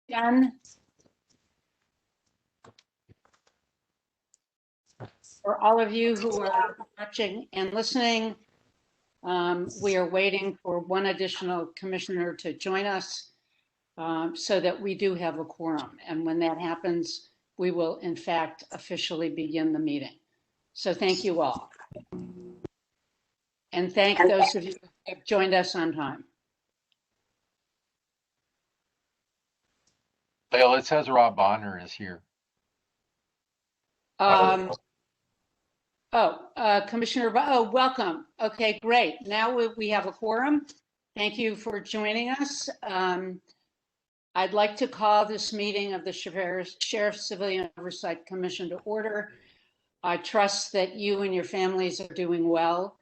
Done. For all of you who are watching and listening, we are waiting for one additional commissioner to join us so that we do have a quorum. And when that happens, we will in fact officially begin the meeting. So thank you all. And thank those of you who have joined us on time. Dale, it says Rob Bonner is here. Commissioner, welcome. Okay, great. Now we have a quorum. Thank you for joining us. I'd like to call this meeting of the Sheriff's Civilian Oversight Commission to order. I trust that you and your families are doing well.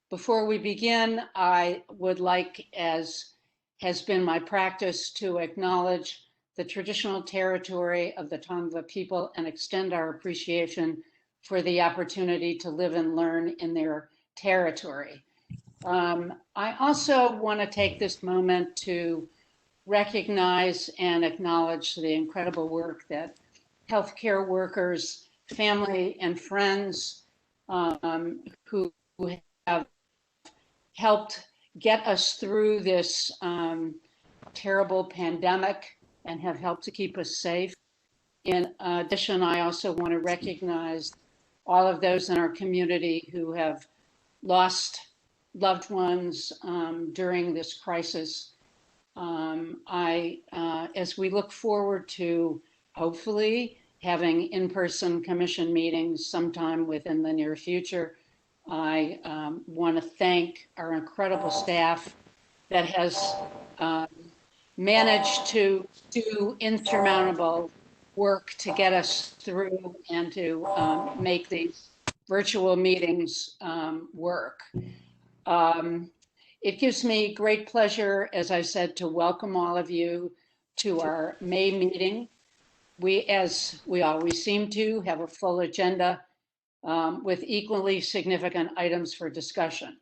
Before we begin, I would like, as has been my practice, to acknowledge the traditional territory of the Tongva people and extend our appreciation for the opportunity to live and learn in their territory. I also want to take this moment to recognize and acknowledge the incredible work that healthcare workers, family and friends who have helped get us through this terrible pandemic and have helped to keep us safe. In addition, I also want to recognize all of those in our community who have lost loved ones during this crisis. As we look forward to hopefully having in-person commission meetings sometime within the near future, I want to thank our incredible staff that has managed to do insurmountable work to get us through and to make these virtual meetings work. It gives me great pleasure, as I said, to welcome all of you to our May meeting. We, as we always seem to, have a full agenda with equally significant items for discussion.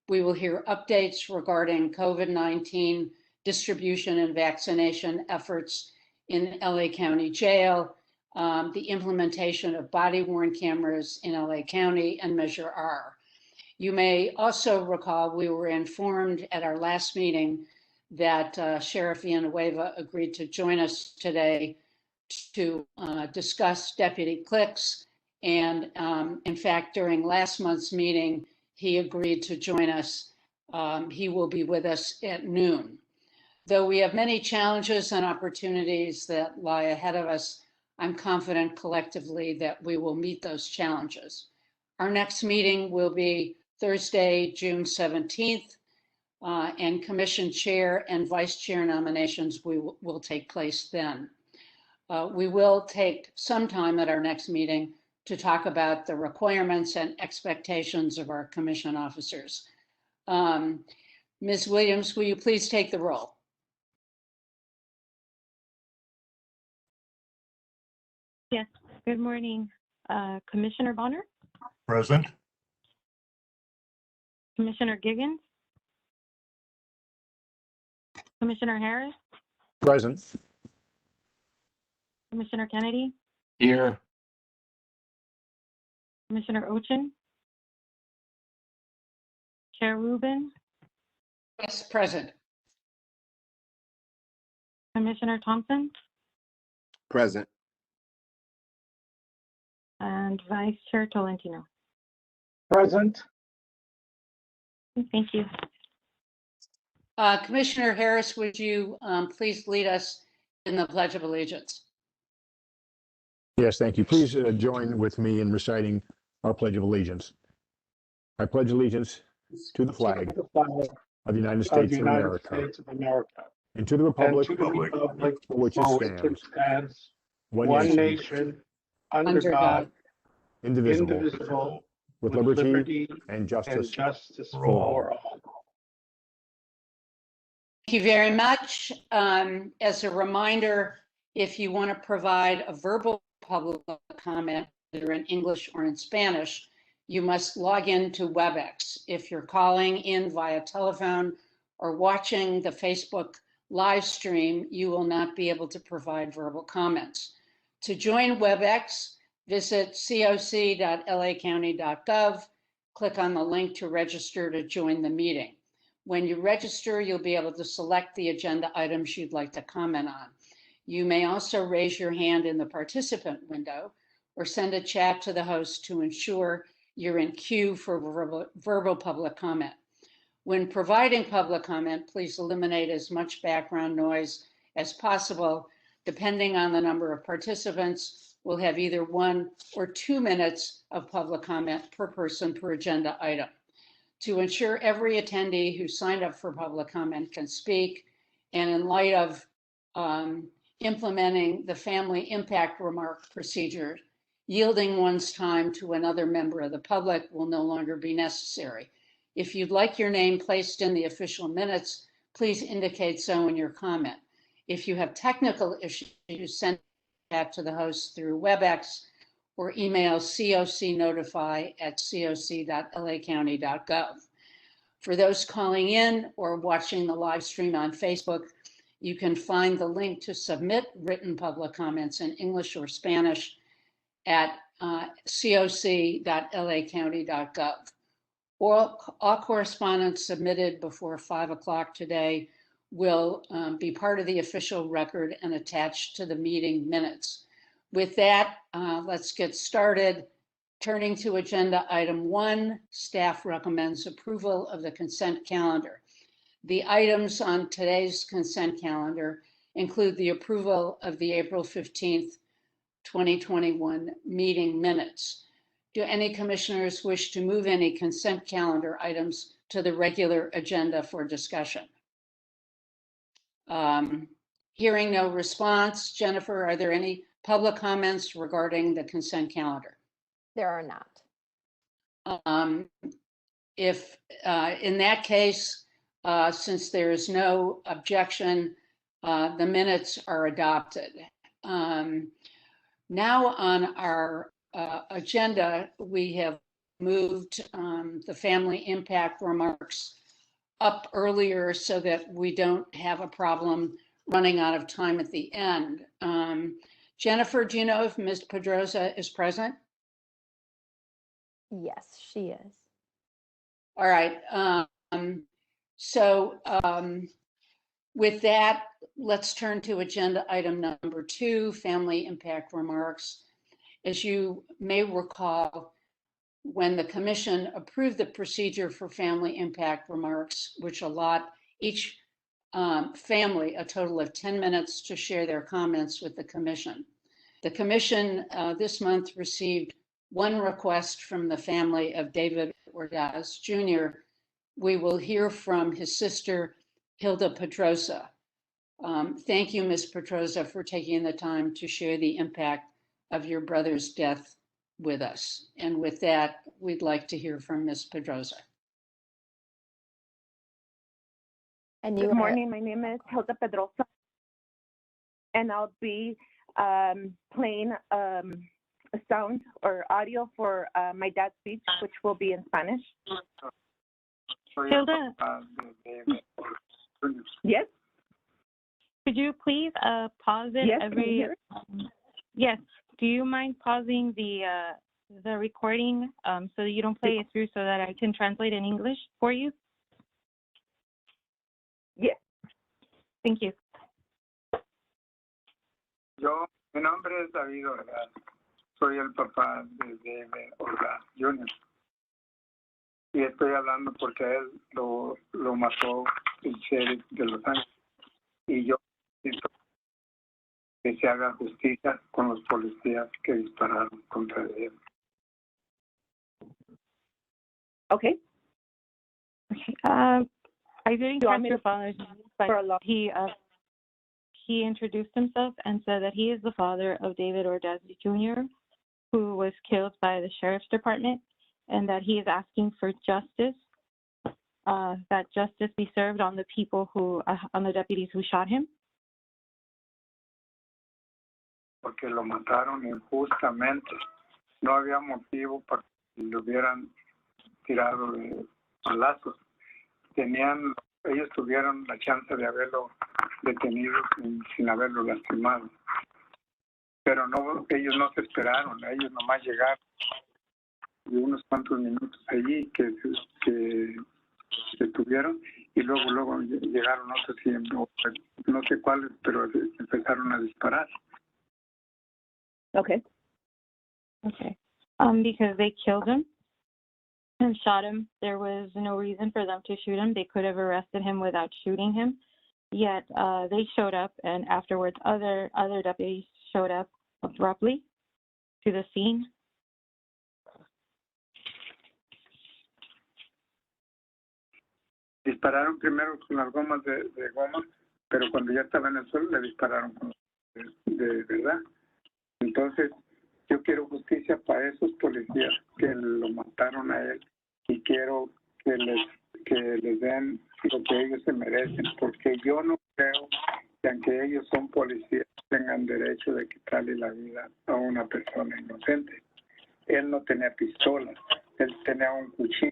We will hear updates regarding COVID-19 distribution and vaccination efforts in LA County Jail, the implementation of body-worn cameras in LA County, and Measure R. You may also recall we were informed at our last meeting that Sheriff Villanueva agreed to join us today to discuss Deputy Clicks. And in fact, during last month's meeting, he agreed to join us. He will be with us at noon. Though we have many challenges and opportunities that lie ahead of us, I'm confident collectively that we will meet those challenges. Our next meeting will be Thursday, June 17th, and Commission Chair and Vice Chair nominations will take place then. We will take some time at our next meeting to talk about the requirements and expectations of our Commission officers. Ms. Williams, will you please take the roll? Yes, good morning. Commissioner Bonner? Present. Commissioner Giggins? Commissioner Harris? Present. Commissioner Kennedy? Here. Commissioner Ochin? Chair Rubin? Yes, present. Commissioner Thompson? Present. And Vice Chair Tolentino. Present. Thank you. Commissioner Harris, would you please lead us in the Pledge of Allegiance? Yes, thank you. Please join with me in reciting our Pledge of Allegiance. I pledge allegiance to the flag of the United States of America and to the republic for which it stands, one nation, under God, indivisible, with liberty and justice for all. Thank you very much. As a reminder, if you want to provide a verbal public comment, either in English or in Spanish, you must log into WebEx. If you're calling in via telephone or watching the Facebook live stream, you will not be able to provide verbal comments. To join WebEx, visit coc.lacounty.gov, click on the link to register to join the meeting. When you register, you'll be able to select the agenda items you'd like to comment on. You may also raise your hand in the participant window or send a chat to the host to ensure you're in queue for verbal public comment. When providing public comment, please eliminate as much background noise as possible. Depending on the number of participants, we'll have either 1 or 2 minutes of public comment per person per agenda item. To ensure every attendee who signed up for public comment can speak, and in light of implementing the family impact remark procedure, yielding one's time to another member of the public will no longer be necessary. If you'd like your name placed in the official minutes, please indicate so in your comment. If you have technical issues, send that to the host through WebEx or email cocnotify@coc.lacounty.gov. For those calling in or watching the live stream on Facebook, you can find the link to submit written public comments in English or Spanish at coc.lacounty.gov. All correspondence submitted before 5 o'clock today will be part of the official record and attached to the meeting minutes. With that, let's get started. Turning to agenda item 1, staff recommends approval of the consent calendar. The items on today's consent calendar include the approval of the April 15th, 2021 meeting minutes. Do any commissioners wish to move any consent calendar items to the regular agenda for discussion? Hearing no response, Jennifer, are there any public comments regarding the consent calendar? There are not. If in that case, since there is no objection, the minutes are adopted. Now on our agenda, we have moved the family impact remarks up earlier so that we don't have a problem running out of time at the end. Jennifer, do you know if Ms. Pedrosa is present? Yes, she is. All right. With that, let's turn to agenda item number 2, family impact remarks. As you may recall, when the commission approved the procedure for family impact remarks, which allot each family a total of 10 minutes to share their comments with the commission. The commission this month received one request from the family of David Ordaz Jr. We will hear from his sister, Hilda Pedrosa. Thank you, Ms. Pedrosa, for taking the time to share the impact of your brother's death with us. And with that, we'd like to hear from Ms. Pedrosa. And Good morning. My name is Hilda Pedrosa, and I'll be playing a sound or audio for my dad's speech, which will be in Spanish. Hilda, Yes? could you please pause it Yes, can you hear it? Yes. Do you mind pausing the recording so that you don't play it through so that I can translate in English for you? Yes. Thank you. Mi nombre es David Orgaz. Soy el papá de David Orgaz Jr. Y estoy hablando porque a él lo mató el sheriff de Los Ángeles. Y yo necesito que se haga justicia con los policías que dispararon contra él. Okay. I didn't Do you catch want me your to- father's name, for a but long- he introduced himself and said that he is the father of David Ordaz Jr., who was killed by the sheriff's department, and that he is asking for justice, that justice be served on the people who, on the deputies who shot him. Porque lo mataron injustamente. No había motivo para que le hubieran tirado de balazos. Ellos tuvieron la chance de haberlo detenido sin haberlo lastimado. Pero no, ellos no se esperaron, ellos nomás llegaron y unos cuantos minutos allí que se tuvieron y luego llegaron otros y no sé cuáles, pero empezaron a disparar. Okay. Okay. Because they killed him and shot him. There was no reason for them to shoot him. They could have arrested him without shooting him. Yet they showed up, and afterwards other deputies showed up abruptly to the scene. Dispararon primero con las gomas de goma, pero cuando ya estaba en el suelo le dispararon con de verdad. Entonces, yo quiero justicia para esos policías que lo mataron a él y quiero que les den lo que ellos se merecen, porque yo no creo que aunque ellos son policías tengan derecho de quitarle la vida a una persona inocente. Él no tenía pistola, él tenía un cuchillo,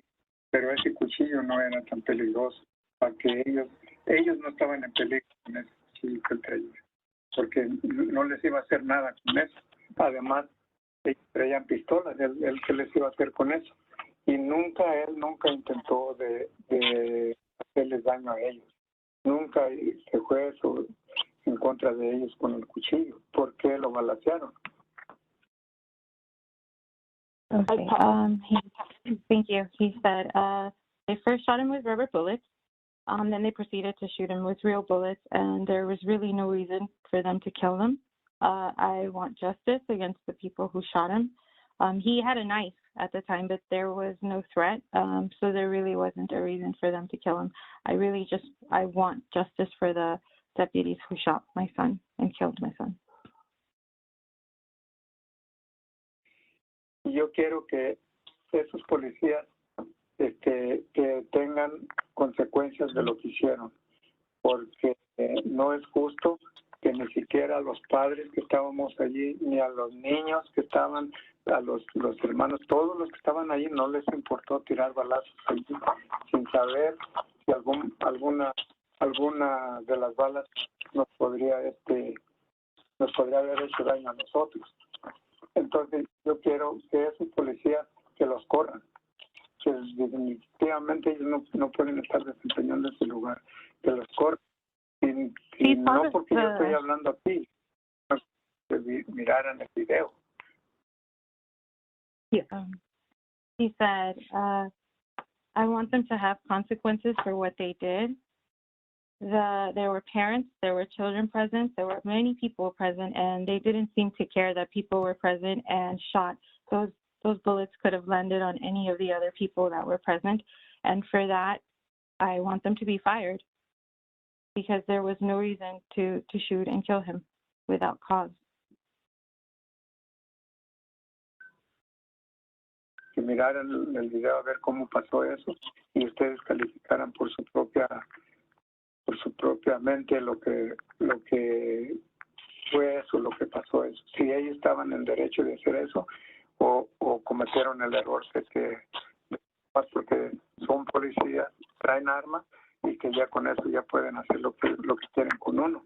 pero ese cuchillo no era tan peligroso, para que ellos no estaban en peligro con ese cuchillo que él traía, porque no les iba a hacer nada con eso. Además, ellos traían pistolas, él qué les iba a hacer con eso. Y él nunca intentó de hacerles daño a ellos. Nunca se fue eso en contra de ellos con el cuchillo. ¿Por qué lo balacearon? Okay. Thank you. He said they first shot him with rubber bullets. Then they proceeded to shoot him with real bullets, and there was really no reason for them to kill him. I want justice against the people who shot him. He had a knife at the time, but there was no threat, so there really wasn't a reason for them to kill him. I want justice for the deputies who shot my son and killed my son. Yo quiero que esos policías que tengan consecuencias de lo que hicieron, porque no es justo que ni siquiera a los padres que estábamos allí, ni a los niños que estaban, a los hermanos, todos los que estaban allí, no les importó tirar balazos allí, sin saber si alguna de las balas nos podría haber hecho daño a nosotros. Entonces, yo quiero que esos policías que los corran, que definitivamente ellos no pueden estar desempeñando ese lugar, que los corran. Y no porque yo estoy hablando aquí, que miraran el video. He said, I want them to have consequences for what they did. There were parents, there were children present, there were many people present, and they didn't seem to care that people were present and shot. Those bullets could have landed on any of the other people that were present, and for that, I want them to be fired because there was no reason to shoot and kill him without cause. Que miraran el video a ver cómo pasó eso y ustedes calificaran por su propia mente lo que fue eso, lo que pasó eso. Si ellos estaban en derecho de hacer eso o cometieron el error porque son policías, traen armas y que ya con eso ya pueden hacer lo que quieren con uno.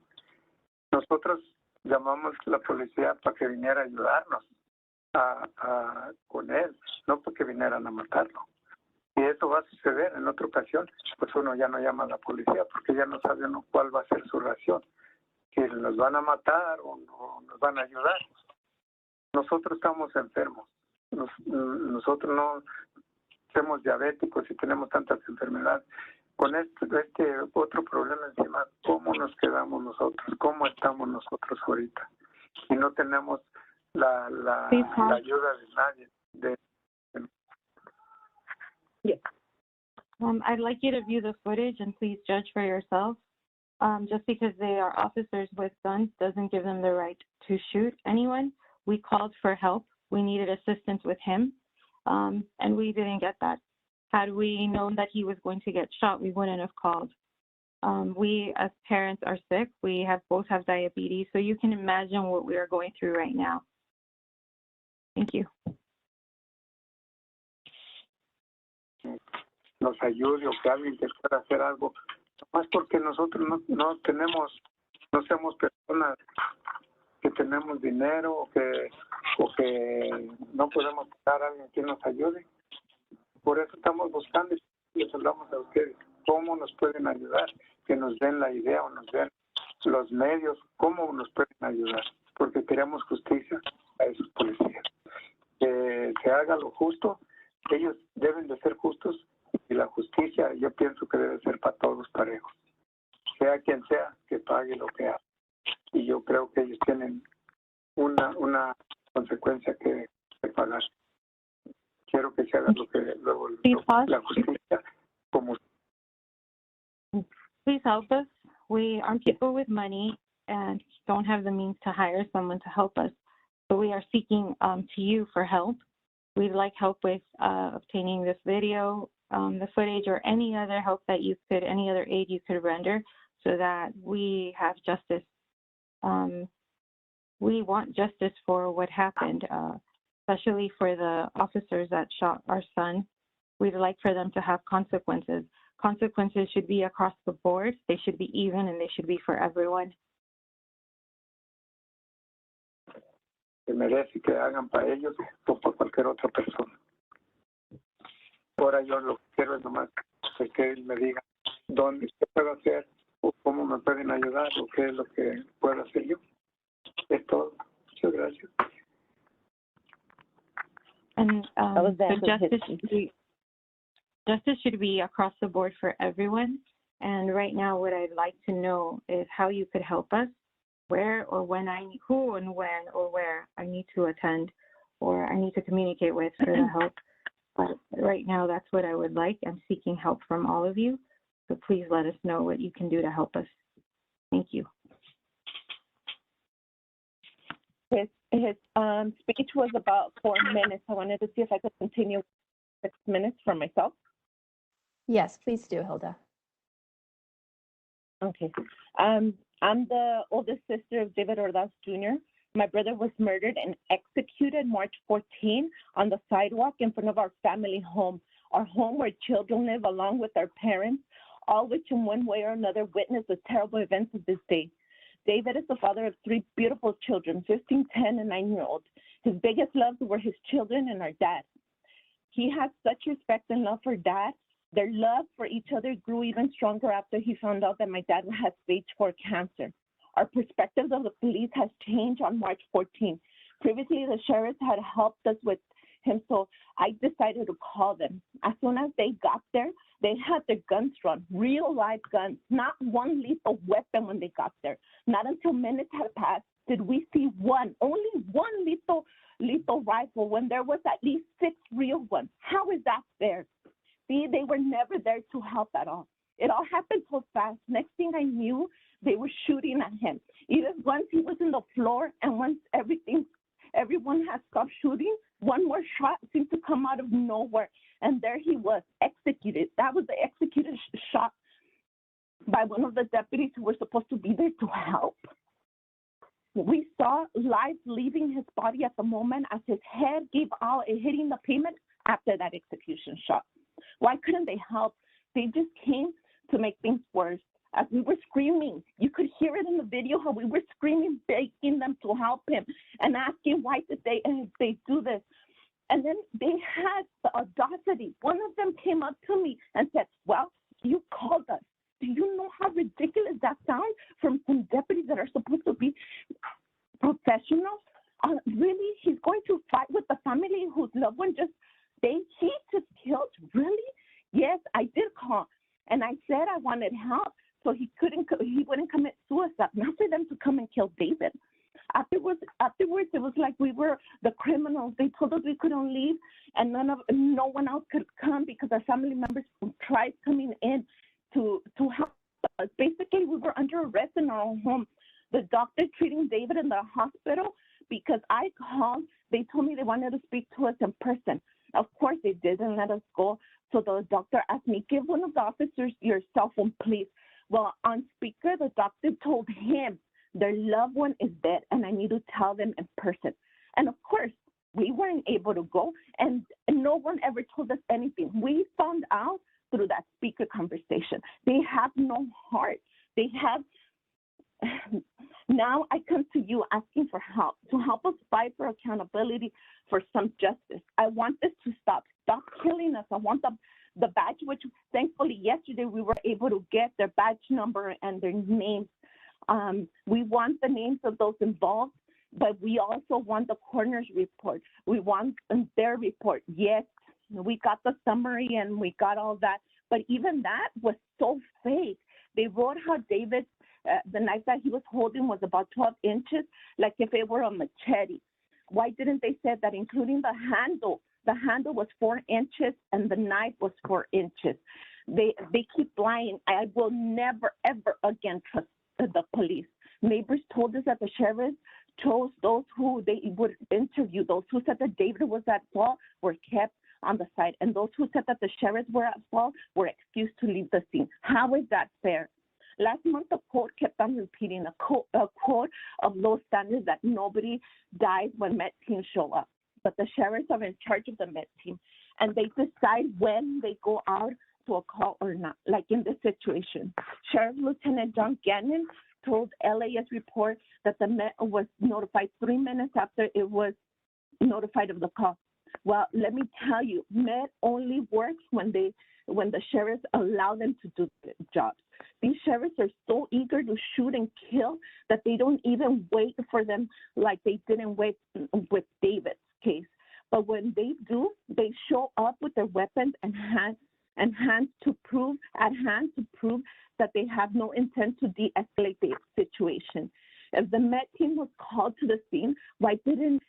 Nosotros llamamos a la policía para que viniera a ayudarnos con él, no porque vinieran a matarlo. Y eso va a suceder en otra ocasión, pues uno ya no llama a la policía porque ya no sabe uno cuál va a ser su reacción, que nos van a matar o nos van a ayudar. Nosotros estamos enfermos, nosotros no somos diabéticos y tenemos tantas enfermedades. Con este otro problema encima, ¿cómo nos quedamos nosotros? ¿Cómo estamos nosotros ahorita? Y no tenemos la ayuda de nadie. Yeah. I'd like you to view the footage and please judge for yourself. Just because they are officers with guns doesn't give them the right to shoot anyone. We called for help. We needed assistance with him, and we didn't get that. Had we known that he was going to get shot, we wouldn't have called. We, as parents, are sick. We both have diabetes, so you can imagine what we are going through right now. Thank you. Nos ayude o que alguien que pueda hacer algo, más porque nosotros no tenemos no seamos personas que tenemos dinero o que no podemos pagar a alguien que nos ayude. Por eso estamos buscando y les hablamos a ustedes cómo nos pueden ayudar, que nos den la idea o nos den los medios, cómo nos pueden ayudar, porque queremos justicia a esos policías. Que se haga lo justo, ellos deben de ser justos y la justicia yo pienso que debe ser para todos parejos. Sea quien sea, que pague lo que haga. Y yo creo que ellos tienen una consecuencia que pagar. Quiero que se haga lo que luego la justicia como. Please help us. We are people with money and don't have the means to hire someone to help us. So we are seeking to you for help. We'd like help with obtaining this video, the footage, or any other help that you could, any other aid you could render so that we have justice. We want justice for what happened, especially for the officers that shot our son. We'd like for them to have consequences. Consequences should be across the board. They should be even and they should be for everyone. Que merece que hagan para ellos o para cualquier otra persona. Ahora yo lo que quiero es nomás que él me diga dónde, qué puedo hacer o cómo me pueden ayudar o qué es lo que puedo hacer yo. Es todo. Muchas gracias. And so justice should be across the board for everyone. And right now, what I'd like to know is how you could help us, where or when who and when or where I need to attend or I need to communicate with for the help. But right now, that's what I would like. I'm seeking help from all of you. So please let us know what you can do to help us. Thank you. His speech was about 4 minutes. I wanted to see if I could continue 6 minutes for myself. Yes, please do, Hilda. Okay. I'm the oldest sister of David Ordaz Jr. My brother was murdered and executed March 14 on the sidewalk in front of our family home, our home where children live along with our parents, all which in one way or another witnessed the terrible events of this day. David is the father of 3 beautiful children, 15, 10, and 9-year-olds. His biggest loves were his children and our dad. He had such respect and love for dad. Their love for each other grew even stronger after he found out that my dad had stage 4 cancer. Our perspective of the police has changed on March 14. Previously, the sheriffs had helped us with him, so I decided to call them. As soon as they got there, they had their guns drawn, real live guns, not one lethal weapon when they got there. Not until minutes had passed did we see only one lethal rifle when there was at least 6 real ones. How is that fair? See, they were never there to help at all. It all happened so fast. Next thing I knew, they were shooting at him. Even once he was in the floor and once everyone had stopped shooting, one more shot seemed to come out of nowhere. And there he was, executed. That was the executed shot by one of the deputies who were supposed to be there to help. We saw life leaving his body at the moment as his head gave out, hitting the pavement after that execution shot. Why couldn't they help? They just came to make things worse. As we were screaming, you could hear it in the video how we were screaming, begging them to help him and asking why did they do this. And then they had the audacity. One of them came up to me and said, well, you called us. Do you know how ridiculous that sounds from some deputies that are supposed to be professionals? Really? He's going to fight with the family whose loved one he just killed? Really? Yes, I did call. And I said I wanted help so he wouldn't commit suicide, not for them to come and kill David. Afterwards, it was like we were the criminals. They told us we couldn't leave, and no one else could come because our family members tried coming in to help us. Basically, we were under arrest in our own home. The doctor treating David in the hospital, because I called, they told me they wanted to speak to us in person. Of course, they didn't let us go. So the doctor asked me, give one of the officers your cell phone, please. Well, on speaker, the doctor told him their loved one is dead and I need to tell them in person. And of course, we weren't able to go and no one ever told us anything. We found out through that speaker conversation. They have no heart. They have Now I come to you asking for help, to help us fight for accountability, for some justice. I want this to stop. Stop killing us. I want the badge, which thankfully yesterday we were able to get their badge number and their names. We want the names of those involved, but we also want the coroner's report. We want their report. Yes, we got the summary and we got all that, but even that was so fake. They wrote how David, the knife that he was holding was about 12 inches, like if it were a machete. Why didn't they say that including the handle? The handle was 4 inches and the knife was 4 inches. They keep lying. I will never, ever again trust the police. Neighbors told us that the sheriff chose those who they would interview. Those who said that David was at fault were kept on the side, and those who said that the sheriffs were at fault were excused to leave the scene. How is that fair? Last month, the court kept on repeating a quote of low standards that nobody dies when Met teams show up. But the sheriffs are in charge of the Met team, and they decide when they go out to a call or not, like in this situation. Sheriff Lieutenant John Gannon told LAS report that the Met was notified 3 minutes after it was notified of the call. Well, let me tell you, Met only works when the sheriffs allow them to do the jobs. These sheriffs are so eager to shoot and kill that they don't even wait for them like they didn't wait with David's case. But when they do, they show up with their weapons and hands to prove that they have no intent to de-escalate the situation. If the Met team was called to the scene, why did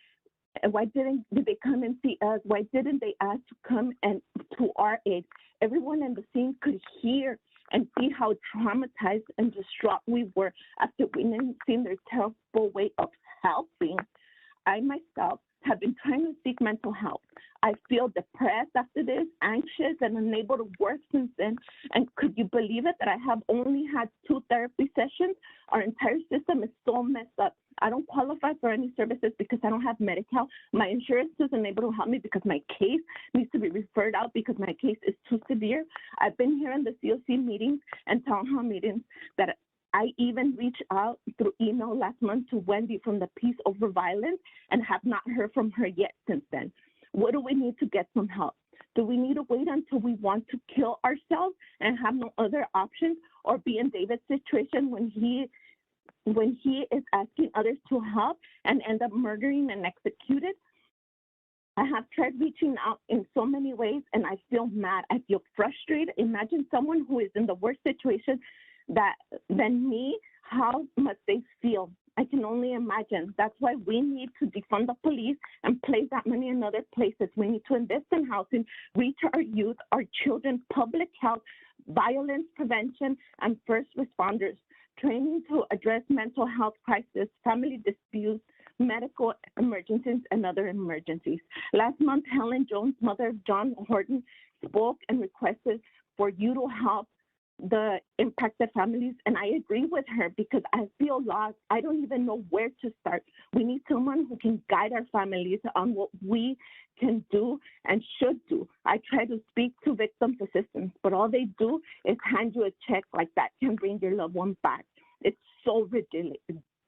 they come and see us? Why didn't they ask to come and to our aid? Everyone in the scene could hear and see how traumatized and distraught we were after witnessing their terrible way of helping. I myself have been trying to seek mental health. I feel depressed after this, anxious, and unable to work since then. And could you believe it that I have only had 2 therapy sessions? Our entire system is so messed up. I don't qualify for any services because I don't have Medi-Cal. My insurance isn't able to help me because my case needs to be referred out because my case is too severe. I've been here in the COC meetings and town hall meetings that I even reached out through email last month to Wendy from the Peace Over Violence and have not heard from her yet since then. What do we need to get some help? Do we need to wait until we want to kill ourselves and have no other options, or be in David's situation when he is asking others to help and end up murdering and executed? I have tried reaching out in so many ways and I feel mad. I feel frustrated. Imagine someone who is in the worst situation than me, how must they feel? I can only imagine. That's why we need to defund the police and place that money in other places. We need to invest in housing, reach our youth, our children, public health, violence prevention, and first responders, training to address mental health crisis, family disputes, medical emergencies, and other emergencies. Last month, Helen Jones, mother of John Horton, spoke and requested for you to help the impacted families, and I agree with her because I feel lost. I don't even know where to start. We need someone who can guide our families on what we can do and should do. I try to speak to victims assistance, but all they do is hand you a check like that can bring your loved one back. It's so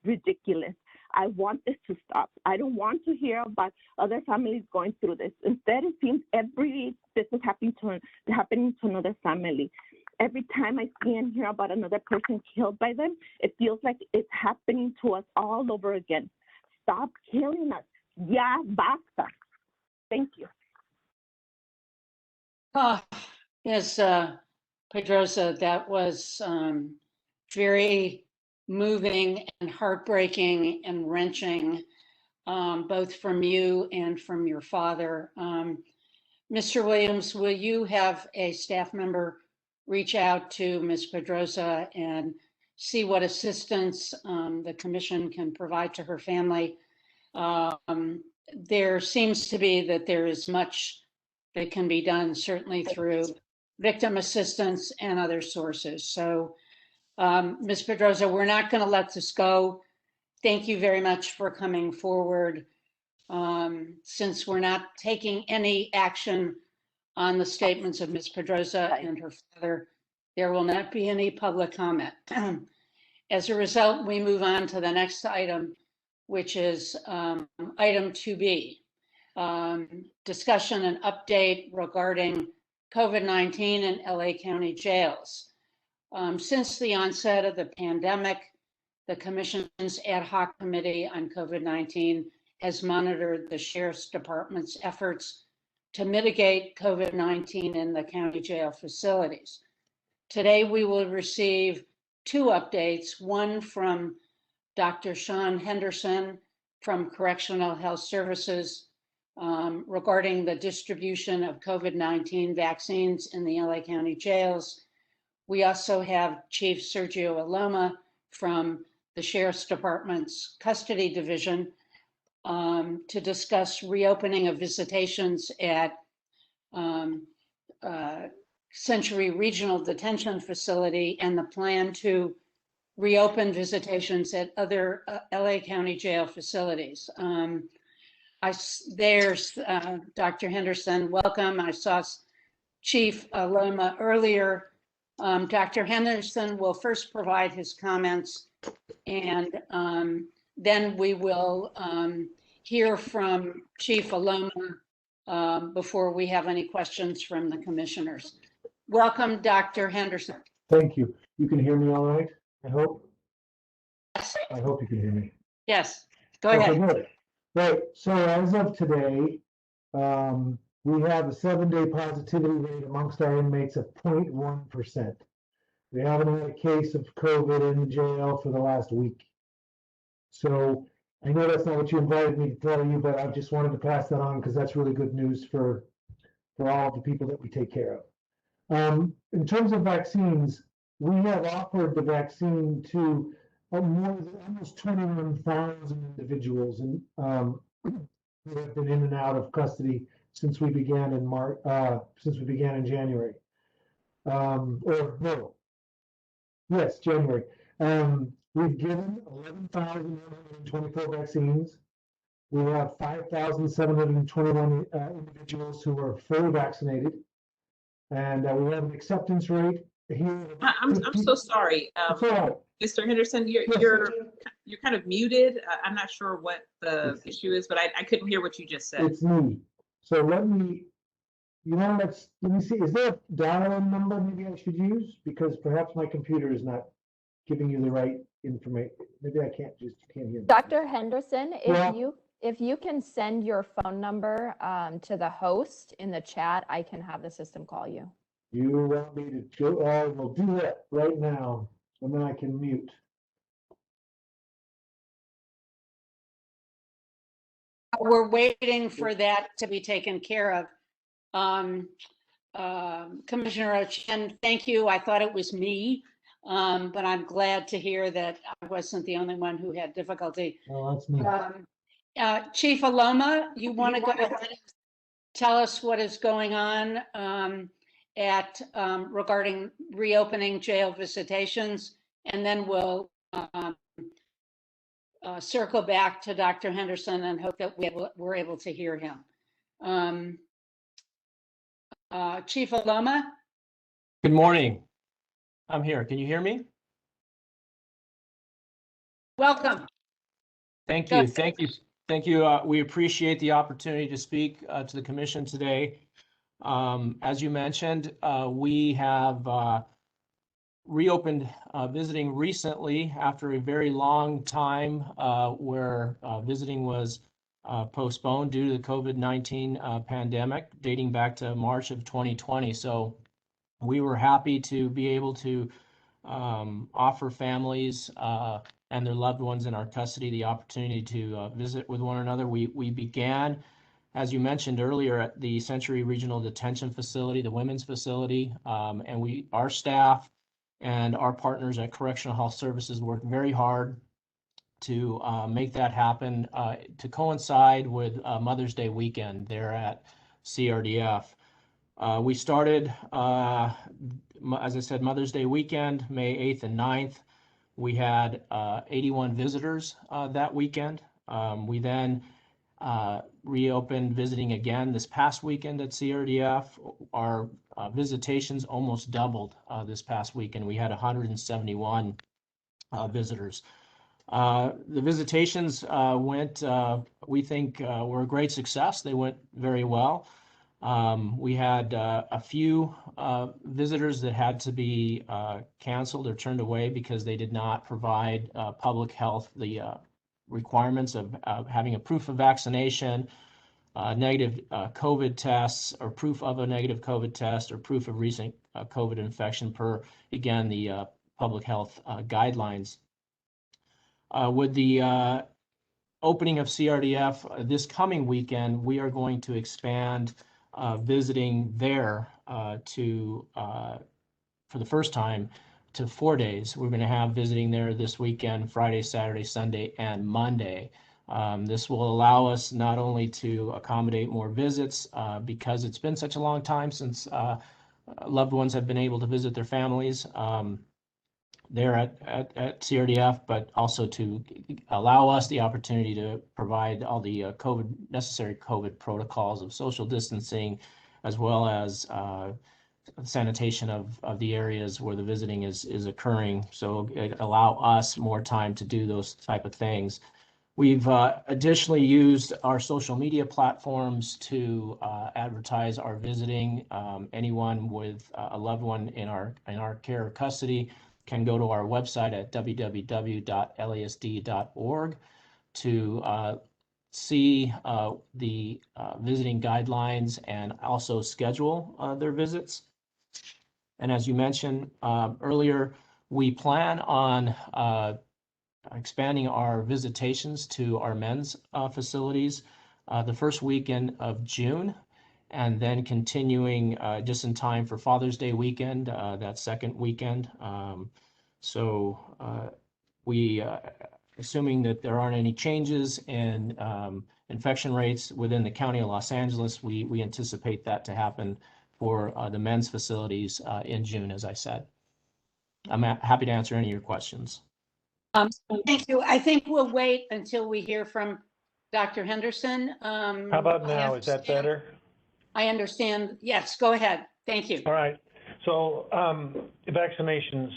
ridiculous. I want this to stop. I don't want to hear about other families going through this. Instead, it seems this is happening to another family. Every time I see and hear about another person killed by them, it feels like it's happening to us all over again. Stop killing us. Ya basta. Thank you. Yes, Pedrosa, that was very moving and heartbreaking and wrenching, both from you and from your father. Mr. Williams, will you have a staff member reach out to Ms. Pedrosa and see what assistance the commission can provide to her family? There seems to be that there is much that can be done, certainly through victim assistance and other sources. So, Ms. Pedrosa, we're not going to let this go. Thank you very much for coming forward. Since we're not taking any action on the statements of Ms. Pedrosa and her father, there will not be any public comment. As a result, we move on to the next item, which is item 2B, discussion and update regarding COVID-19 in LA County jails. Since the onset of the pandemic, the Commission's Ad Hoc Committee on COVID-19 has monitored the Sheriff's Department's efforts to mitigate COVID-19 in the county jail facilities. Today, we will receive two updates, one from Dr. Sean Henderson from Correctional Health Services regarding the distribution of COVID-19 vaccines in the LA County jails. We also have Chief Sergio Aloma from the Sheriff's Department's Custody Division to discuss reopening of visitations at Century Regional Detention Facility and the plan to reopen visitations at other LA County jail facilities. There's Dr. Henderson, welcome. I saw Chief Aloma earlier. Dr. Henderson will first provide his comments, and then we will hear from Chief Aloma before we have any questions from the commissioners. Welcome, Dr. Henderson. Thank you. You can hear me all right, I hope? Yes. I hope you can hear me. Yes, go ahead. Good. Right, so as of today, we have a 7-day positivity rate amongst our inmates of 0.1%. We haven't had a case of COVID in the jail for the last week. So I know that's not what you invited me to tell you, but I just wanted to pass that on because that's really good news for all of the people that we take care of. In terms of vaccines, we have offered the vaccine to almost 21,000 individuals and who have been in and out of custody since we began in January. January. We've given 11,124 vaccines. We have 5,721 individuals who are fully vaccinated, and we have an acceptance rate here. I'm so sorry, Mr. Henderson. You're kind of muted. I'm not sure what the issue is, but I couldn't hear what you just said. It's me. So let me see. Is there a dial-in number maybe I should use? Because perhaps my computer is not giving you the right information. Maybe I can't hear me. Dr. Henderson, if you can send your phone number to the host in the chat, I can have the system call you. You want me to go? I will do that right now, and then I can mute. We're waiting for that to be taken care of. Commissioner O'Chen, thank you. I thought it was me, but I'm glad to hear that I wasn't the only one who had difficulty. Oh, that's me. Chief Aloma, you want to go ahead and tell us what is going on regarding reopening jail visitations, and then we'll circle back to Dr. Henderson and hope that we're able to hear him. Chief Aloma? Good morning. I'm here. Can you hear me? Welcome. Thank you. Thank you. Thank you. We appreciate the opportunity to speak to the commission today. As you mentioned, we have reopened visiting recently after a very long time where visiting was postponed due to the COVID-19 pandemic dating back to March of 2020. So we were happy to be able to offer families and their loved ones in our custody the opportunity to visit with one another. We began, as you mentioned earlier, at the Century Regional Detention Facility, the women's facility, and our staff and our partners at Correctional Health Services worked very hard to make that happen to coincide with Mother's Day weekend there at CRDF. We started, as I said, Mother's Day weekend, May 8th and 9th. We had 81 visitors that weekend. We then reopened visiting again this past weekend at CRDF. Our visitations almost doubled this past weekend. We had 171 visitors. The visitations went, we think, were a great success. They went very well. We had a few visitors that had to be canceled or turned away because they did not provide public health the requirements of having a proof of vaccination, negative COVID tests, or proof of a negative COVID test, or proof of recent COVID infection per, again, the public health guidelines. With the opening of CRDF this coming weekend, we are going to expand visiting there for the first time to 4 days. We're going to have visiting there this weekend, Friday, Saturday, Sunday, and Monday. This will allow us not only to accommodate more visits because it's been such a long time since loved ones have been able to visit their families there at CRDF, but also to allow us the opportunity to provide all the necessary COVID protocols of social distancing, as well as sanitation of the areas where the visiting is occurring. So it allow us more time to do those type of things. We've additionally used our social media platforms to advertise our visiting. Anyone with a loved one in our care or custody can go to our website at www.lasd.org to see the visiting guidelines and also schedule their visits. And as you mentioned earlier, we plan on expanding our visitations to our men's facilities the first weekend of June, and then continuing just in time for Father's Day weekend, that second weekend. We, assuming that there aren't any changes in infection rates within the County of Los Angeles, we anticipate that to happen for the men's facilities in June, as I said. I'm happy to answer any of your questions. Thank you. I think we'll wait until we hear from Dr. Henderson. How about now? Is that better? I understand. Yes, go ahead. Thank you. All right. So vaccinations,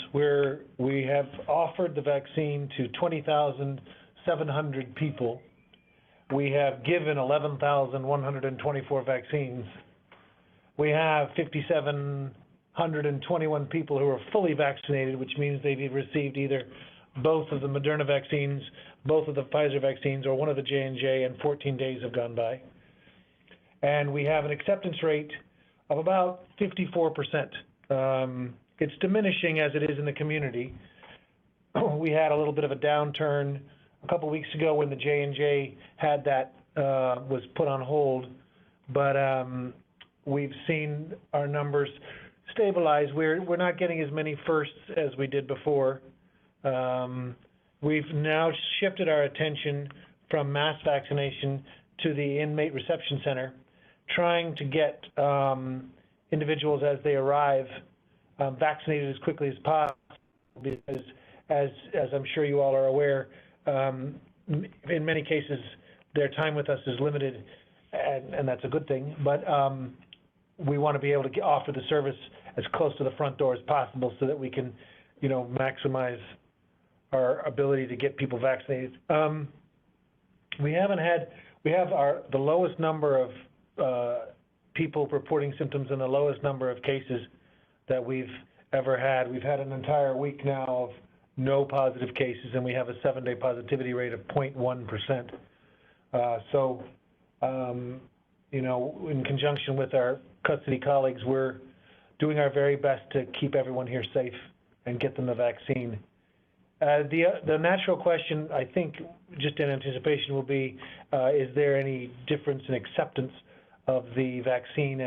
we have offered the vaccine to 20,700 people. We have given 11,124 vaccines. We have 5,721 people who are fully vaccinated, which means they've received either both of the Moderna vaccines, both of the Pfizer vaccines, or one of the J&J, and 14 days have gone by. And we have an acceptance rate of about 54%. It's diminishing as it is in the community. We had a little bit of a downturn a couple weeks ago when the J&J had that was put on hold, but we've seen our numbers stabilize. We're not getting as many firsts as we did before. We've now shifted our attention from mass vaccination to the inmate reception center, trying to get individuals as they arrive vaccinated as quickly as possible, because as I'm sure you all are aware, in many cases their time with us is limited, and that's a good thing, but we want to be able to offer the service as close to the front door as possible so that we can, maximize our ability to get people vaccinated. We have the lowest number of people reporting symptoms and the lowest number of cases that we've ever had. We've had an entire week now of no positive cases, and we have a 7-day positivity rate of 0.1%. In conjunction with our custody colleagues, we're doing our very best to keep everyone here safe and get them the vaccine. The natural question, I think, just in anticipation, will be, is there any difference in acceptance of the vaccine?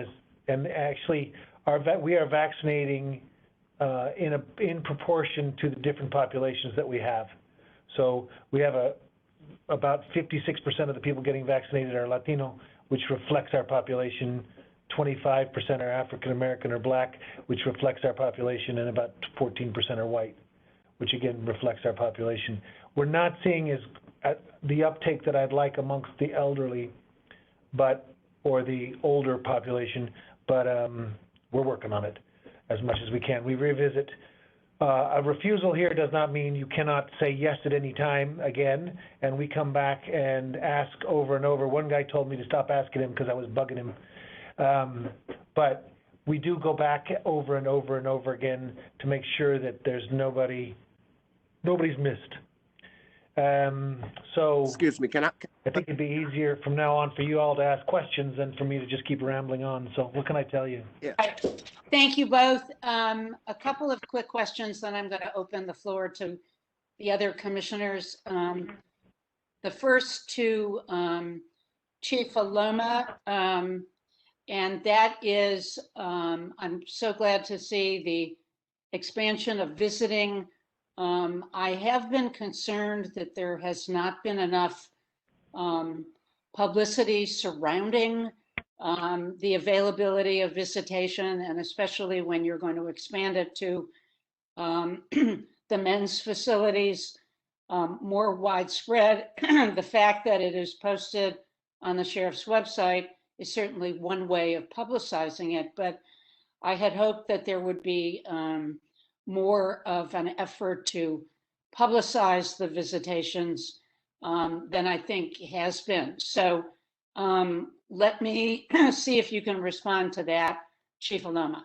And actually, we are vaccinating in proportion to the different populations that we have. So we have about 56% of the people getting vaccinated are Latino, which reflects our population. 25% are African American or Black, which reflects our population, and about 14% are white, which again reflects our population. We're not seeing the uptake that I'd like amongst the elderly, or the older population, but we're working on it as much as we can. We revisit A refusal here does not mean you cannot say yes at any time again, and we come back and ask over and over. One guy told me to stop asking him because I was bugging him. But we do go back over and over and over again to make sure that there's nobody's missed. So Excuse me, I think it'd be easier from now on for you all to ask questions than for me to just keep rambling on. So what can I tell you? Yeah. Thank you both. A couple of quick questions, then I'm going to open the floor to the other commissioners. The first to Chief Aloma, and that is, I'm so glad to see the expansion of visiting. I have been concerned that there has not been enough publicity surrounding the availability of visitation, and especially when you're going to expand it to the men's facilities more widespread. The fact that it is posted on the sheriff's website is certainly one way of publicizing it, but I had hoped that there would be more of an effort to publicize the visitations than I think has been. So let me see if you can respond to that, Chief Aloma.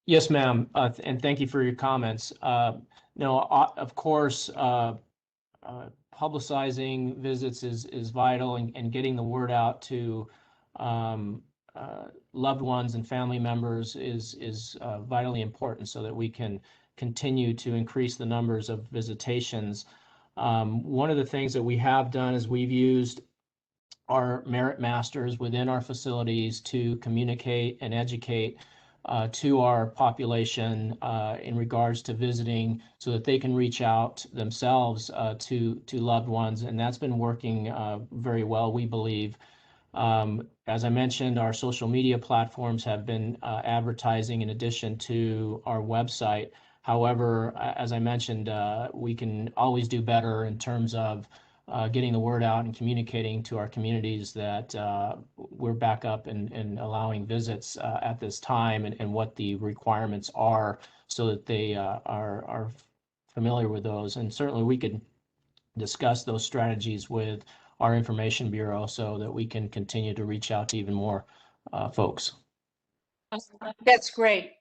Yes, ma'am, and thank you for your comments. No, of course, publicizing visits is vital, and getting the word out to loved ones and family members is vitally important so that we can continue to increase the numbers of visitations. One of the things that we have done is we've used our merit masters within our facilities to communicate and educate to our population in regards to visiting, so that they can reach out themselves to loved ones, and that's been working very well, we believe. As I mentioned, our social media platforms have been advertising in addition to our website. However, as I mentioned, we can always do better in terms of getting the word out and communicating to our communities that we're back up and allowing visits at this time, and what the requirements are, so that they are familiar with those. And certainly we could discuss those strategies with our information bureau so that we can continue to reach out to even more folks. That's great,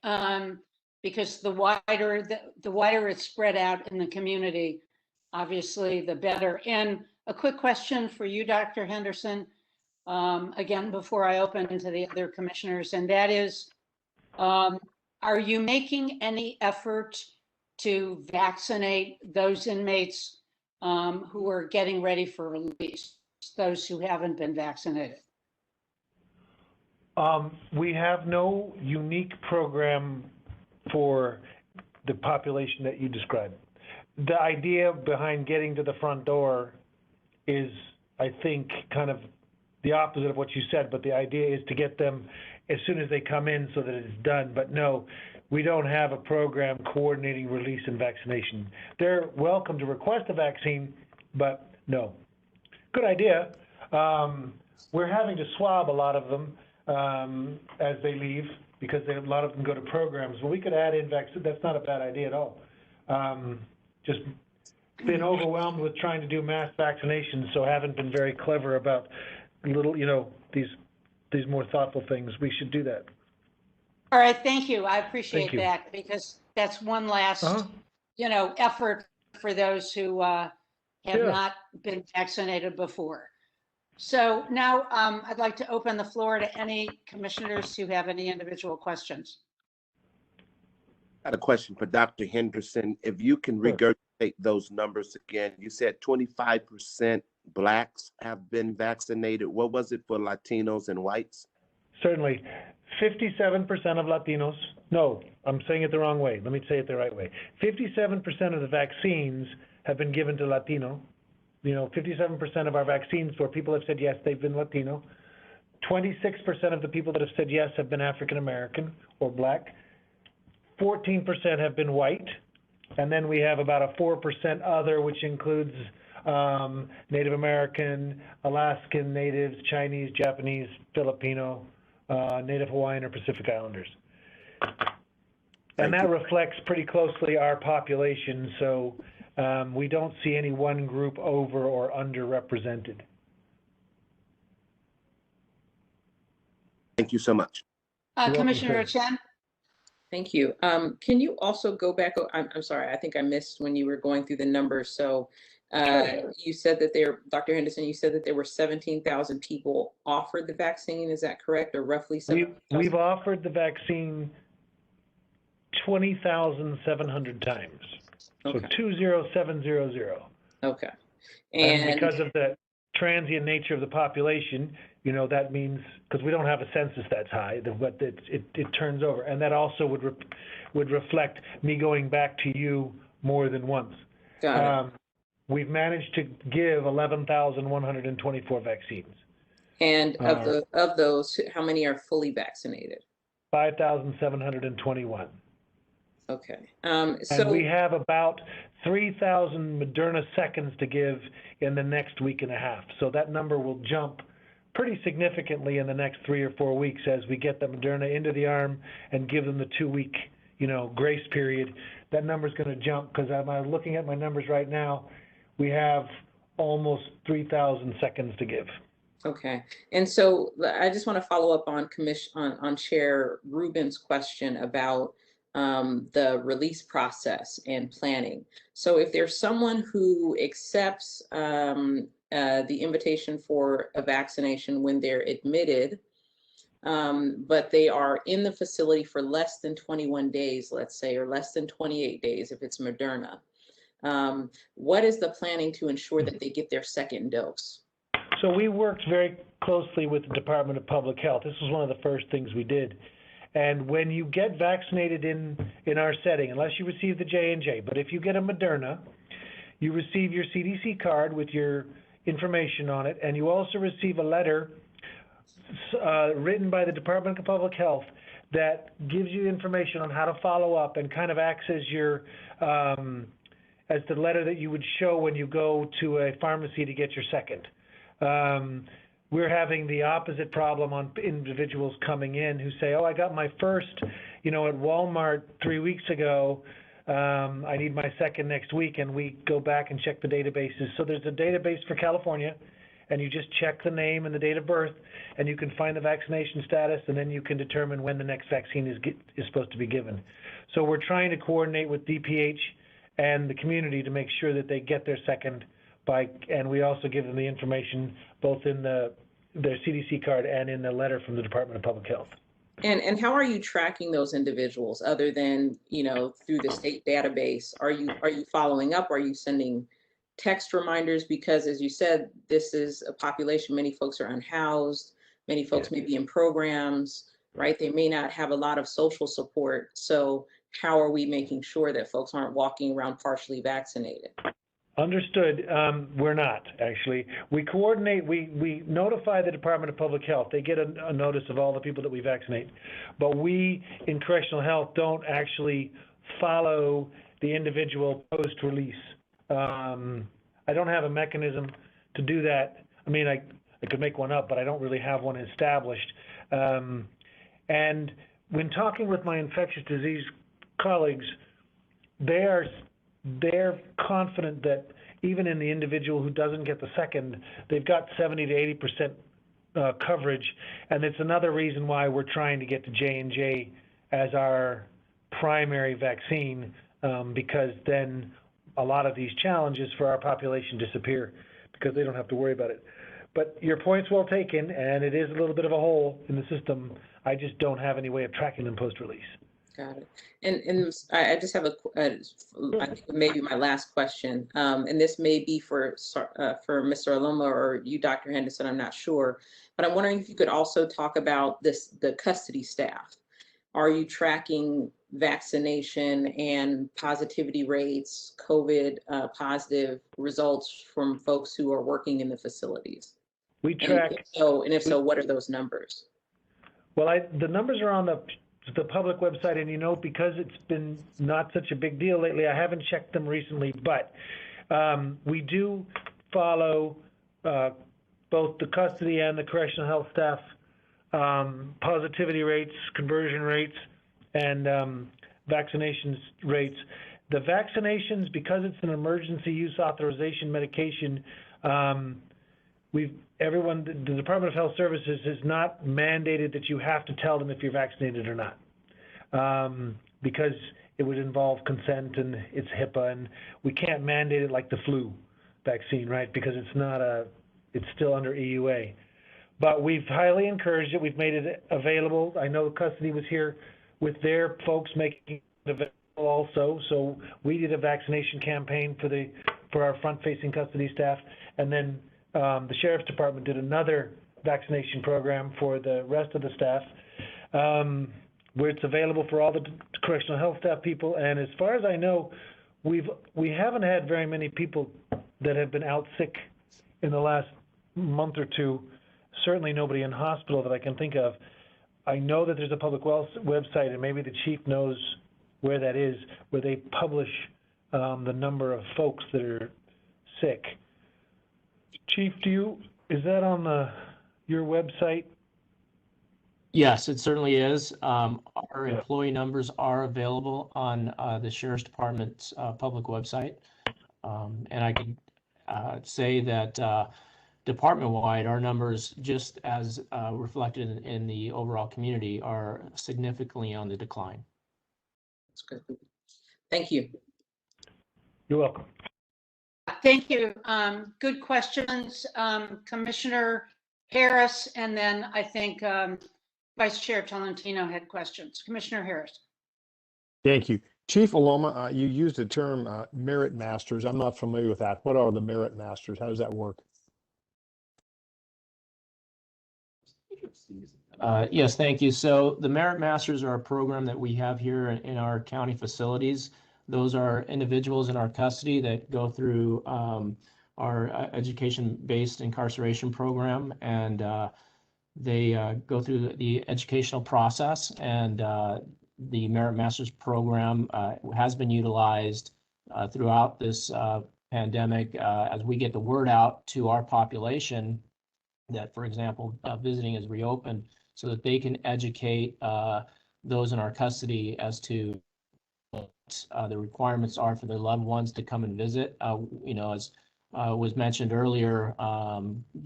because the wider it's spread out in the community, obviously the better. And a quick question for you, Dr. Henderson, again, before I open to the other commissioners, and that is, are you making any effort to vaccinate those inmates who are getting ready for release, those who haven't been vaccinated? We have no unique program for the population that you described. The idea behind getting to the front door is, I think, kind of the opposite of what you said, but the idea is to get them as soon as they come in so that it's done. But no, we don't have a program coordinating release and vaccination. They're welcome to request a vaccine, but no. Good idea. We're having to swab a lot of them as they leave, because a lot of them go to programs. Well, we could add in vaccine. That's not a bad idea at all. Just been overwhelmed with trying to do mass vaccinations, so haven't been very clever about little, these more thoughtful things. We should do that. All right, thank you. I appreciate that, because that's one last, effort for those who have not been vaccinated before. So now I'd like to open the floor to any commissioners who have any individual questions. I had a question for Dr. Henderson. If you can regurgitate those numbers again, you said 25% Blacks have been vaccinated. What was it for Latinos and whites? Certainly. 57% of Latinos, no, I'm saying it the wrong way. Let me say it the right way. 57% of the vaccines have been given to Latino. 57% of our vaccines where people have said yes, they've been Latino. 26% of the people that have said yes have been African American or Black. 14% have been white. And then we have about a 4% other, which includes Native American, Alaskan natives, Chinese, Japanese, Filipino, Native Hawaiian, or Pacific Islanders. And that reflects pretty closely our population, so we don't see any one group over or underrepresented. Thank you so much. Commissioner Chen? Thank you. Can you also go back? I'm sorry, I think I missed when you were going through the numbers. So you said that Dr. Henderson, you said that there were 17,000 people offered the vaccine. Is that correct? Or roughly 17,000? We've offered the vaccine 20,700 times. So Okay. 20700. Okay. And because of the transient nature of the population, you know, that means, because we don't have a census that's high, but it turns over. And that also would reflect me going back to you more than once. Got it. We've managed to give 11,124 vaccines. And of those, how many are fully vaccinated? 5,721. Okay. And we have about 3,000 Moderna seconds to give in the next week and a half. So that number will jump pretty significantly in the next 3 or 4 weeks as we get the Moderna into the arm and give them the 2-week, you know, grace period. That number's going to jump because I'm looking at my numbers right now. We have almost 3,000 seconds to give. Okay. And so I just want to follow up on Chair Rubin's question about the release process and planning. So if there's someone who accepts the invitation for a vaccination when they're admitted, but they are in the facility for less than 21 days, let's say, or less than 28 days if it's Moderna, what is the planning to ensure that they get their second dose? So we worked very closely with the Department of Public Health. This was one of the first things we did. And when you get vaccinated in our setting, unless you receive the J&J, but if you get a Moderna, you receive your CDC card with your information on it, and you also receive a letter written by the Department of Public Health that gives you information on how to follow up and kind of acts as your as the letter that you would show when you go to a pharmacy to get your second. We're having the opposite problem on individuals coming in who say, oh, I got my first, you know, at Walmart 3 weeks ago. I need my second next week, and we go back and check the databases. So there's a database for California, and you just check the name and the date of birth, and you can find the vaccination status, and then you can determine when the next vaccine is supposed to be given. So we're trying to coordinate with DPH and the community to make sure that they get their second and we also give them the information both in their CDC card and in the letter from the Department of Public Health. And how are you tracking those individuals other than, you know, through the state database? Are you following up? Are you sending text reminders? Because as you said, this is a population, many folks are unhoused, many folks may be in programs, right? They may not have a lot of social support. So how are we making sure that folks aren't walking around partially vaccinated? Understood. We're not, actually. We coordinate, we notify the Department of Public Health. They get a notice of all the people that we vaccinate. But we, in correctional health, don't actually follow the individual post-release. I don't have a mechanism to do that. I mean, I could make one up, but I don't really have one established. And when talking with my infectious disease colleagues, they're confident that even in the individual who doesn't get the second, they've got 70 to 80% coverage, and it's another reason why we're trying to get the J&J as our primary vaccine, because then a lot of these challenges for our population disappear because they don't have to worry about it. But your point's well taken, and it is a little bit of a hole in the system. I just don't have any way of tracking them post-release. Got it. And I just have I think maybe my last question, and this may be for Mr. Aloma or you, Dr. Henderson, I'm not sure, but I'm wondering if you could also talk about the custody staff. Are you tracking vaccination and positivity rates, COVID positive results from folks who are working in the facilities? We track. And if so, what are those numbers? Well, the numbers are on the public website, and you know, because it's been not such a big deal lately, I haven't checked them recently, but we do follow both the custody and the correctional health staff positivity rates, conversion rates, and vaccinations rates. The vaccinations, because it's an emergency use authorization medication, the Department of Health Services has not mandated that you have to tell them if you're vaccinated or not, because it would involve consent and it's HIPAA, and we can't mandate it like the flu vaccine, right? Because it's still under EUA. But we've highly encouraged it. We've made it available. I know custody was here with their folks making it available also. So we did a vaccination campaign for our front-facing custody staff, and then the Sheriff's Department did another vaccination program for the rest of the staff, where it's available for all the correctional health staff people. And as far as I know, we haven't had very many people that have been out sick in the last month or two. Certainly nobody in hospital that I can think of. I know that there's a public website, and maybe the chief knows where that is, where they publish the number of folks that are sick. Chief, is that on your website? Yes, it certainly is. Our employee numbers are available on the Sheriff's Department's public website. And I can say that department-wide, our numbers, just as reflected in the overall community, are significantly on the decline. That's good. Thank you. You're welcome. Thank you. Good questions. Commissioner Harris, and then I think Vice Chair Tolentino had questions. Commissioner Harris. Thank you. Chief Aloma, you used the term merit masters. I'm not familiar with that. What are the merit masters? How does that work? Yes, thank you. So the Merit Masters are a program that we have here in our county facilities. Those are individuals in our custody that go through our education-based incarceration program, and they go through the educational process, and the Merit Masters program has been utilized throughout this pandemic as we get the word out to our population that, for example, visiting is reopened, so that they can educate those in our custody as to what the requirements are for their loved ones to come and visit. You know, as was mentioned earlier,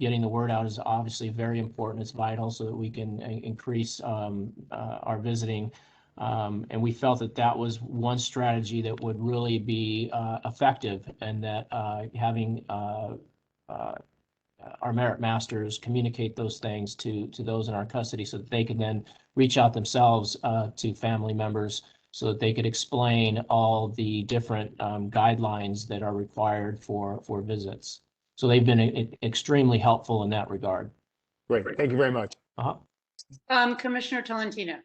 getting the word out is obviously very important. It's vital so that we can increase our visiting. And we felt that that was one strategy that would really be effective, and that having our Merit Masters communicate those things to those in our custody, so that they can then reach out themselves to family members, so that they could explain all the different guidelines that are required for visits. So they've been extremely helpful in that regard. Great. Thank you very much. Commissioner Tolentino.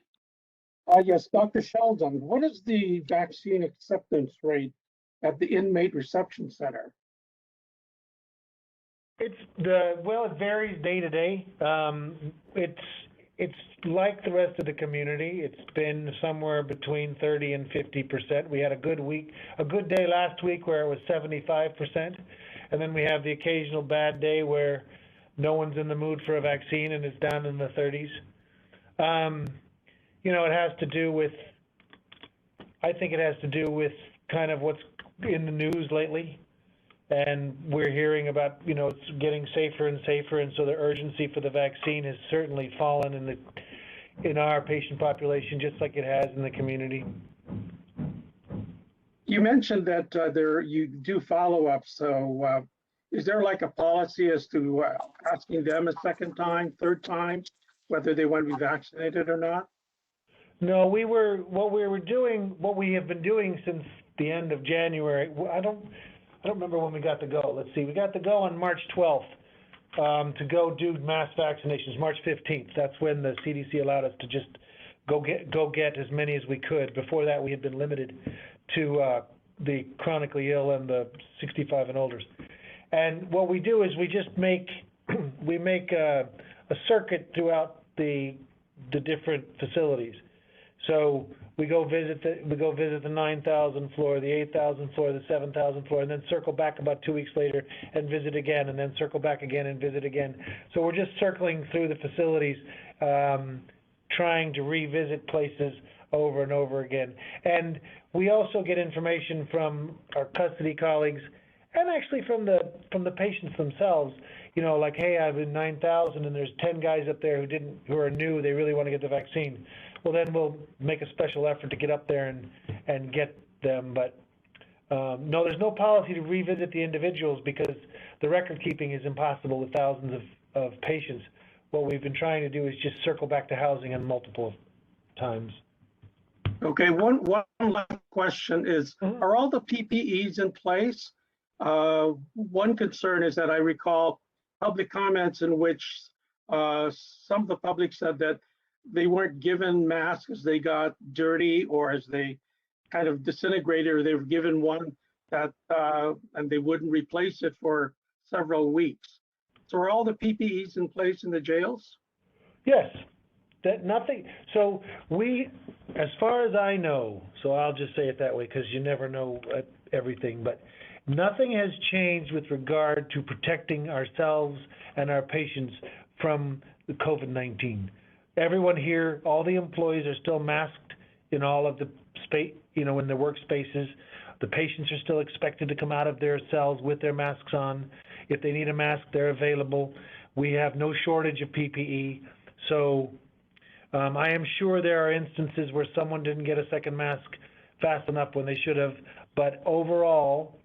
Yes, Dr. Sheldon, what is the vaccine acceptance rate at the Inmate Reception Center? It varies day to day. It's like the rest of the community. It's been somewhere between 30 and 50%. We had a good day last week where it was 75%, and then we have the occasional bad day where no one's in the mood for a vaccine and it's down in the 30s. You know, I think it has to do with kind of what's in the news lately. And we're hearing about, you know, it's getting safer and safer, and so the urgency for the vaccine has certainly fallen in our patient population, just like it has in the community. You mentioned that you do follow-up, so is there like a policy as to asking them a second time, third time, whether they want to be vaccinated or not? No, what we have been doing since the end of January. I don't remember when we got to go. Let's see. We got to go on March 12th to go do mass vaccinations. March 15th. That's when the CDC allowed us to just go get as many as we could. Before that, we had been limited to the chronically ill and the 65 and olders. And what we do is we just make a circuit throughout the different facilities. So we go visit the 9,000 floor, the 8,000 floor, the 7,000 floor, and then circle back about 2 weeks later and visit again, and then circle back again and visit again. So we're just circling through the facilities, trying to revisit places over and over again. And we also get information from our custody colleagues and actually from the patients themselves, you know, like, hey, I've been 9,000 and there's 10 guys up there who are new, they really want to get the vaccine. Well, then we'll make a special effort to get up there and get them. But no, there's no policy to revisit the individuals because the record keeping is impossible with thousands of patients. What we've been trying to do is just circle back to housing on multiple times. Okay, one last question is, are all the PPEs in place? One concern is that I recall public comments in which some of the public said that they weren't given masks as they got dirty or as they kind of disintegrated, or they were given one that and they wouldn't replace it for several weeks. So are all the PPEs in place in the jails? Yes. That nothing. So we, as far as I know, so I'll just say it that way because you never know everything, but nothing has changed with regard to protecting ourselves and our patients from the COVID-19. Everyone here, all the employees are still masked in all of the space, you know, in their workspaces. The patients are still expected to come out of their cells with their masks on. If they need a mask, they're available. We have no shortage of PPE. So I am sure there are instances where someone didn't get a second mask fast enough when they should have, but overall,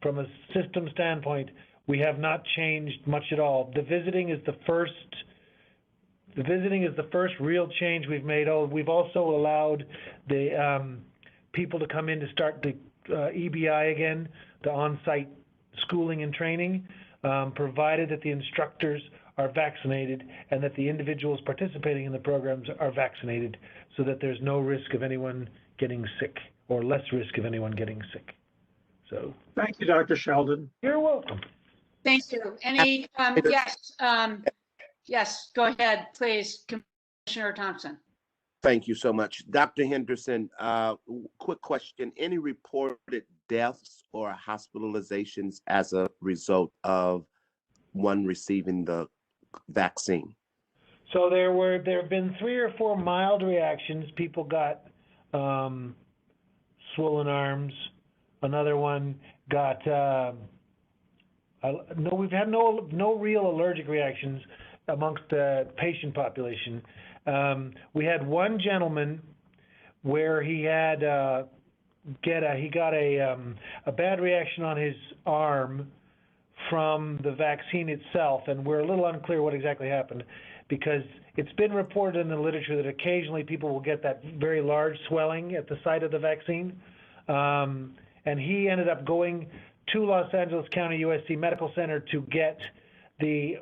from a system standpoint, we have not changed much at all. The visiting is the first real change we've made. Oh, we've also allowed the people to come in to start the EBI again, the on-site schooling and training, provided that the instructors are vaccinated and that the individuals participating in the programs are vaccinated so that there's no risk of anyone getting sick or less risk of anyone getting sick. So thank you, Dr. Sheldon. You're welcome. Thank you. Any, yes, go ahead, please, Commissioner Thompson. Thank you so much. Dr. Henderson, quick question. Any reported deaths or hospitalizations as a result of one receiving the vaccine? So there have been 3 or 4 mild reactions. People got swollen arms. Another one got no. We've had no real allergic reactions amongst the patient population. We had one gentleman where he had he got a bad reaction on his arm from the vaccine itself, and we're a little unclear what exactly happened because it's been reported in the literature that occasionally people will get that very large swelling at the site of the vaccine. And he ended up going to Los Angeles County USC Medical Center to get the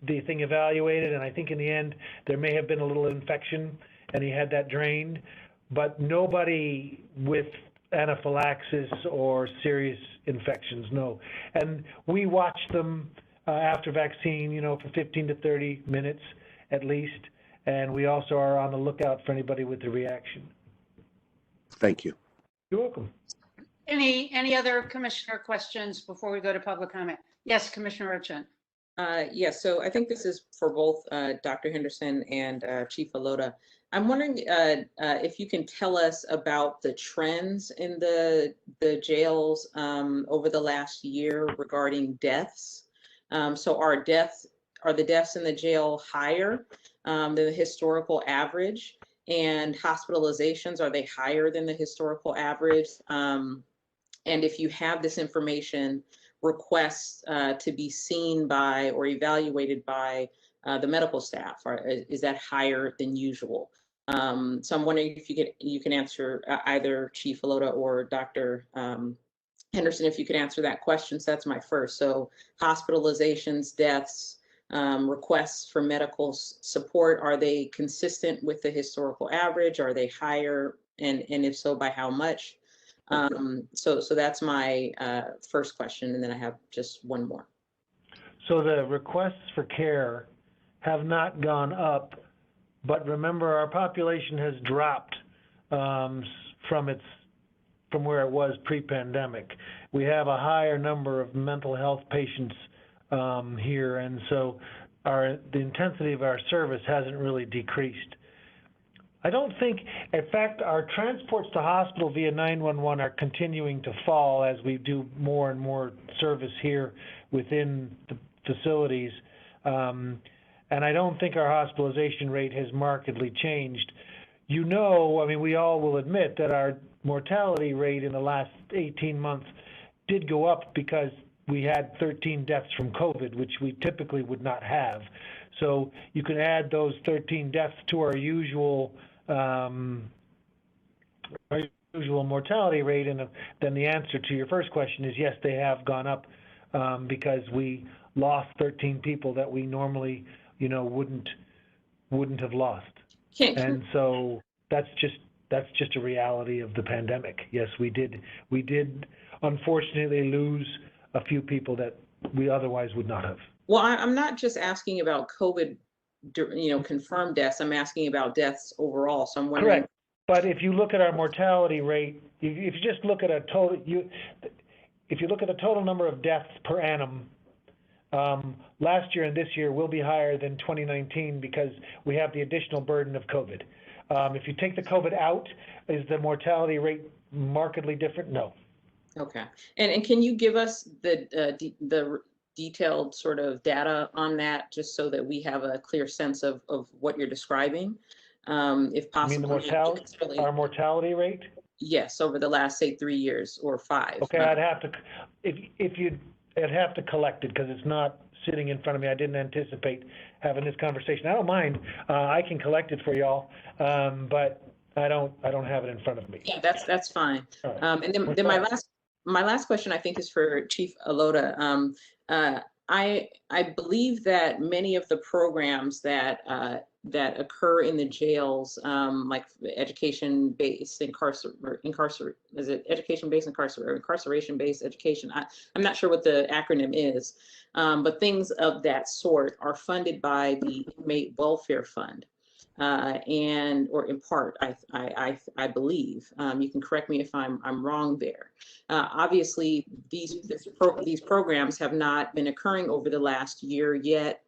thing evaluated, and I think in the end there may have been a little infection and he had that drained, but nobody with anaphylaxis or serious infections, no. And we watch them after vaccine, you know, for 15 to 30 minutes at least, and we also are on the lookout for anybody with the reaction. Thank you. You're welcome. Any other commissioner questions before we go to public comment? Yes, Commissioner Rochen. Yes, so I think this is for both Dr. Henderson and Chief Alota. I'm wondering if you can tell us about the trends in the jails over the last year regarding deaths. So are the deaths in the jail higher than the historical average? And hospitalizations, are they higher than the historical average? And if you have this information, requests to be seen by or evaluated by the medical staff, is that higher than usual? So I'm wondering if you can answer either Chief Alota or Dr. Henderson, if you could answer that question. So that's my first. So hospitalizations, deaths, requests for medical support, are they consistent with the historical average? Are they higher? And if so, by how much? So that's my first question, and then I have just one more. So the requests for care have not gone up, but remember our population has dropped from where it was pre-pandemic. We have a higher number of mental health patients here, and so the intensity of our service hasn't really decreased. I don't think, in fact, our transports to hospital via 911 are continuing to fall as we do more and more service here within the facilities. And I don't think our hospitalization rate has markedly changed. You know, I mean, we all will admit that our mortality rate in the last 18 months did go up because we had 13 deaths from COVID, which we typically would not have. So you can add those 13 deaths to our usual mortality rate, and then the answer to your first question is yes, they have gone up because we lost 13 people that we normally, you know, wouldn't have lost. And so that's just a reality of the pandemic. Yes, we did unfortunately lose a few people that we otherwise would not have. Well, I'm not just asking about COVID, you know, confirmed deaths. I'm asking about deaths overall. So I'm wondering. Correct. But if you look at our mortality rate, if you just look at a total, if you look at the total number of deaths per annum, last year and this year will be higher than 2019 because we have the additional burden of COVID. If you take the COVID out, is the mortality rate markedly different? No. Okay. And can you give us the detailed sort of data on that, just so that we have a clear sense of what you're describing, if possible? You mean our mortality rate? Yes, over the last, say, 3 years or 5. Okay, I'd have to, I'd have to collect it because it's not sitting in front of me. I didn't anticipate having this conversation. I don't mind. I can collect it for y'all, but I don't have it in front of me. Yeah, that's fine. Right. And then my last question, I think, is for Chief Alota. I believe that many of the programs that occur in the jails, like education-based incarceration-based education. I'm not sure what the acronym is, but things of that sort are funded by the Inmate Welfare Fund. Or in part, I believe. You can correct me if I'm wrong there. Obviously, these programs have not been occurring over the last year yet.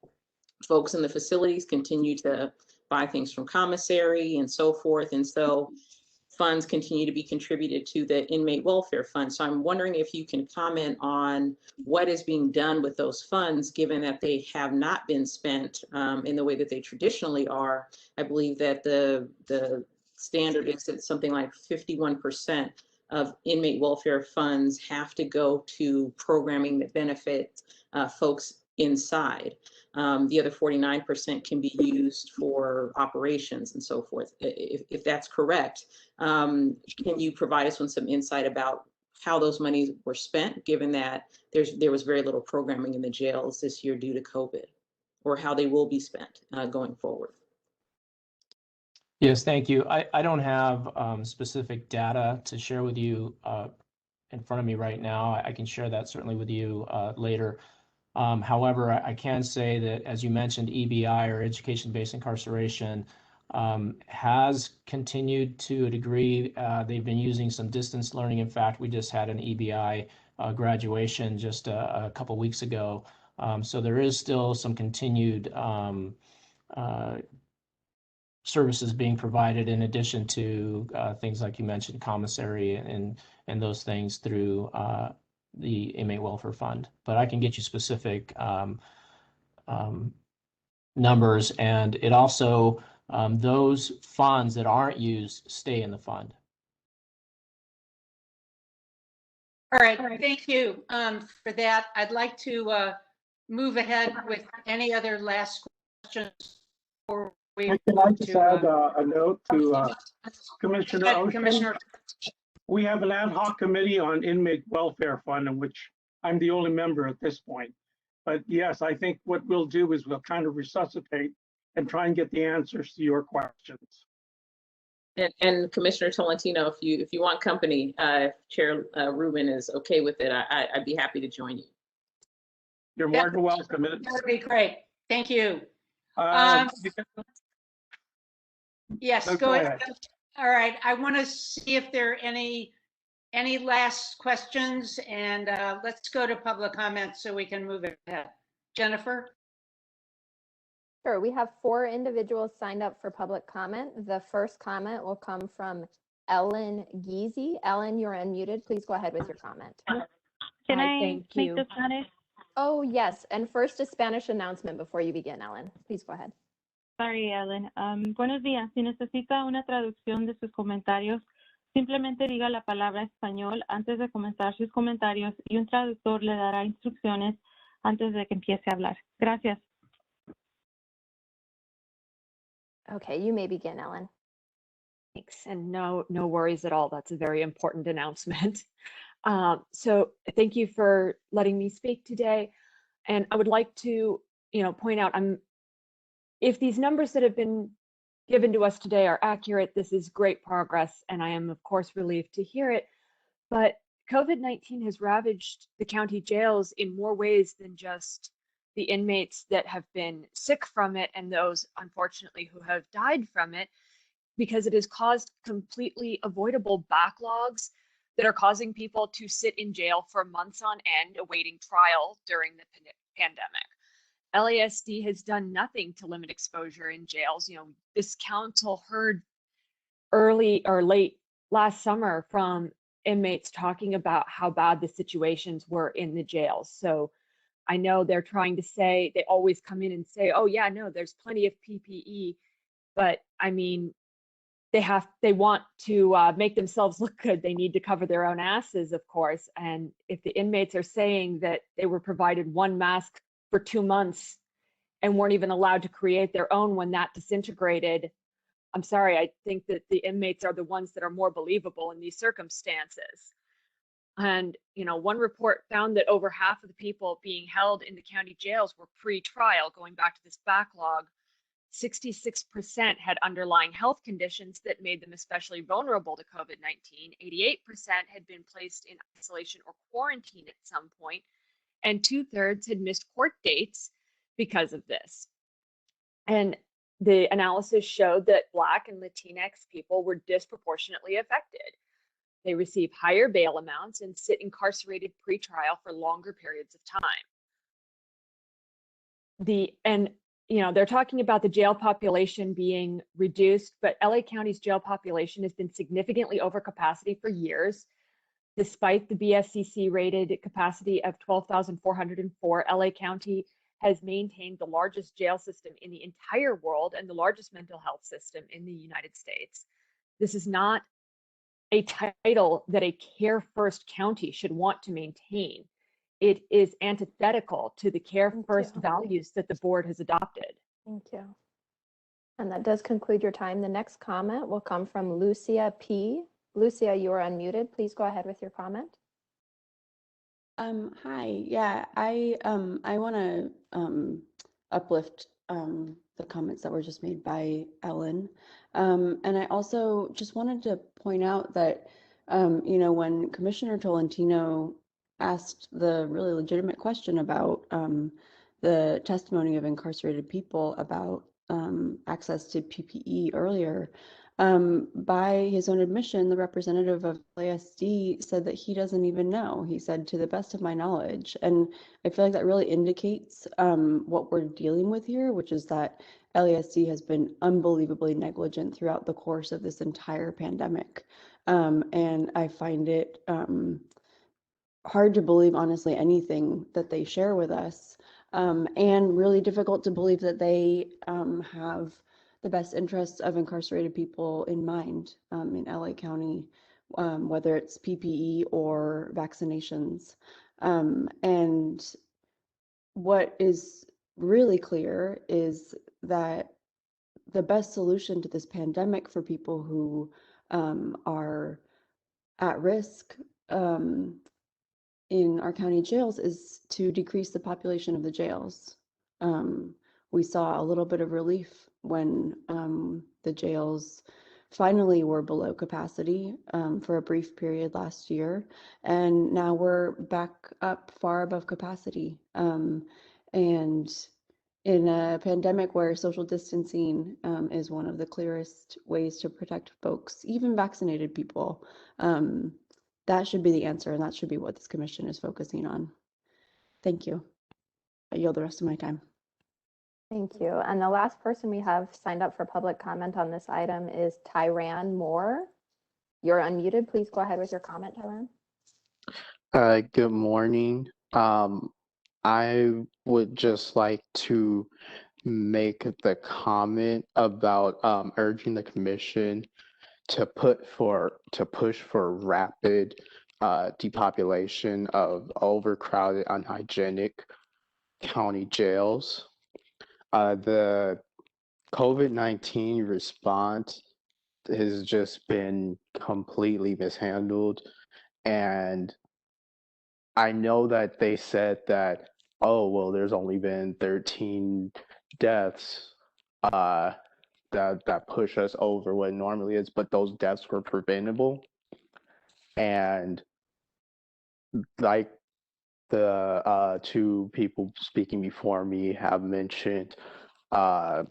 Folks in the facilities continue to buy things from commissary and so forth, and so funds continue to be contributed to the Inmate Welfare Fund. So I'm wondering if you can comment on what is being done with those funds, given that they have not been spent in the way that they traditionally are. I believe that the standard is that something like 51% of inmate welfare funds have to go to programming that benefits folks inside. The other 49% can be used for operations and so forth. If that's correct, can you provide us with some insight about how those monies were spent, given that there was very little programming in the jails this year due to COVID, or how they will be spent going forward? Yes, thank you. I don't have specific data to share with you in front of me right now. I can share that certainly with you later. However, I can say that, as you mentioned, EBI, or education-based incarceration, has continued to a degree. They've been using some distance learning. In fact, we just had an EBI graduation just a couple weeks ago. So there is still some continued services being provided, in addition to things like you mentioned, commissary and those things through the Inmate Welfare Fund. But I can get you specific numbers, and it also, those funds that aren't used stay in the fund. All right, thank you for that. I'd like to move ahead with any other last questions before we Can I just add a note to Commissioner Ocean? Commissioner. We have an ad hoc committee on inmate welfare fund, in which I'm the only member at this point. But yes, I think what we'll do is we'll kind of resuscitate and try and get the answers to your questions. And Commissioner Tolentino, if you want company, Chair Rubin is okay with it, I'd be happy to join you. You're more than welcome. That would be great. Thank you. Yes, go ahead. All right, I want to see if there are any last questions, and let's go to public comments so we can move ahead. Jennifer? Sure, we have 4 individuals signed up for public comment. The first comment will come from Ellen Geezy. Ellen, you're unmuted. Please go ahead with your comment. Can Hi, I thank make you. the Spanish? Oh, yes. And first, a Spanish announcement before you begin, Ellen. Please go ahead. Sorry, Ellen. Buenos días. Si necesita una traducción de sus comentarios, simplemente diga la palabra español antes de comenzar sus comentarios y un traductor le dará instrucciones antes de que empiece a hablar. Gracias. Okay, you may begin, Ellen. Thanks, and no worries at all. That's a very important announcement. So thank you for letting me speak today. And I would like to, point out, if these numbers that have been given to us today are accurate, this is great progress, and I am of course relieved to hear it. But COVID-19 has ravaged the county jails in more ways than just the inmates that have been sick from it and those, unfortunately, who have died from it, because it has caused completely avoidable backlogs that are causing people to sit in jail for months on end awaiting trial during the pandemic. LASD has done nothing to limit exposure in jails. This council heard early or late last summer from inmates talking about how bad the situations were in the jails. So I know they're trying to say, they always come in and say, oh yeah, no, there's plenty of PPE, but I mean, they want to make themselves look good. They need to cover their own asses, of course. And if the inmates are saying that they were provided one mask for 2 months and weren't even allowed to create their own when that disintegrated, I'm sorry, I think that the inmates are the ones that are more believable in these circumstances. And, one report found that over half of the people being held in the county jails were pre-trial, going back to this backlog. 66% had underlying health conditions that made them especially vulnerable to COVID-19. 88% had been placed in isolation or quarantine at some point, and 2/3 had missed court dates because of this. And the analysis showed that Black and Latinx people were disproportionately affected. They receive higher bail amounts and sit incarcerated pre-trial for longer periods of time. They're talking about the jail population being reduced, but LA County's jail population has been significantly over capacity for years. Despite the BSCC rated capacity of 12,404, LA County has maintained the largest jail system in the entire world and the largest mental health system in the United States. This is not a title that a care first county should want to maintain. It is antithetical to the care first values that the board has adopted. Thank you. And that does conclude your time. The next comment will come from Lucia P. Lucia, you are unmuted. Please go ahead with your comment. Hi. Yeah, I want to uplift the comments that were just made by Ellen. And I also just wanted to point out that, when Commissioner Tolentino asked the really legitimate question about the testimony of incarcerated people about access to PPE earlier, by his own admission, the representative of LASD said that he doesn't even know. He said, to the best of my knowledge. And I feel like that really indicates what we're dealing with here, which is that LASD has been unbelievably negligent throughout the course of this entire pandemic. And I find it hard to believe, honestly, anything that they share with us, and really difficult to believe that they have the best interests of incarcerated people in mind in LA County, whether it's PPE or vaccinations. And what is really clear is that the best solution to this pandemic for people who are at risk in our county jails is to decrease the population of the jails. We saw a little bit of relief when the jails finally were below capacity for a brief period last year, and now we're back up far above capacity. And in a pandemic where social distancing is one of the clearest ways to protect folks, even vaccinated people, that should be the answer, and that should be what this commission is focusing on. Thank you. I yield the rest of my time. Thank you. And the last person we have signed up for public comment on this item is Tyran Moore. You're unmuted. Please go ahead with your comment, Tyran. Good morning. I would just like to make the comment about urging the commission to push for rapid depopulation of overcrowded, unhygienic county jails. The COVID-19 response has just been completely mishandled, and I know that they said that, oh, well, there's only been 13 deaths that push us over what it normally is, but those deaths were preventable. And like the two people speaking before me have mentioned, the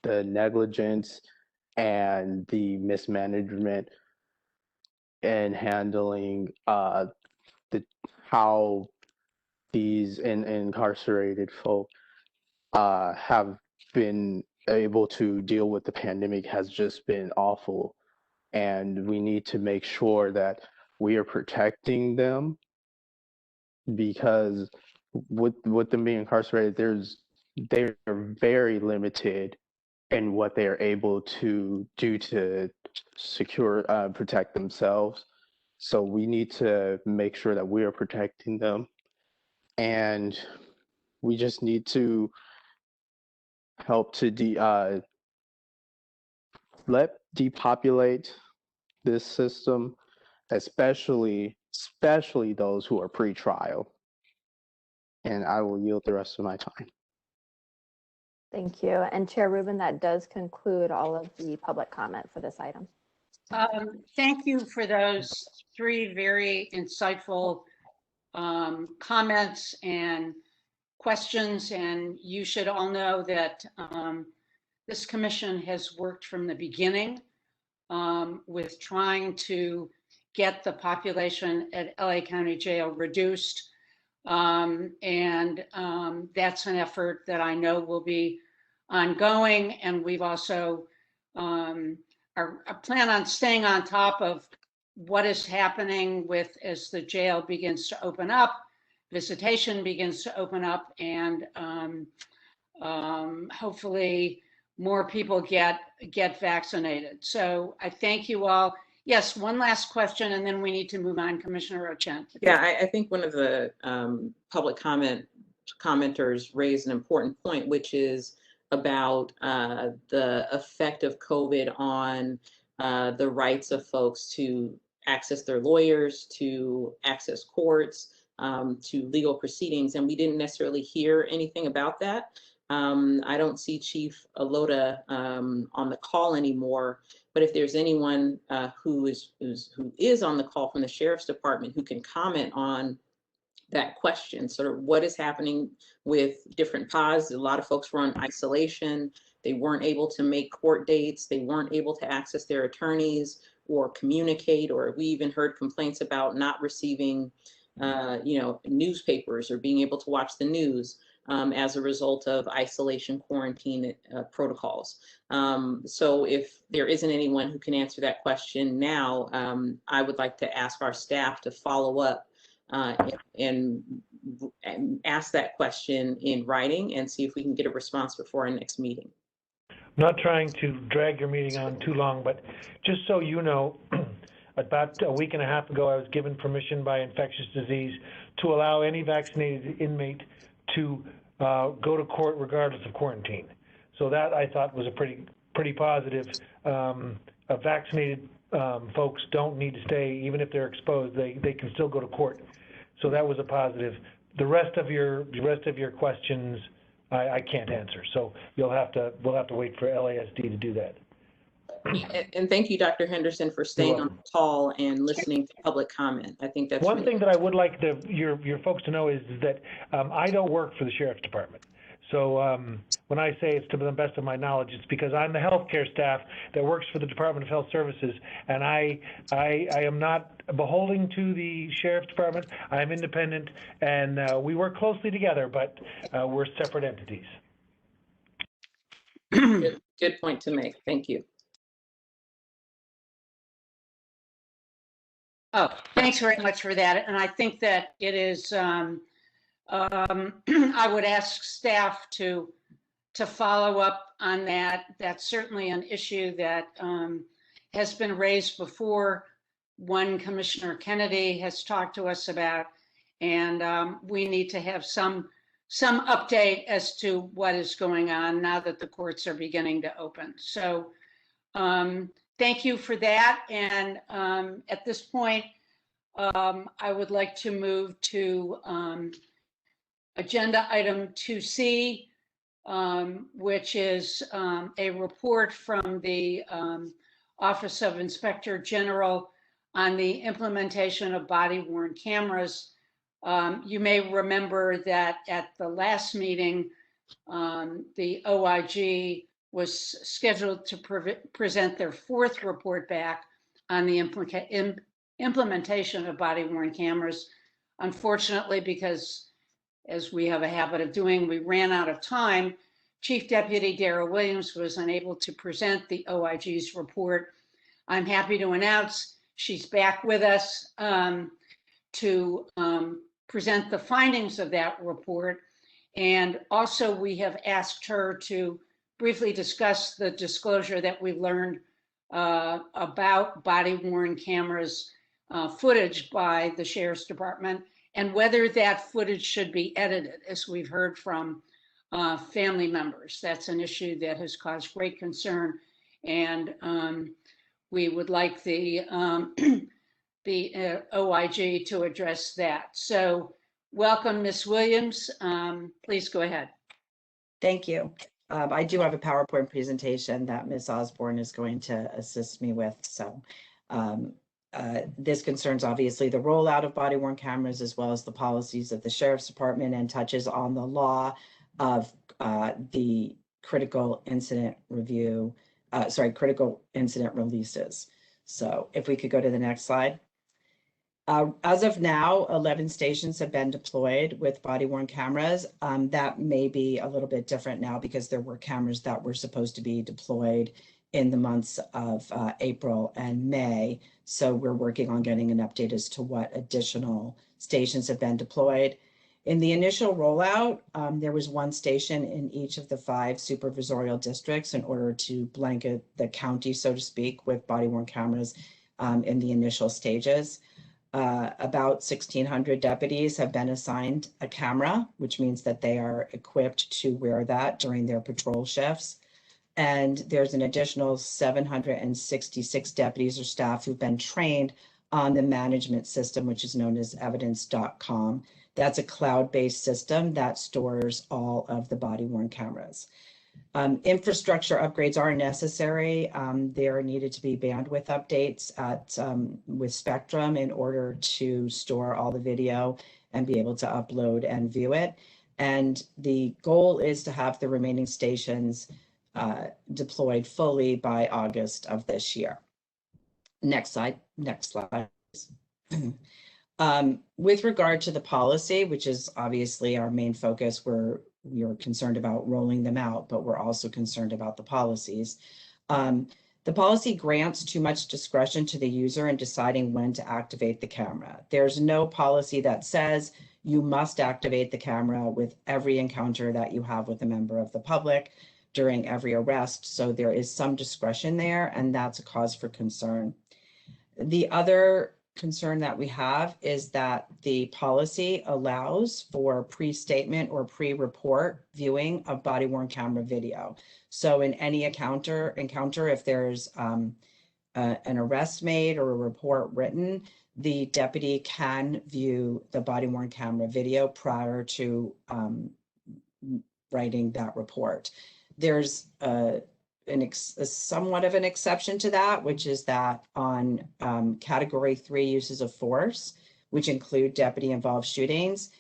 negligence and the mismanagement in handling how these incarcerated folk have been able to deal with the pandemic has just been awful. And we need to make sure that we are protecting them, because with them being incarcerated, they're very limited in what they are able to do to protect themselves. So we need to make sure that we are protecting them, and we just need to help to depopulate this system, especially those who are pre-trial. And I will yield the rest of my time. Thank you. And Chair Rubin, that does conclude all of the public comment for this item. Thank you for those three very insightful comments and questions. And you should all know that this commission has worked from the beginning with trying to get the population at LA County Jail reduced. That's an effort that I know will be ongoing. And we've also plan on staying on top of what is happening with as the jail begins to open up, visitation begins to open up, and hopefully more people get vaccinated. So I thank you all. Yes, one last question, and then we need to move on, Commissioner Ochen. Yeah, I think one of the public commenters raised an important point, which is about the effect of COVID on the rights of folks to access their lawyers, to access courts, to legal proceedings. And we didn't necessarily hear anything about that. I don't see Chief Alota on the call anymore, but if there's anyone who is on the call from the Sheriff's Department who can comment on that question, sort of what is happening with different pods. A lot of folks were on isolation. They weren't able to make court dates. They weren't able to access their attorneys or communicate, or we even heard complaints about not receiving newspapers or being able to watch the news as a result of isolation quarantine protocols. So if there isn't anyone who can answer that question now, I would like to ask our staff to follow up and ask that question in writing and see if we can get a response before our next meeting. I'm not trying to drag your meeting on too long, but just so you know, about a week and a half ago, I was given permission by infectious disease to allow any vaccinated inmate to go to court regardless of quarantine. So that I thought was a pretty positive. Vaccinated folks don't need to stay, even if they're exposed. They can still go to court. So that was a positive. The rest of your questions I can't answer. So we'll have to wait for LASD to do that. And thank you, Dr. Henderson, for staying on the call and listening to public comment. I think that's one thing that I would like your folks to know is that I don't work for the Sheriff's Department. So when I say it's to the best of my knowledge, it's because I'm the healthcare staff that works for the Department of Health Services, and I am not beholden to the Sheriff's Department. I am independent, and we work closely together, but we're separate entities. Good point to make. Thank you. Oh, thanks very much for that. And I think that it is, I would ask staff to follow up on that. That's certainly an issue that has been raised before. One, Commissioner Kennedy has talked to us about, and we need to have some update as to what is going on now that the courts are beginning to open. So thank you for that. And at this point, I would like to move to agenda item 2C, which is a report from the Office of Inspector General on the implementation of body-worn cameras. You may remember that at the last meeting, the OIG was scheduled to present their fourth report back on the implementation of body-worn cameras. Unfortunately, because as we have a habit of doing, we ran out of time, Chief Deputy Dara Williams was unable to present the OIG's report. I'm happy to announce she's back with us to present the findings of that report. And also we have asked her to briefly discuss the disclosure that we learned about body-worn cameras footage by the Sheriff's Department and whether that footage should be edited, as we've heard from family members. That's an issue that has caused great concern, and we would like the OIG to address that. So welcome, Ms. Williams. Please go ahead. Thank you. I do have a PowerPoint presentation that Ms. Osborne is going to assist me with. So this concerns obviously the rollout of body-worn cameras as well as the policies of the Sheriff's Department and touches on the law of the critical incident releases. So if we could go to the next slide. As of now, 11 stations have been deployed with body-worn cameras. That may be a little bit different now because there were cameras that were supposed to be deployed in the months of April and May. So we're working on getting an update as to what additional stations have been deployed. In the initial rollout, there was one station in each of the 5 supervisorial districts in order to blanket the county, so to speak, with body-worn cameras in the initial stages. About 1,600 deputies have been assigned a camera, which means that they are equipped to wear that during their patrol shifts. And there's an additional 766 deputies or staff who've been trained on the management system, which is known as evidence.com. That's a cloud-based system that stores all of the body-worn cameras. Infrastructure upgrades are necessary. There needed to be bandwidth updates with Spectrum in order to store all the video and be able to upload and view it. And the goal is to have the remaining stations deployed fully by August of this year. Next slide. With regard to the policy, which is obviously our main focus, we are concerned about rolling them out, but we're also concerned about the policies. The policy grants too much discretion to the user in deciding when to activate the camera. There's no policy that says you must activate the camera with every encounter that you have with a member of the public during every arrest. So there is some discretion there, and that's a cause for concern. The other concern that we have is that the policy allows for pre-statement or pre-report viewing of body-worn camera video. So in any encounter, if there's an arrest made or a report written, the deputy can view the body-worn camera video prior to writing that report. There's somewhat of an exception to that, which is that on category 3 uses of force, which include deputy involved shootings,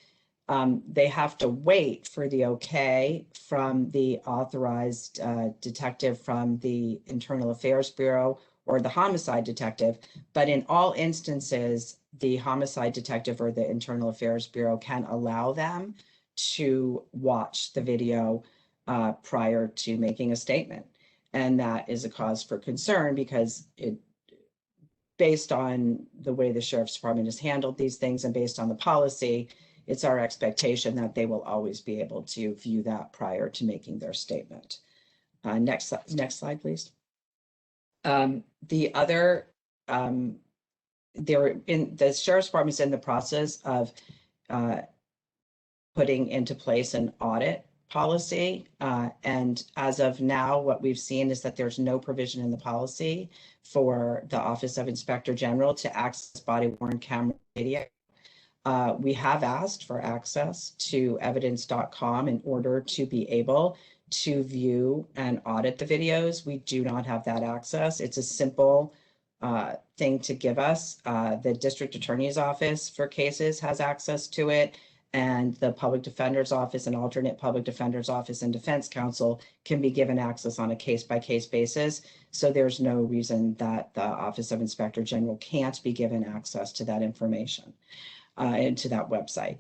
they have to wait for the okay from the authorized detective from the Internal Affairs Bureau or the homicide detective. But in all instances, the homicide detective or the Internal Affairs Bureau can allow them to watch the video prior to making a statement. And that is a cause for concern because based on the way the Sheriff's Department has handled these things and based on the policy, it's our expectation that they will always be able to view that prior to making their statement. Next slide, please. The Sheriff's Department is in the process of putting into place an audit policy. And as of now, what we've seen is that there's no provision in the policy for the Office of Inspector General to access body-worn camera video. We have asked for access to evidence.com in order to be able to view and audit the videos. We do not have that access. It's a simple thing to give us. The District Attorney's Office for cases has access to it, and the Public Defender's Office and alternate Public Defender's Office and Defense Counsel can be given access on a case-by-case basis. So there's no reason that the Office of Inspector General can't be given access to that information and to that website.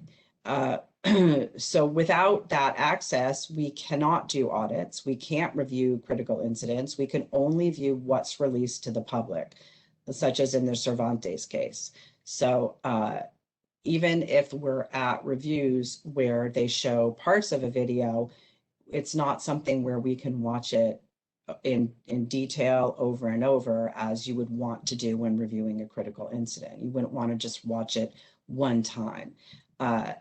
So without that access, we cannot do audits. We can't review critical incidents. We can only view what's released to the public, such as in the Cervantes case. So even if we're at reviews where they show parts of a video, it's not something where we can watch it in detail over and over as you would want to do when reviewing a critical incident. You wouldn't want to just watch it one time.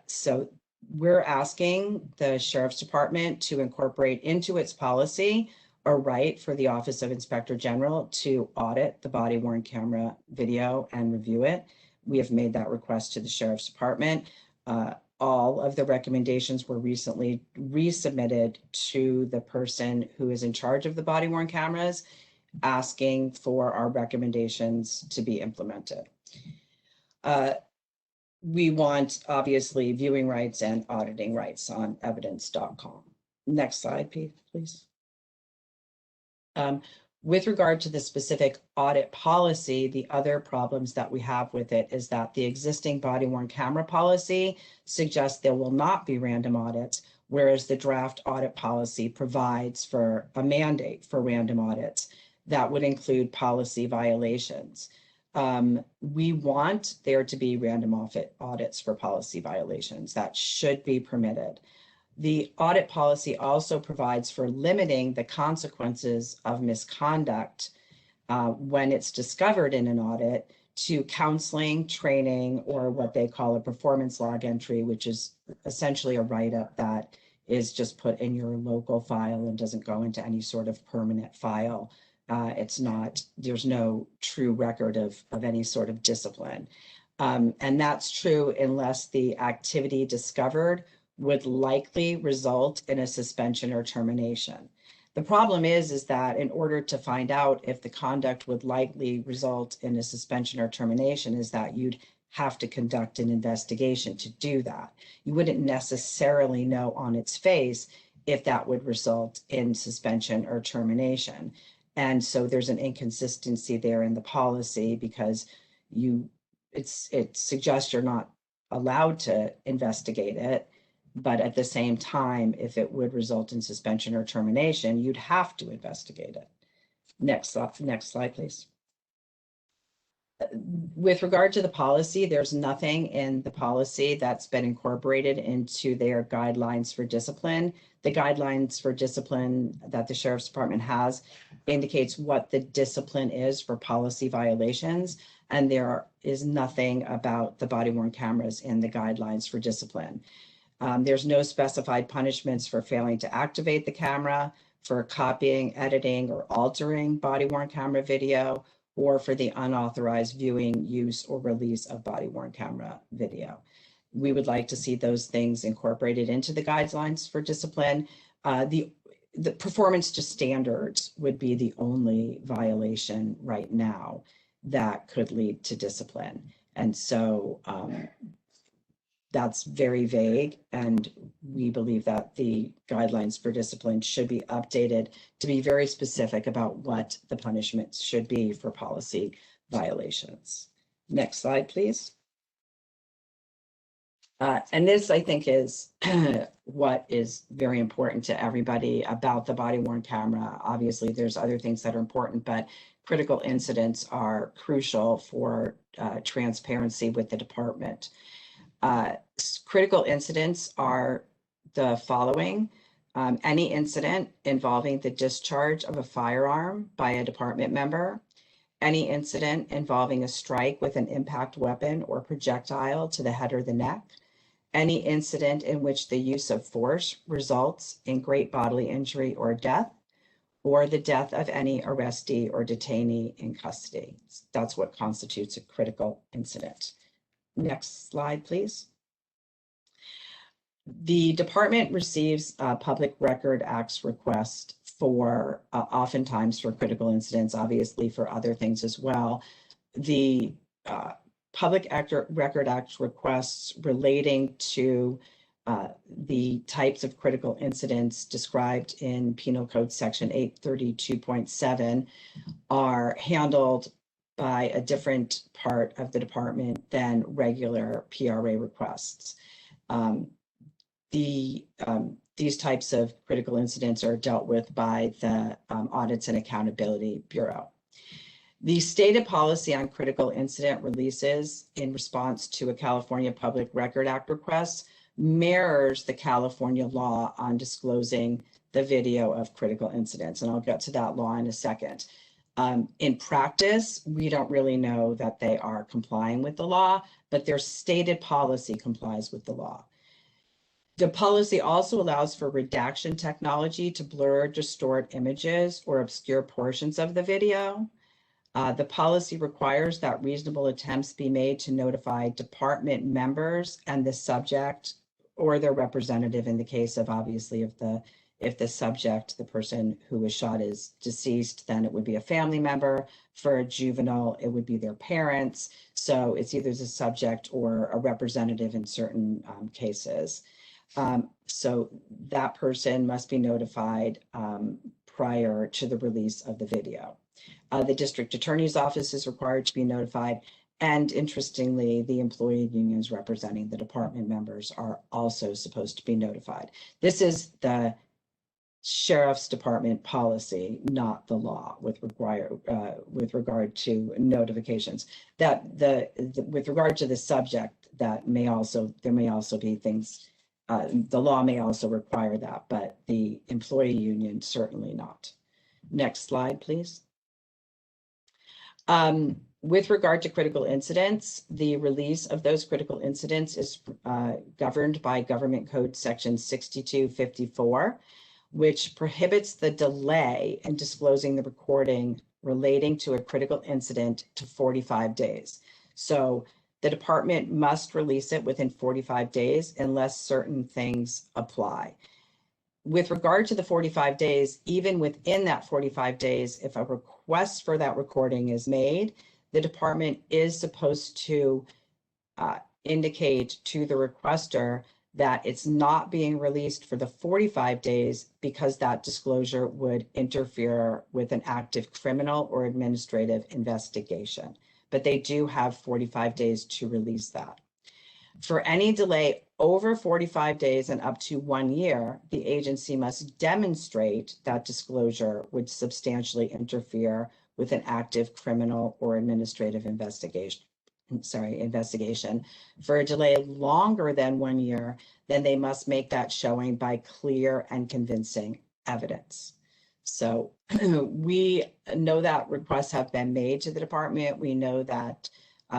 So we're asking the Sheriff's Department to incorporate into its policy a right for the Office of Inspector General to audit the body-worn camera video and review it. We have made that request to the Sheriff's Department. All of the recommendations were recently resubmitted to the person who is in charge of the body-worn cameras, asking for our recommendations to be implemented. We want, obviously, viewing rights and auditing rights on evidence.com. Next slide, please. With regard to the specific audit policy, the other problems that we have with it is that the existing body-worn camera policy suggests there will not be random audits, whereas the draft audit policy provides for a mandate for random audits that would include policy violations. We want there to be random audits for policy violations. That should be permitted. The audit policy also provides for limiting the consequences of misconduct when it's discovered in an audit to counseling, training, or what they call a performance log entry, which is essentially a write-up that is just put in your local file and doesn't go into any sort of permanent file. There's no true record of any sort of discipline. And that's true unless the activity discovered would likely result in a suspension or termination. The problem is that in order to find out if the conduct would likely result in a suspension or termination is that you'd have to conduct an investigation to do that. You wouldn't necessarily know on its face if that would result in suspension or termination. And so there's an inconsistency there in the policy because it suggests you're not allowed to investigate it. But at the same time, if it would result in suspension or termination, you'd have to investigate it. Next slide, please. With regard to the policy, there's nothing in the policy that's been incorporated into their guidelines for discipline. The guidelines for discipline that the Sheriff's Department has indicates what the discipline is for policy violations, and there is nothing about the body-worn cameras in the guidelines for discipline. There's no specified punishments for failing to activate the camera, for copying, editing, or altering body-worn camera video, or for the unauthorized viewing, use, or release of body-worn camera video. We would like to see those things incorporated into the guidelines for discipline. The performance to standards would be the only violation right now that could lead to discipline. And so that's very vague, and we believe that the guidelines for discipline should be updated to be very specific about what the punishments should be for policy violations. Next slide, please. And this, I think, is what is very important to everybody about the body-worn camera. Obviously, there's other things that are important, but critical incidents are crucial for transparency with the department. Critical incidents are the following. Any incident involving the discharge of a firearm by a department member, any incident involving a strike with an impact weapon or projectile to the head or the neck, any incident in which the use of force results in great bodily injury or death, or the death of any arrestee or detainee in custody. That's what constitutes a critical incident. Next slide, please. The department receives Public Record Act's request for oftentimes for critical incidents, obviously for other things as well. The Public Record Act requests relating to the types of critical incidents described in Penal Code Section 832.7 are handled by a different part of the department than regular PRA requests. These types of critical incidents are dealt with by the Audits and Accountability Bureau. The stated policy on critical incident releases in response to a California Public Record Act request mirrors the California law on disclosing the video of critical incidents, and I'll get to that law in a second. In practice, we don't really know that they are complying with the law, but their stated policy complies with the law. The policy also allows for redaction technology to blur, distort images or obscure portions of the video. The policy requires that reasonable attempts be made to notify department members and the subject or their representative in the case of, obviously, if the subject, the person who was shot, is deceased, then it would be a family member. For a juvenile, it would be their parents. So it's either the subject or a representative in certain cases. So that person must be notified prior to the release of the video. The district attorney's office is required to be notified. And interestingly, the employee unions representing the department members are also supposed to be notified. This is the sheriff's department policy, not the law with regard to notifications. With regard to the subject, there may also be things. The law may also require that, but the employee union certainly not. Next slide, please. With regard to critical incidents, the release of those critical incidents is governed by Government Code Section 6254, which prohibits the delay in disclosing the recording relating to a critical incident to 45 days. So the department must release it within 45 days unless certain things apply. With regard to the 45 days, even within that 45 days, if a request for that recording is made, the department is supposed to indicate to the requester that it's not being released for the 45 days because that disclosure would interfere with an active criminal or administrative investigation. But they do have 45 days to release that. For any delay over 45 days and up to 1 year, the agency must demonstrate that disclosure would substantially interfere with an active criminal or administrative investigation. For a delay longer than 1 year, then they must make that showing by clear and convincing evidence. So we know that requests have been made to the department. We know that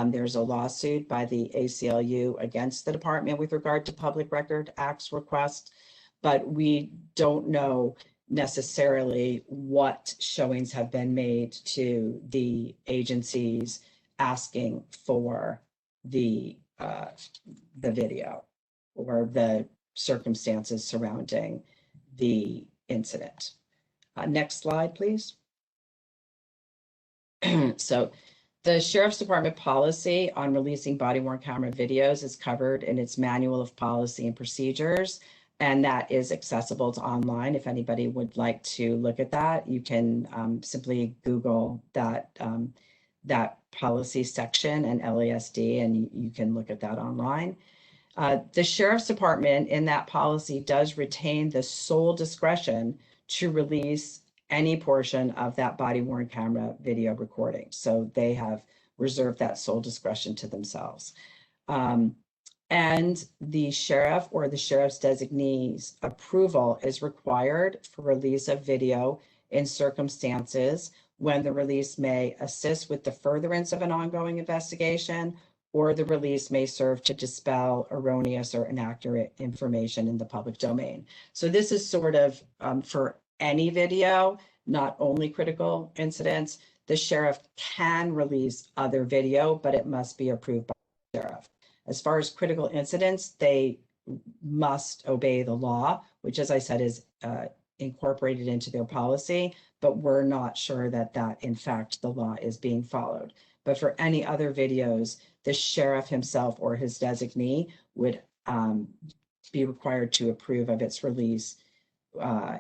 there's a lawsuit by the ACLU against the department with regard to Public Record Act's request, but we don't know necessarily what showings have been made to the agencies asking for the video or the circumstances surrounding the incident. Next slide, please. So the Sheriff's Department policy on releasing body-worn camera videos is covered in its Manual of Policy and Procedures, and that is accessible to online. If anybody would like to look at that, you can simply Google that that policy section and LASD, and you can look at that online. The Sheriff's Department in that policy does retain the sole discretion to release any portion of that body-worn camera video recording. So they have reserved that sole discretion to themselves. And the sheriff or the sheriff's designee's approval is required for release of video in circumstances when the release may assist with the furtherance of an ongoing investigation, or the release may serve to dispel erroneous or inaccurate information in the public domain. So this is sort of for any video, not only critical incidents. The sheriff can release other video, but it must be approved by the sheriff. As far as critical incidents, they must obey the law, which, as I said, is incorporated into their policy, but we're not sure that in fact, the law is being followed. But for any other videos, the sheriff himself or his designee would be required to approve of its release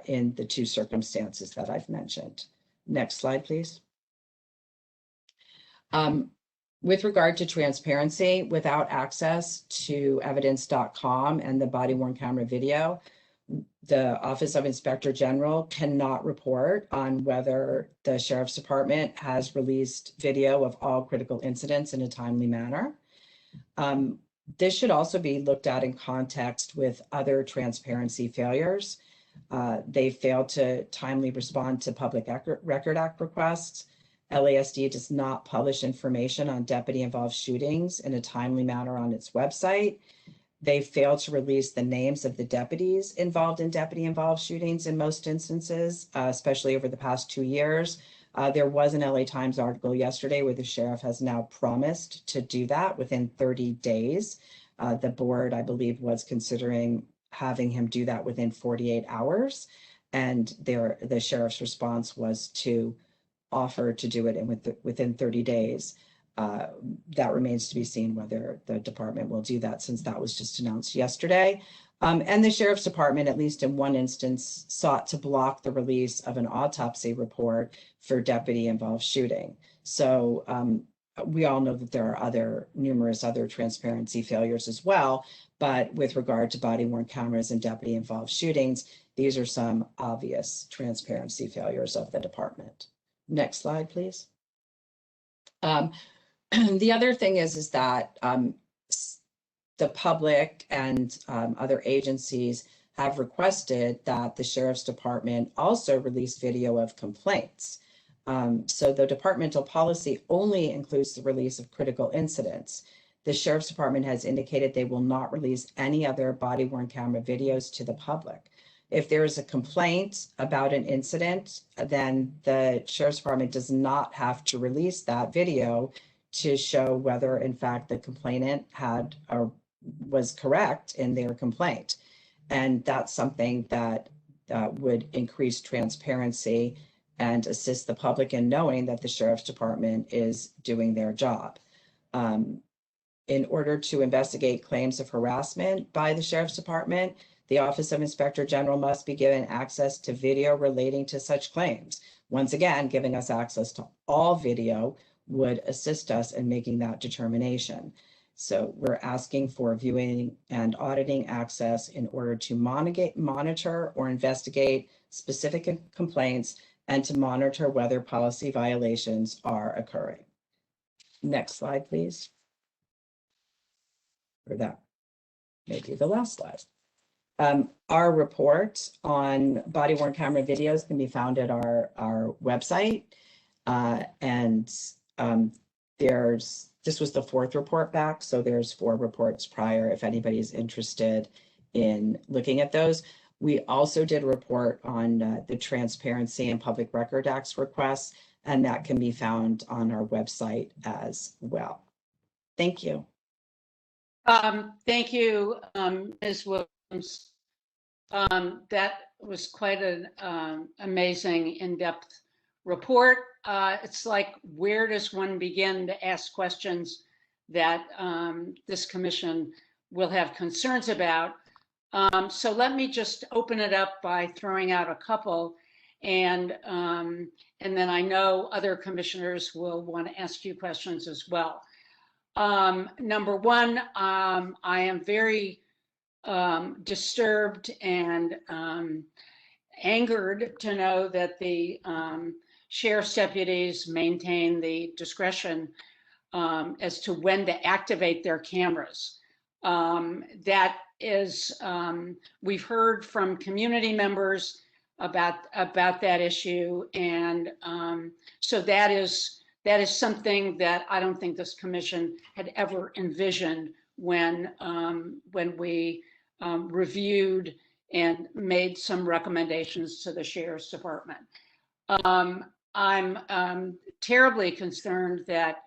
in the two circumstances that I've mentioned. Next slide, please. With regard to transparency, without access to evidence.com and the body-worn camera video, the Office of Inspector General cannot report on whether the Sheriff's Department has released video of all critical incidents in a timely manner. This should also be looked at in context with other transparency failures. They failed to timely respond to Public Record Act requests. LASD does not publish information on deputy-involved shootings in a timely manner on its website. They failed to release the names of the deputies involved in deputy-involved shootings in most instances, especially over the past 2 years. There was an LA Times article yesterday where the sheriff has now promised to do that within 30 days. The board, I believe, was considering having him do that within 48 hours. And the sheriff's response was to offer to do it within 30 days. That remains to be seen whether the department will do that, since that was just announced yesterday. And the Sheriff's Department, at least in one instance, sought to block the release of an autopsy report for deputy-involved shooting. So we all know that there are numerous other transparency failures as well, but with regard to body-worn cameras and deputy-involved shootings, these are some obvious transparency failures of the department. Next slide, please. The other thing is that the public and other agencies have requested that the Sheriff's Department also release video of complaints. So the departmental policy only includes the release of critical incidents. The Sheriff's Department has indicated they will not release any other body-worn camera videos to the public. If there is a complaint about an incident, then the Sheriff's Department does not have to release that video to show whether, in fact, the complainant had or was correct in their complaint. And that's something that would increase transparency and assist the public in knowing that the Sheriff's Department is doing their job. In order to investigate claims of harassment by the Sheriff's Department, the Office of Inspector General must be given access to video relating to such claims. Once again, giving us access to all video would assist us in making that determination. So we're asking for viewing and auditing access in order to monitor or investigate specific complaints and to monitor whether policy violations are occurring. Next slide, please. Or that may be the last slide. Our report on body-worn camera videos can be found at our website. This was the 4th report back, so there's 4 reports prior if anybody's interested in looking at those. We also did a report on the Transparency and Public Record Act's requests, and that can be found on our website as well. Thank you. Thank you, Ms. Williams. That was quite an amazing in-depth report. It's like, where does one begin to ask questions that this commission will have concerns about? So let me just open it up by throwing out a couple, and then I know other commissioners will want to ask you questions as well. Number one, I am very disturbed and angered to know that the sheriff's deputies maintain the discretion as to when to activate their cameras. That is, we've heard from community members about that issue, and so that is something that I don't think this commission had ever envisioned when we reviewed and made some recommendations to the sheriff's department. I'm terribly concerned that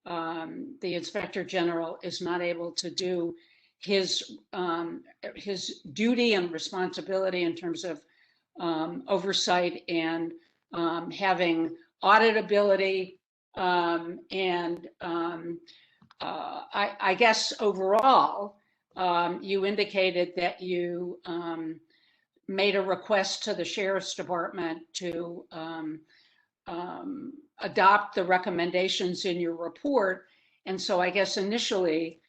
the Inspector General is not able to do his duty and responsibility in terms of oversight and having auditability. I guess overall, you indicated that you made a request to the Sheriff's Department to adopt the recommendations in your report. And so I guess initially,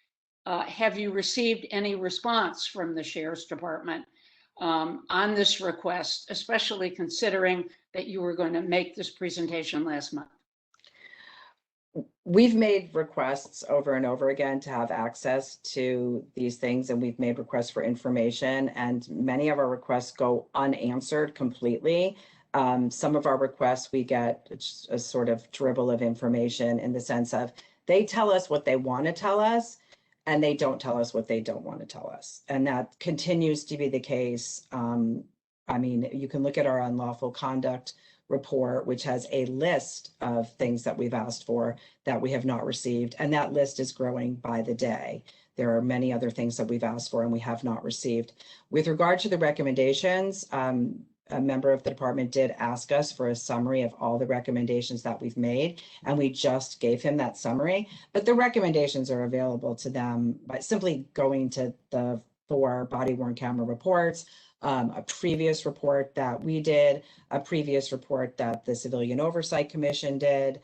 have you received any response from the Sheriff's Department on this request, especially considering that you were going to make this presentation last month? We've made requests over and over again to have access to these things, and we've made requests for information, and many of our requests go unanswered completely. Some of our requests, we get a sort of dribble of information in the sense of they tell us what they want to tell us, and they don't tell us what they don't want to tell us. And that continues to be the case. I mean, you can look at our unlawful conduct report, which has a list of things that we've asked for that we have not received. And that list is growing by the day. There are many other things that we've asked for and we have not received. With regard to the recommendations, a member of the department did ask us for a summary of all the recommendations that we've made, and we just gave him that summary. But the recommendations are available to them by simply going to the 4 body-worn camera reports, a previous report that we did, a previous report that the Civilian Oversight Commission did,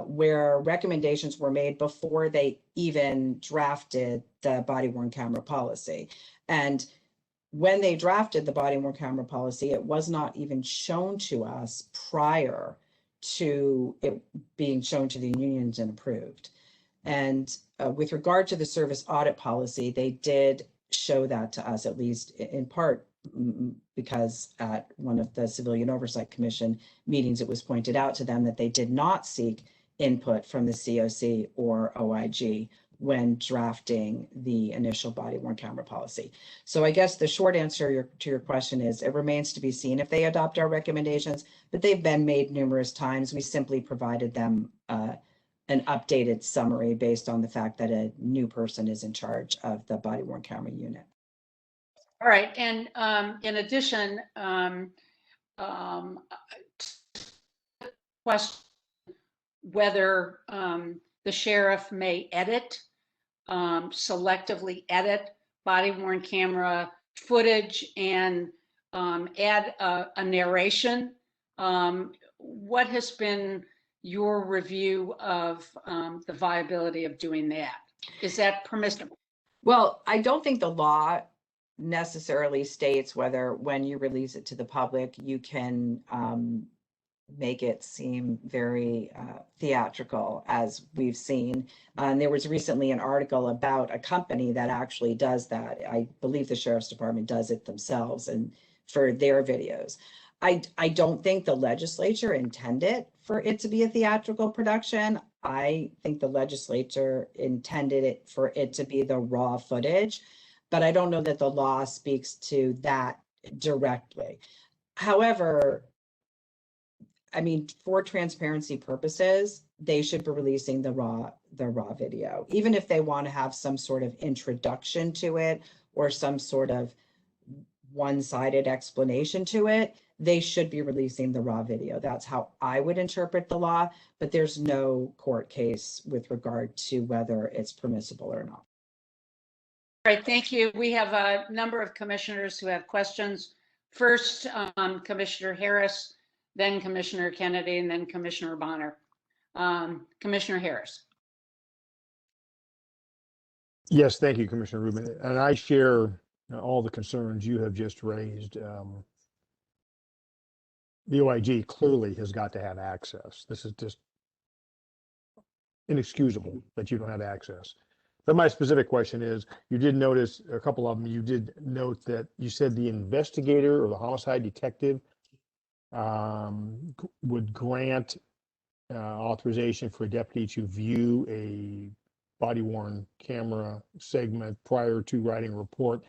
where recommendations were made before they even drafted the body-worn camera policy. And when they drafted the body-worn camera policy, it was not even shown to us prior to it being shown to the unions and approved. And with regard to the service audit policy, they did show that to us, at least in part, because at one of the Civilian Oversight Commission meetings, it was pointed out to them that they did not seek input from the COC or OIG when drafting the initial body-worn camera policy. So I guess the short answer to your question is it remains to be seen if they adopt our recommendations, but they've been made numerous times. We simply provided them an updated summary based on the fact that a new person is in charge of the body-worn camera unit. All right, and in addition, question whether the sheriff may selectively edit body-worn camera footage and add a narration. What has been your review of the viability of doing that? Is that permissible? Well, I don't think the law necessarily states whether when you release it to the public, you can make it seem very theatrical, as we've seen. And there was recently an article about a company that actually does that. I believe the Sheriff's Department does it themselves and for their videos. I don't think the legislature intended for it to be a theatrical production. I think the legislature intended it for it to be the raw footage, but I don't know that the law speaks to that directly. However, I mean, for transparency purposes, they should be releasing the raw video, even if they want to have some sort of introduction to it or some sort of one-sided explanation to it. They should be releasing the raw video. That's how I would interpret the law, but there's no court case with regard to whether it's permissible or not. All right, thank you. We have a number of commissioners who have questions. First, Commissioner Harris, then Commissioner Kennedy, and then Commissioner Bonner. Commissioner Harris. Yes, thank you, Commissioner Rubin. And I share all the concerns you have just raised. The OIG clearly has got to have access. This is just inexcusable that you don't have access. But my specific question is, you did notice a couple of them, you did note that you said the investigator or the homicide detective would grant authorization for a deputy to view a body-worn camera segment prior to writing a report.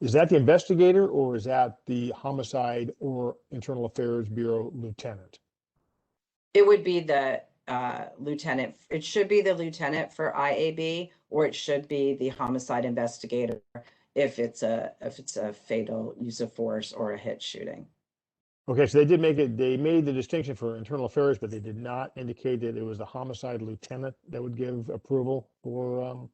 Is that the investigator or is that the homicide or internal affairs bureau lieutenant? It would be the lieutenant. It should be the lieutenant for IAB, or it should be the homicide investigator if it's a fatal use of force or a hit shooting. Okay, so they did make it, they made the distinction for internal affairs, but they did not indicate that it was the homicide lieutenant that would give approval for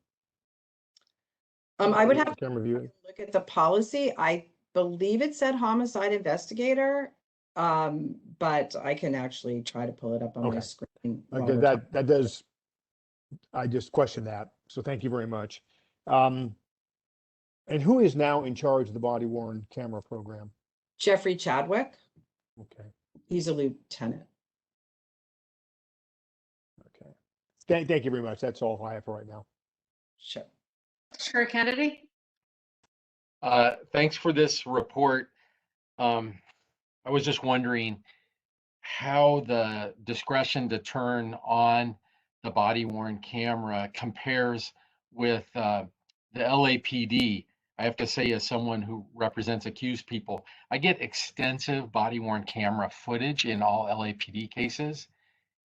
I would have to camera viewing. look at the policy. I believe it said homicide investigator, but I can actually try to pull it up on my screen. Okay, that does, I just questioned that. So thank you very much. And who is now in charge of the body worn camera program? Jeffrey Chadwick. Okay. He's a lieutenant. Okay. Thank you very much. That's all I have for right now. Sure. Chair Kennedy? Thanks for this report. I was just wondering how the discretion to turn on the body worn camera compares with the LAPD. I have to say, as someone who represents accused people, I get extensive body worn camera footage in all LAPD cases.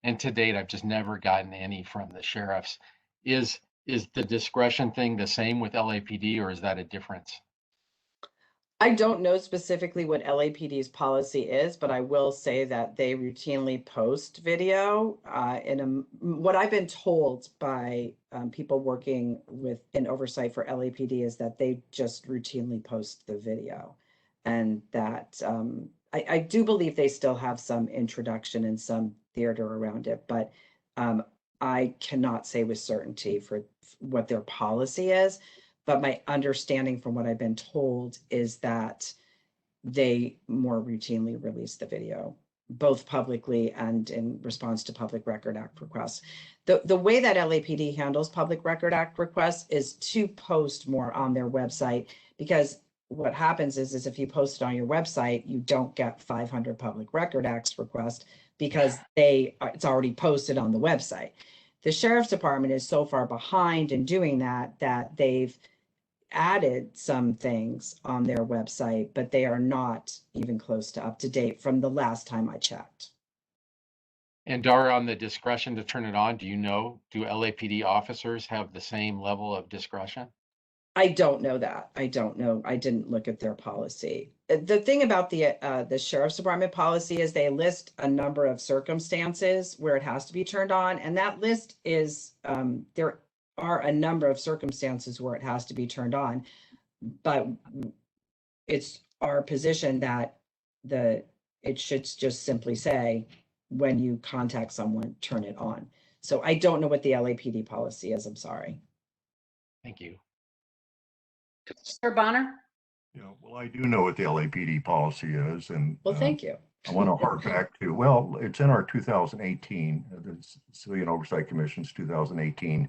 And to date, I've just never gotten any from the sheriffs. Is the discretion thing the same with LAPD, or is that a difference? I don't know specifically what LAPD's policy is, but I will say that they routinely post video. What I've been told by people working in oversight for LAPD is that they just routinely post the video, and that I do believe they still have some introduction and some theater around it, but I cannot say with certainty for what their policy is. But my understanding from what I've been told is that they more routinely release the video, both publicly and in response to Public Record Act requests. The way that LAPD handles Public Record Act requests is to post more on their website, because what happens is if you post it on your website, you don't get 500 Public Record Acts requests because it's already posted on the website. The Sheriff's Department is so far behind in doing that they've added some things on their website, but they are not even close to up to date from the last time I checked. And Dara, on the discretion to turn it on, do you know, do LAPD officers have the same level of discretion? I don't know that. I don't know. I didn't look at their policy. The thing about the Sheriff's Department policy is they list a number of circumstances where it has to be turned on, and that list is there are a number of circumstances where it has to be turned on, but it's our position that it should just simply say, when you contact someone, turn it on. So I don't know what the LAPD policy is. I'm sorry. Thank you. Chair Bonner? Yeah, well, I do know what the LAPD policy is, and well, thank you. I want to hark back to, well, it's in our 2018, the Civilian Oversight Commission's 2018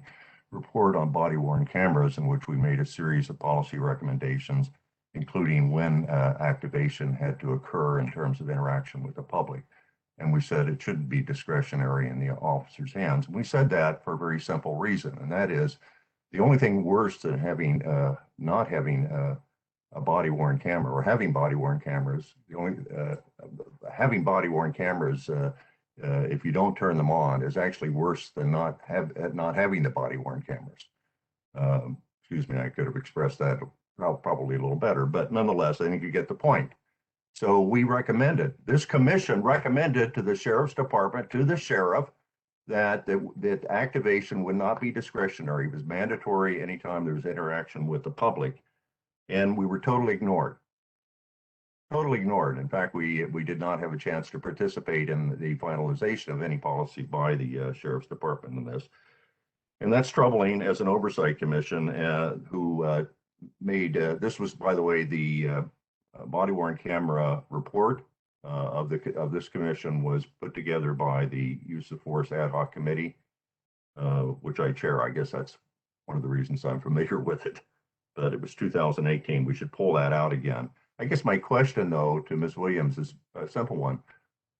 report on body-worn cameras, in which we made a series of policy recommendations, including when activation had to occur in terms of interaction with the public. And we said it shouldn't be discretionary in the officer's hands. And we said that for a very simple reason, and that is the only thing worse than having not having a body-worn camera or having body-worn cameras, having body-worn cameras, if you don't turn them on, is actually worse than not having the body-worn cameras. Excuse me, I could have expressed that probably a little better, but nonetheless, I think you get the point. So we recommended, this commission recommended to the Sheriff's Department, to the sheriff, that activation would not be discretionary. It was mandatory anytime there was interaction with the public, and we were totally ignored. Totally ignored. In fact, we did not have a chance to participate in the finalization of any policy by the Sheriff's Department in this. And that's troubling as an oversight commission who made, this was, by the way, the body-worn camera report of this commission was put together by the Use of Force Ad Hoc Committee, which I chair. I guess that's one of the reasons I'm familiar with it. But it was 2018. We should pull that out again. I guess my question, though, to Ms. Williams is a simple one.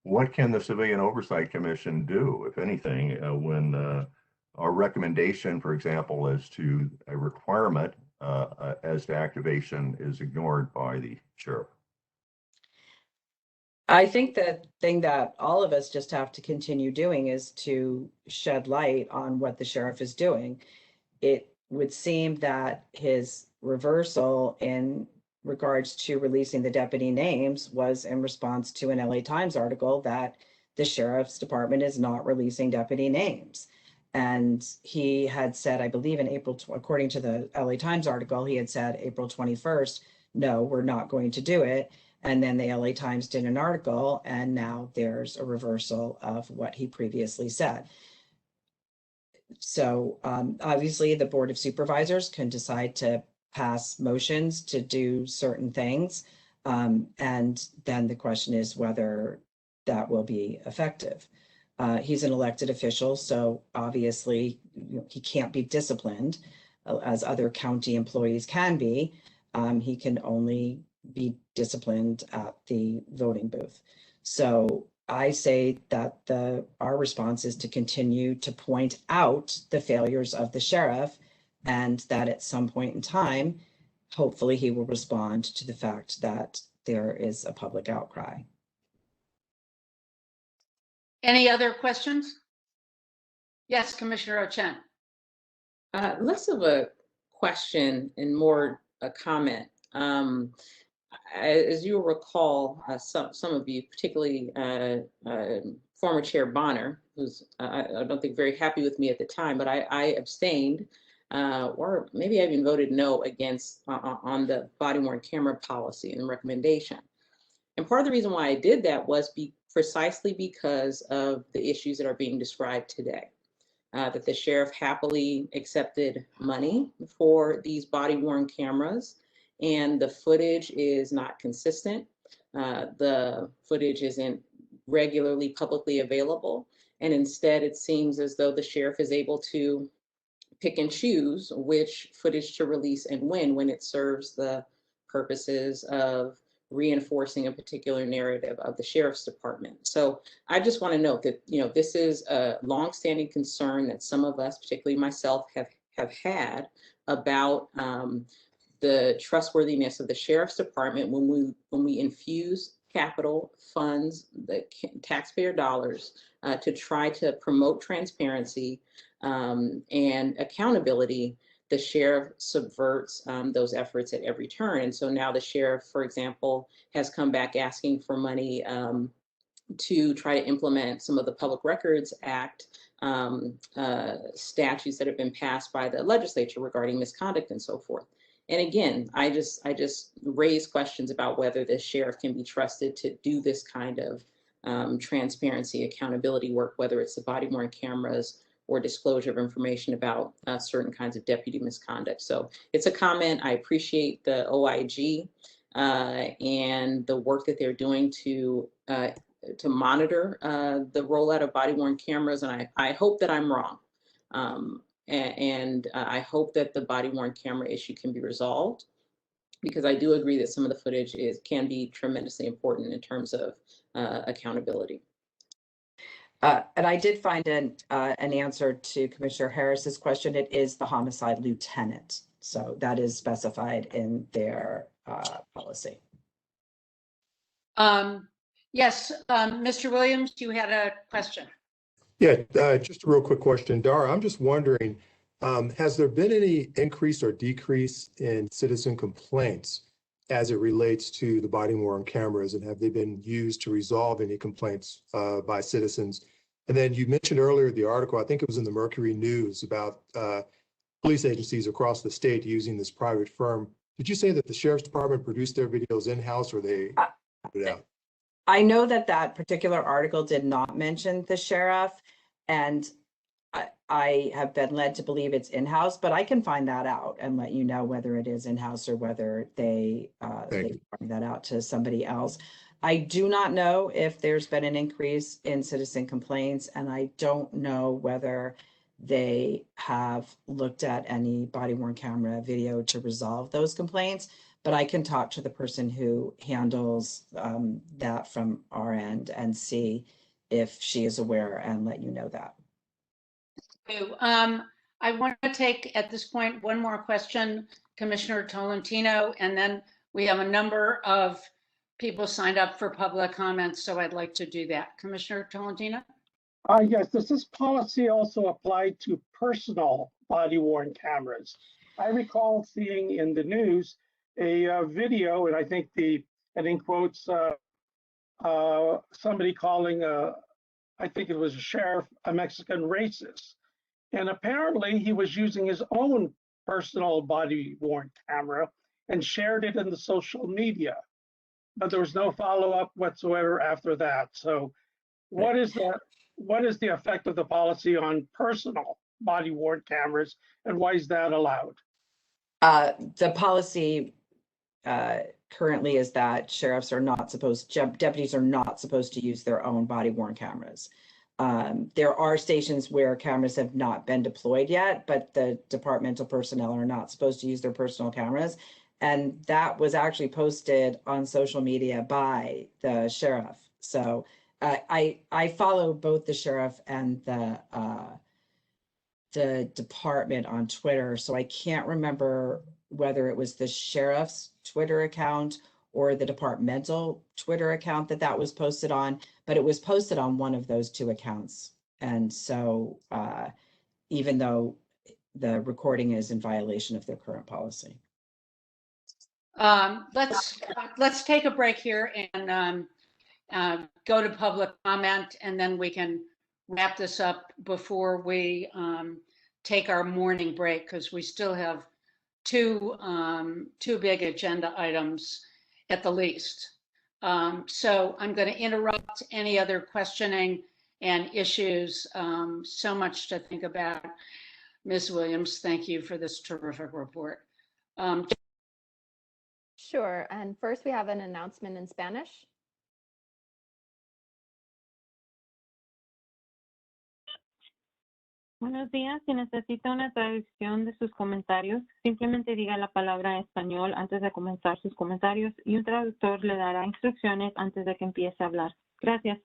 What can the Civilian Oversight Commission do, if anything, when our recommendation, for example, as to a requirement as to activation is ignored by the sheriff? I think the thing that all of us just have to continue doing is to shed light on what the sheriff is doing. It would seem that his reversal in regards to releasing the deputy names was in response to an LA Times article that the sheriff's department is not releasing deputy names. And he had said, I believe in April, according to the LA Times article, he had said April 21st, no, we're not going to do it. And then the LA Times did an article, and now there's a reversal of what he previously said. So obviously the Board of Supervisors can decide to pass motions to do certain things. And then the question is whether that will be effective. He's an elected official, so obviously he can't be disciplined as other county employees can be. He can only be disciplined at the voting booth. So I say that our response is to continue to point out the failures of the sheriff, and that at some point in time, hopefully he will respond to the fact that there is a public outcry. Any other questions? Yes, Commissioner Ochen. Less of a question and more a comment. As you recall, some of you, particularly former Chair Bonner, who's I don't think very happy with me at the time, but I abstained, or maybe I even voted no against on the body-worn camera policy and recommendation. And part of the reason why I did that was precisely because of the issues that are being described today. That the sheriff happily accepted money for these body-worn cameras, and the footage is not consistent. The footage isn't regularly publicly available, and instead it seems as though the sheriff is able to pick and choose which footage to release and when it serves the purposes of reinforcing a particular narrative of the sheriff's department. So I just want to note that, this is a longstanding concern that some of us, particularly myself, have had about the trustworthiness of the sheriff's department when we infuse capital funds, the taxpayer dollars, to try to promote transparency and accountability. The sheriff subverts those efforts at every turn. And so now the sheriff, for example, has come back asking for money to try to implement some of the Public Records Act statutes that have been passed by the legislature regarding misconduct and so forth. And again, I just raise questions about whether the sheriff can be trusted to do this kind of transparency, accountability work, whether it's the body-worn cameras or disclosure of information about certain kinds of deputy misconduct. So it's a comment. I appreciate the OIG and the work that they're doing to monitor the rollout of body-worn cameras, and I hope that I'm wrong. And I hope that the body-worn camera issue can be resolved, because I do agree that some of the footage can be tremendously important in terms of accountability. And I did find an answer to Commissioner Harris's question. It is the homicide lieutenant. So that is specified in their policy. Yes, Mr. Williams, you had a question. Yeah, just a real quick question. Dara, I'm just wondering, has there been any increase or decrease in citizen complaints as it relates to the body-worn cameras, and have they been used to resolve any complaints by citizens? And then you mentioned earlier the article, I think it was in the Mercury News, about police agencies across the state using this private firm. Did you say that the sheriff's department produced their videos in-house, or they put it out? I know that particular article did not mention the sheriff, and I have been led to believe it's in-house, but I can find that out and let you know whether it is in-house or whether they farm that out to somebody else. I do not know if there's been an increase in citizen complaints, and I don't know whether they have looked at any body-worn camera video to resolve those complaints, but I can talk to the person who handles that from our end and see if she is aware and let you know that. I want to take at this point one more question, Commissioner Tolentino, and then we have a number of people signed up for public comments, so I'd like to do that. Commissioner Tolentino? Yes, does this policy also apply to personal body-worn cameras? I recall seeing in the news a video, and I think and in quotes, somebody calling, I think it was a sheriff, a Mexican racist. And apparently he was using his own personal body-worn camera and shared it in the social media. But there was no follow-up whatsoever after that. So what is the effect of the policy on personal body-worn cameras, and why is that allowed? The policy currently is that deputies are not supposed to use their own body-worn cameras. There are stations where cameras have not been deployed yet, but the departmental personnel are not supposed to use their personal cameras. And that was actually posted on social media by the sheriff. So I follow both the sheriff and the department on Twitter. So I can't remember whether it was the sheriff's Twitter account or the departmental Twitter account that was posted on, but it was posted on one of those two accounts. And so even though the recording is in violation of their current policy. Let's take a break here and go to public comment, and then we can wrap this up before we take our morning break, because we still have two big agenda items at the least. So I'm going to interrupt any other questioning and issues. So much to think about. Ms. Williams, thank you for this terrific report. Sure. And first we have an announcement in Spanish. Buenos días, si necesita una traducción de sus comentarios, simplemente diga la palabra en español antes de comenzar sus comentarios y un traductor le dará instrucciones antes de que empiece a hablar. Gracias.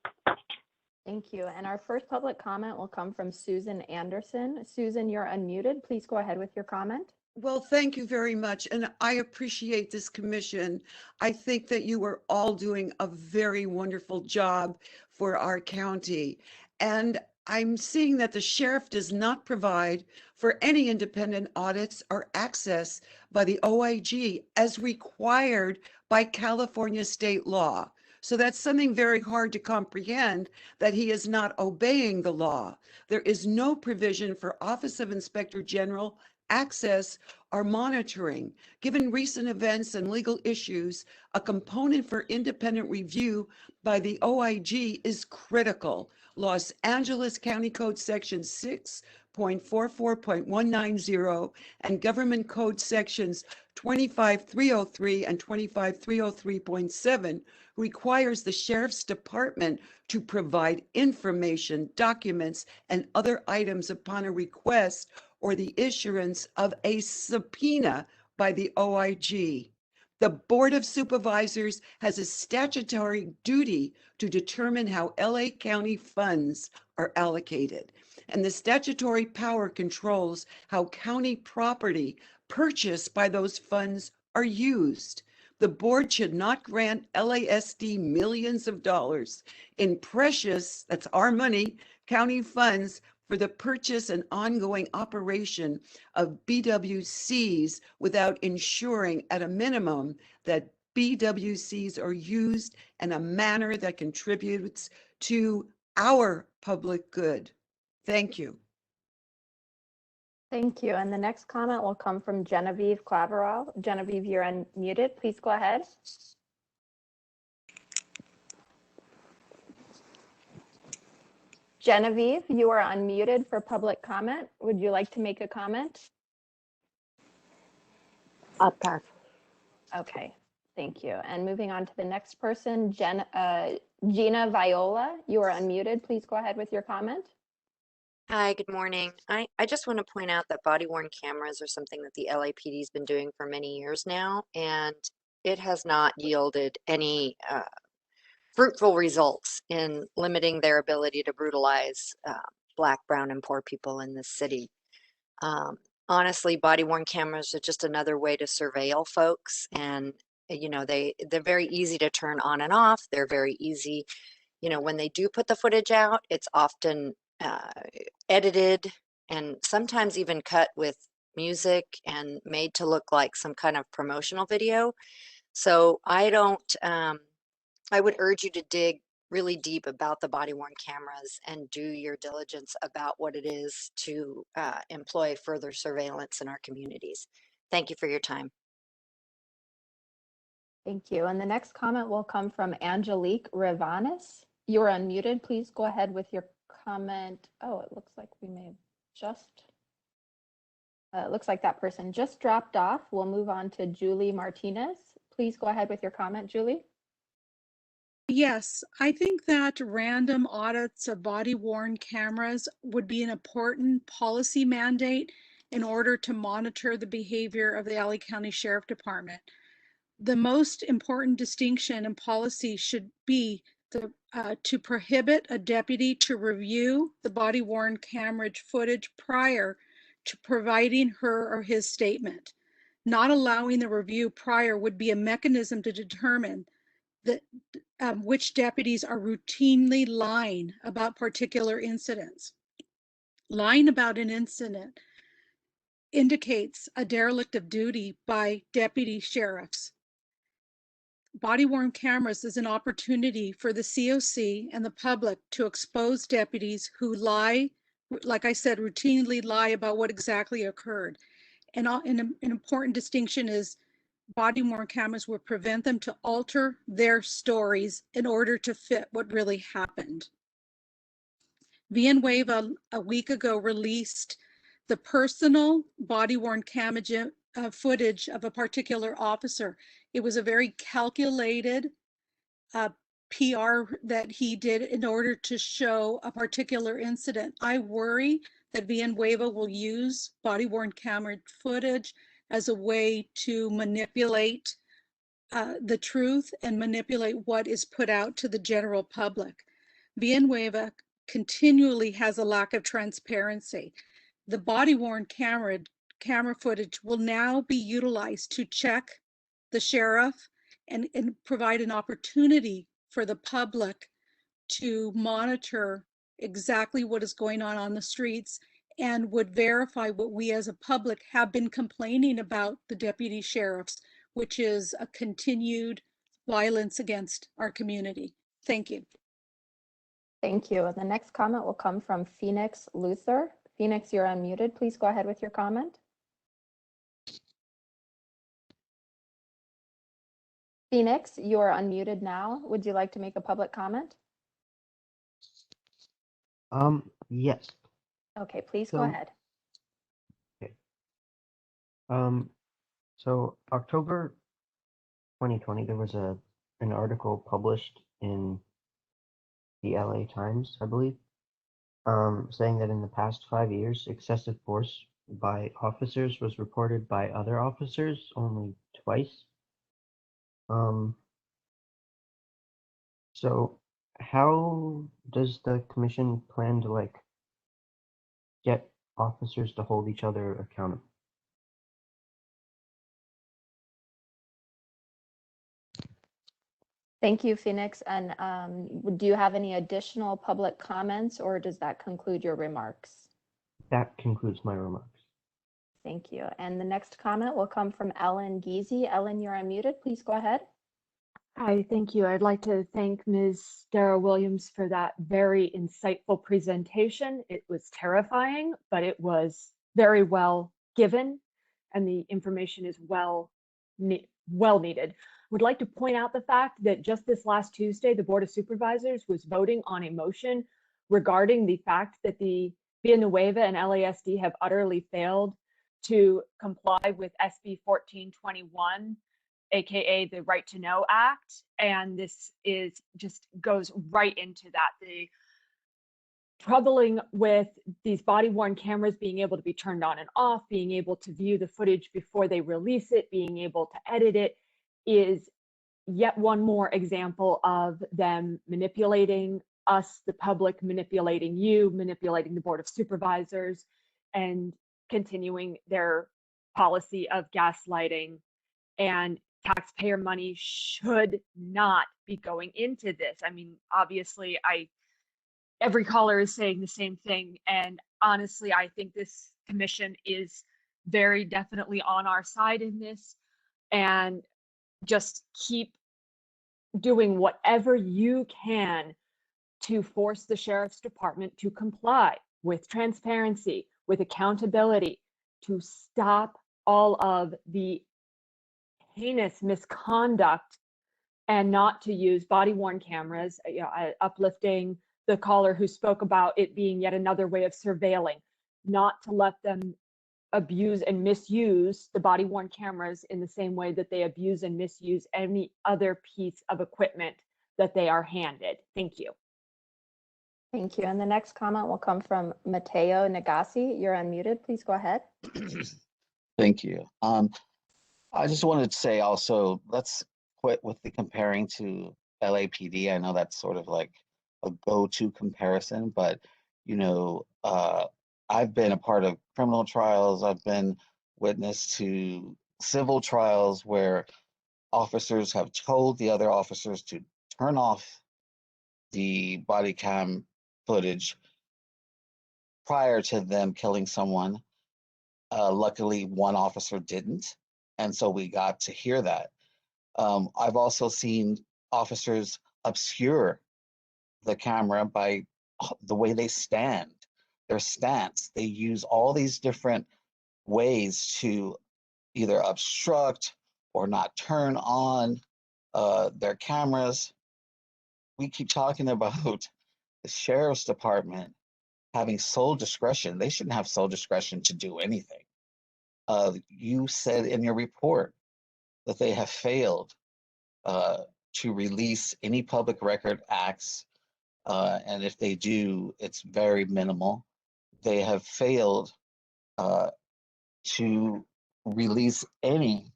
Thank you. And our first public comment will come from Susan Anderson. Susan, you're unmuted. Please go ahead with your comment. Well, thank you very much. And I appreciate this commission. I think that you are all doing a very wonderful job for our county. And I'm seeing that the sheriff does not provide for any independent audits or access by the OIG as required by California state law. So that's something very hard to comprehend, that he is not obeying the law. There is no provision for Office of Inspector General access or monitoring. Given recent events and legal issues, a component for independent review by the OIG is critical. Los Angeles County Code Section 6.44.190 and Government Code Sections 25303 and 25303.7 requires the Sheriff's Department to provide information, documents, and other items upon a request or the issuance of a subpoena by the OIG. The Board of Supervisors has a statutory duty to determine how LA County funds are allocated, and the statutory power controls how county property purchased by those funds are used. The board should not grant LASD millions of dollars in precious, that's our money, county funds for the purchase and ongoing operation of BWCs without ensuring at a minimum that BWCs are used in a manner that contributes to our public good. Thank you. Thank you. And the next comment will come from Genevieve Claverall. Genevieve, you're unmuted. Please go ahead. Genevieve, you are unmuted for public comment. Would you like to make a comment? Pass. Okay, thank you. And moving on to the next person, Gina Viola, you are unmuted. Please go ahead with your comment. Hi, good morning. I just want to point out that body-worn cameras are something that the LAPD has been doing for many years now, and it has not yielded any fruitful results in limiting their ability to brutalize Black, brown, and poor people in this city. Honestly, body-worn cameras are just another way to surveil folks, and you know they're very easy to turn on and off. They're very easy, you know, when they do put the footage out, it's often edited and sometimes even cut with music and made to look like some kind of promotional video. So I would urge you to dig really deep about the body-worn cameras and do your diligence about what it is to employ further surveillance in our communities. Thank you for your time. Thank you. And the next comment will come from Angelique Rivanis. You're unmuted. Please go ahead with your comment. Oh, it looks like we may have just, it looks like that person just dropped off. We'll move on to Julie Martinez. Please go ahead with your comment, Julie. Yes, I think that random audits of body-worn cameras would be an important policy mandate in order to monitor the behavior of the LA County Sheriff Department. The most important distinction in policy should be to prohibit a deputy to review the body-worn camera footage prior to providing her or his statement. Not allowing the review prior would be a mechanism to determine that which deputies are routinely lying about particular incidents. Lying about an incident indicates a derelict of duty by deputy sheriffs. Body-worn cameras is an opportunity for the COC and the public to expose deputies who lie, like I said, routinely lie about what exactly occurred. And an important distinction is body-worn cameras will prevent them to alter their stories in order to fit what really happened. Villanueva a week ago released the personal body-worn camera footage of a particular officer. It was a very calculated PR that he did in order to show a particular incident. I worry that Villanueva will use body-worn camera footage as a way to manipulate the truth and manipulate what is put out to the general public. Villanueva continually has a lack of transparency. The body-worn camera footage will now be utilized to check the sheriff and provide an opportunity for the public to monitor exactly what is going on the streets, and would verify what we as a public have been complaining about the deputy sheriffs, which is a continued violence against our community. Thank you. Thank you. And the next comment will come from Phoenix Luther. Phoenix, you're unmuted. Please go ahead with your comment. Phoenix, you are unmuted now. Would you like to make a public comment? Yes. Okay, please go ahead. Okay. So October 2020, there was an article published in the LA Times, I believe, saying that in the past 5 years, excessive force by officers was reported by other officers only twice. So how does the commission plan to get officers to hold each other accountable? Thank you, Phoenix. And do you have any additional public comments, or does that conclude your remarks? That concludes my remarks. Thank you. And the next comment will come from Ellen Giese. Ellen, you're unmuted. Please go ahead. Hi, thank you. I'd like to thank Ms. Dara Williams for that very insightful presentation. It was terrifying, but it was very well given, and the information is well needed. Would like to point out the fact that just this last Tuesday, the Board of Supervisors was voting on a motion regarding the fact that the Villanueva and LASD have utterly failed to comply with SB 1421, aka the Right to Know Act. And this is just goes right into that. The troubling with these body-worn cameras being able to be turned on and off, being able to view the footage before they release it, being able to edit it, is yet one more example of them manipulating us, the public, manipulating you, manipulating the Board of Supervisors, and continuing their policy of gaslighting. And taxpayer money should not be going into this. I mean, obviously, every caller is saying the same thing. And honestly, I think this commission is very definitely on our side in this. And just keep doing whatever you can to force the sheriff's department to comply with transparency, with accountability, to stop all of the heinous misconduct, and not to use body-worn cameras, uplifting the caller who spoke about it being yet another way of surveilling, not to let them abuse and misuse the body-worn cameras in the same way that they abuse and misuse any other piece of equipment that they are handed. Thank you. Thank you. And the next comment will come from Mateo Nagasi. You're unmuted. Please go ahead. Thank you. I just wanted to say also, let's quit with the comparing to LAPD. I know that's sort of like a go-to comparison, but you know, I've been a part of criminal trials. I've been witness to civil trials where officers have told the other officers to turn off the body cam footage prior to them killing someone. Luckily, one officer didn't, and so we got to hear that. I've also seen officers obscure the camera by the way they stand, their stance. They use all these different ways to either obstruct or not turn on their cameras. We keep talking about the sheriff's department having sole discretion. They shouldn't have sole discretion to do anything. You said in your report that they have failed to release any public record acts, and if they do, it's very minimal. They have failed to release any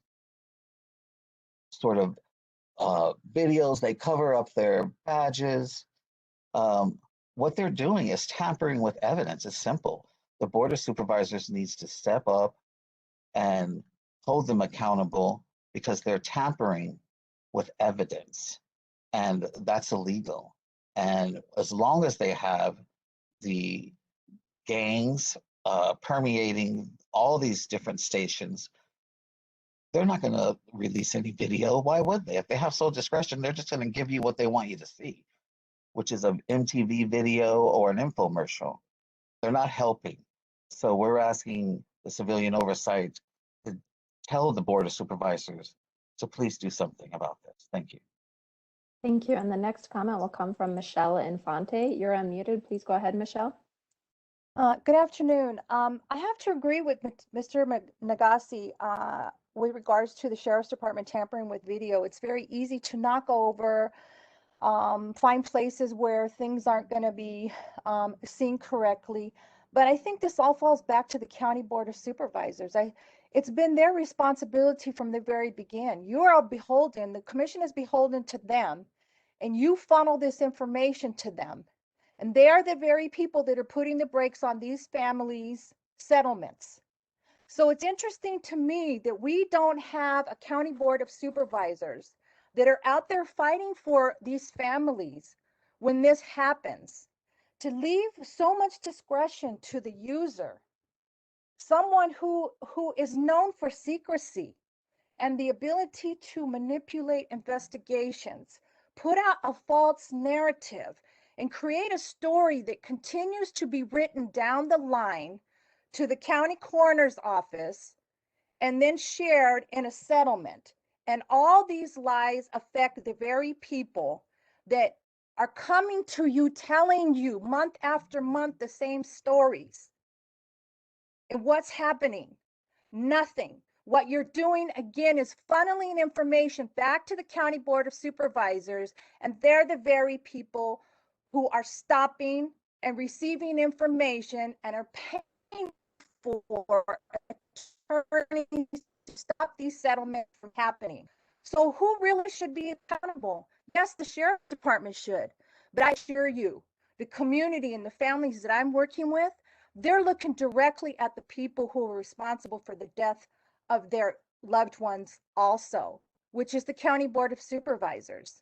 sort of videos. They cover up their badges. What they're doing is tampering with evidence. It's simple. The Board of Supervisors needs to step up and hold them accountable because they're tampering with evidence, and that's illegal. And as long as they have the gangs permeating all these different stations, they're not going to release any video. Why would they? If they have sole discretion, they're just going to give you what they want you to see, which is an MTV video or an infomercial. They're not helping. So we're asking the Civilian Oversight to tell the Board of Supervisors to please do something about this. Thank you. Thank you. And the next comment will come from Michelle Infante. You're unmuted. Please go ahead, Michelle. Good afternoon. I have to agree with Mr. Nagasi with regards to the Sheriff's Department tampering with video. It's very easy to knock over, find places where things aren't going to be seen correctly. But I think this all falls back to the County Board of Supervisors. It's been their responsibility from the very beginning. You are beholden, the commission is beholden to them, and you funnel this information to them. And they are the very people that are putting the brakes on these families' settlements. So it's interesting to me that we don't have a County Board of Supervisors that are out there fighting for these families when this happens. To leave so much discretion to the user, someone who is known for secrecy and the ability to manipulate investigations, put out a false narrative, and create a story that continues to be written down the line to the county coroner's office and then shared in a settlement. And all these lies affect the very people that are coming to you, telling you month after month the same stories. And what's happening? Nothing. What you're doing again is funneling information back to the County Board of Supervisors, and they're the very people who are stopping and receiving information and are paying for attorneys to stop these settlements from happening. So who really should be accountable? Yes, the Sheriff's Department should, but I assure you, the community and the families that I'm working with, they're looking directly at the people who are responsible for the death of their loved ones also, which is the County Board of Supervisors.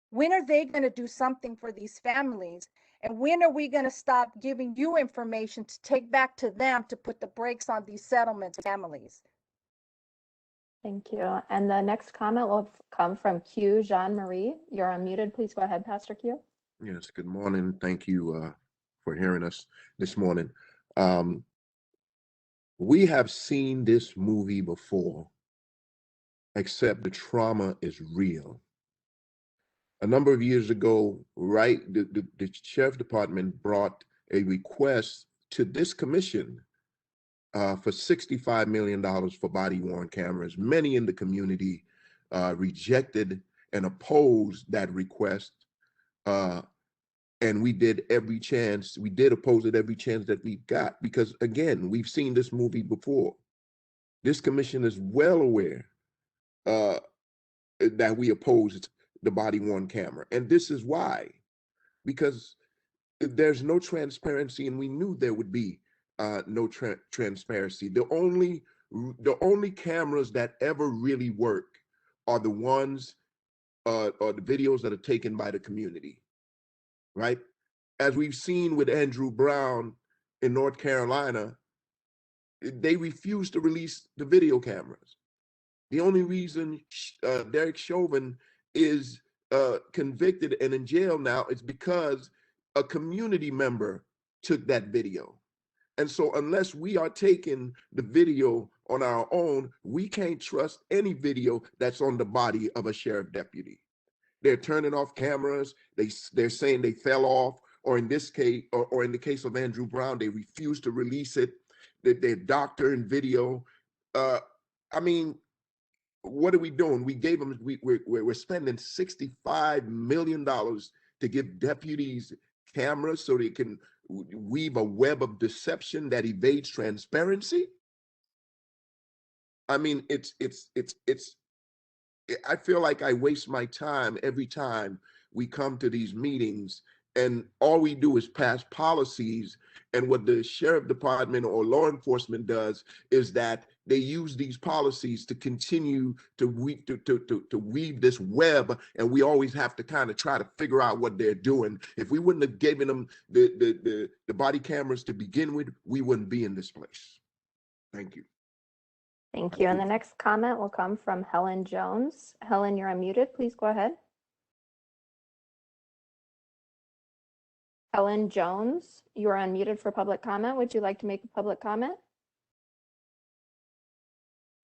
When are they going to do something for these families? And when are we going to stop giving you information to take back to them to put the brakes on these settlements with families? Thank you. And the next comment will come from Q Jean-Marie. You're unmuted. Please go ahead, Pastor Q. Yes, good morning. Thank you for hearing us this morning. We have seen this movie before, except the trauma is real. A number of years ago, right, the Sheriff Department brought a request to this commission for $65 million for body-worn cameras. Many in the community rejected and opposed that request. And we did oppose it every chance that we got, because again, we've seen this movie before. This commission is well aware that we opposed the body-worn camera. And this is why, because there's no transparency, and we knew there would be no transparency. The only cameras that ever really work are the ones or the videos that are taken by the community, right? As we've seen with Andrew Brown in North Carolina, they refused to release the video cameras. The only reason Derek Chauvin is convicted and in jail now is because a community member took that video. And so unless we are taking the video on our own, we can't trust any video that's on the body of a sheriff deputy. They're turning off cameras. They're saying they fell off, or in this case, or in the case of Andrew Brown, they refused to release it. Their doctor in video. I mean, what are we doing? We gave them. We're spending $65 million to give deputies cameras so they can weave a web of deception that evades transparency. I mean, I feel like I waste my time every time we come to these meetings, and all we do is pass policies. And what the Sheriff Department or law enforcement does is that they use these policies to continue to weave this web, and we always have to kind of try to figure out what they're doing. If we wouldn't have given them the body cameras to begin with, we wouldn't be in this place. Thank you. Thank you. And the next comment will come from Helen Jones. Helen, you're unmuted. Please go ahead. Helen Jones, you are unmuted for public comment. Would you like to make a public comment?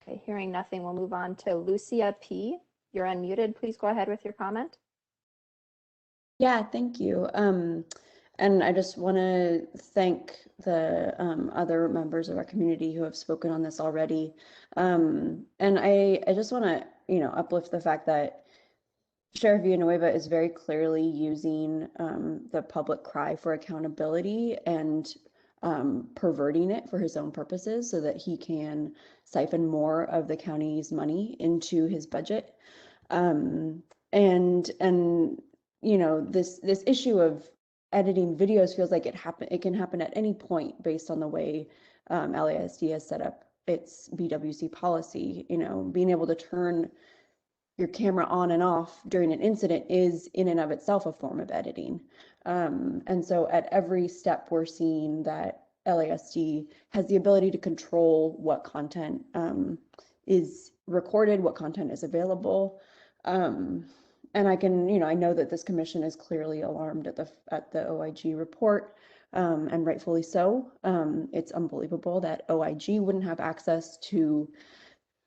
Okay, hearing nothing, we'll move on to Lucia P. You're unmuted. Please go ahead with your comment. Yeah, thank you. And I just want to thank the other members of our community who have spoken on this already. And I just want to, uplift the fact that Sheriff Villanueva is very clearly using the public cry for accountability and perverting it for his own purposes so that he can siphon more of the county's money into his budget. And this issue of editing videos feels like it can happen at any point based on the way LASD has set up its BWC policy. Being able to turn your camera on and off during an incident is in and of itself a form of editing. And so at every step we're seeing that LASD has the ability to control what content is recorded, what content is available. And I know that this commission is clearly alarmed at the OIG report, and rightfully so. It's unbelievable that OIG wouldn't have access to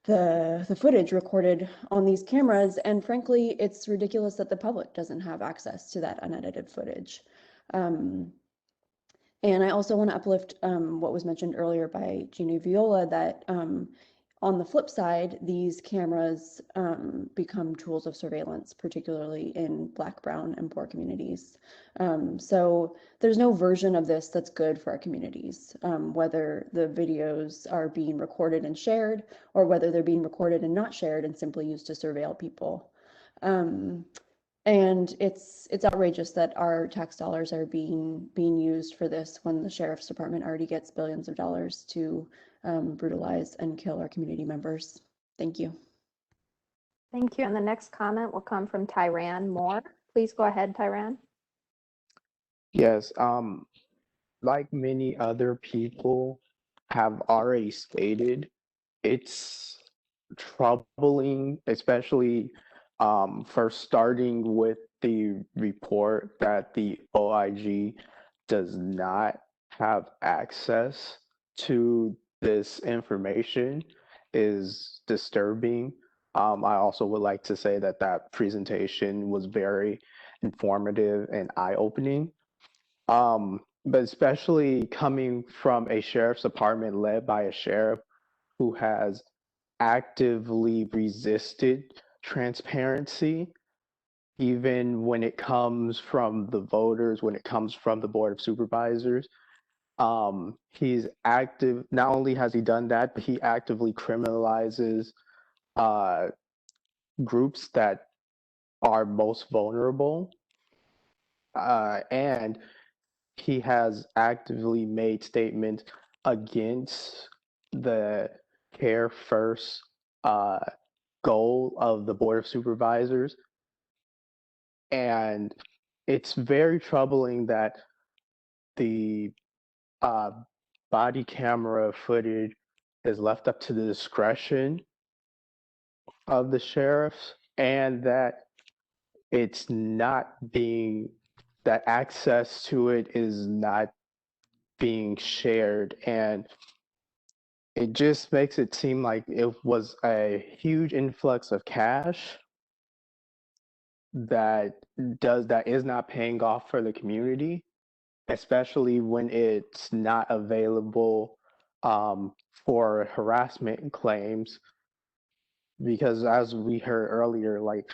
the footage recorded on these cameras. And frankly, it's ridiculous that the public doesn't have access to that unedited footage. And I also want to uplift what was mentioned earlier by Gina Viola, that on the flip side, these cameras become tools of surveillance, particularly in Black, Brown, and poor communities. So there's no version of this that's good for our communities, whether the videos are being recorded and shared, or whether they're being recorded and not shared and simply used to surveil people. And it's outrageous that our tax dollars are being used for this when the sheriff's department already gets billions of dollars to brutalize and kill our community members. Thank you. Thank you. And the next comment will come from Tyran Moore. Please go ahead, Tyran. Yes, like many other people have already stated, it's troubling, especially for starting with the report that the OIG does not have access to this information is disturbing. I also would like to say that that presentation was very informative and eye-opening. But especially coming from a sheriff's department led by a sheriff who has actively resisted transparency, even when it comes from the voters, when it comes from the Board of Supervisors. He's active, not only has he done that, but he actively criminalizes groups that are most vulnerable. And he has actively made statements against the care first goal of the Board of Supervisors. And it's very troubling that the body camera footage is left up to the discretion of the sheriffs, and that it's not being, that access to it is not being shared. And it just makes it seem like it was a huge influx of cash that is not paying off for the community, especially when it's not available for harassment claims. Because as we heard earlier, like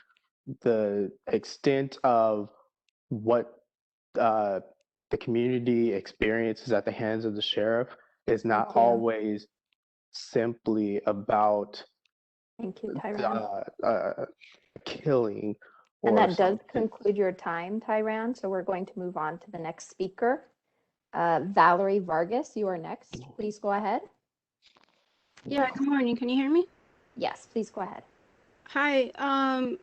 the extent of what the community experiences at the hands of the sheriff is not always simply about Thank you, Tyran. killing. And that does conclude your time, Tyran. So we're going to move on to the next speaker. Valerie Vargas, you are next. Please go ahead. Yeah, good morning. Can you hear me? Yes, please go ahead. Hi,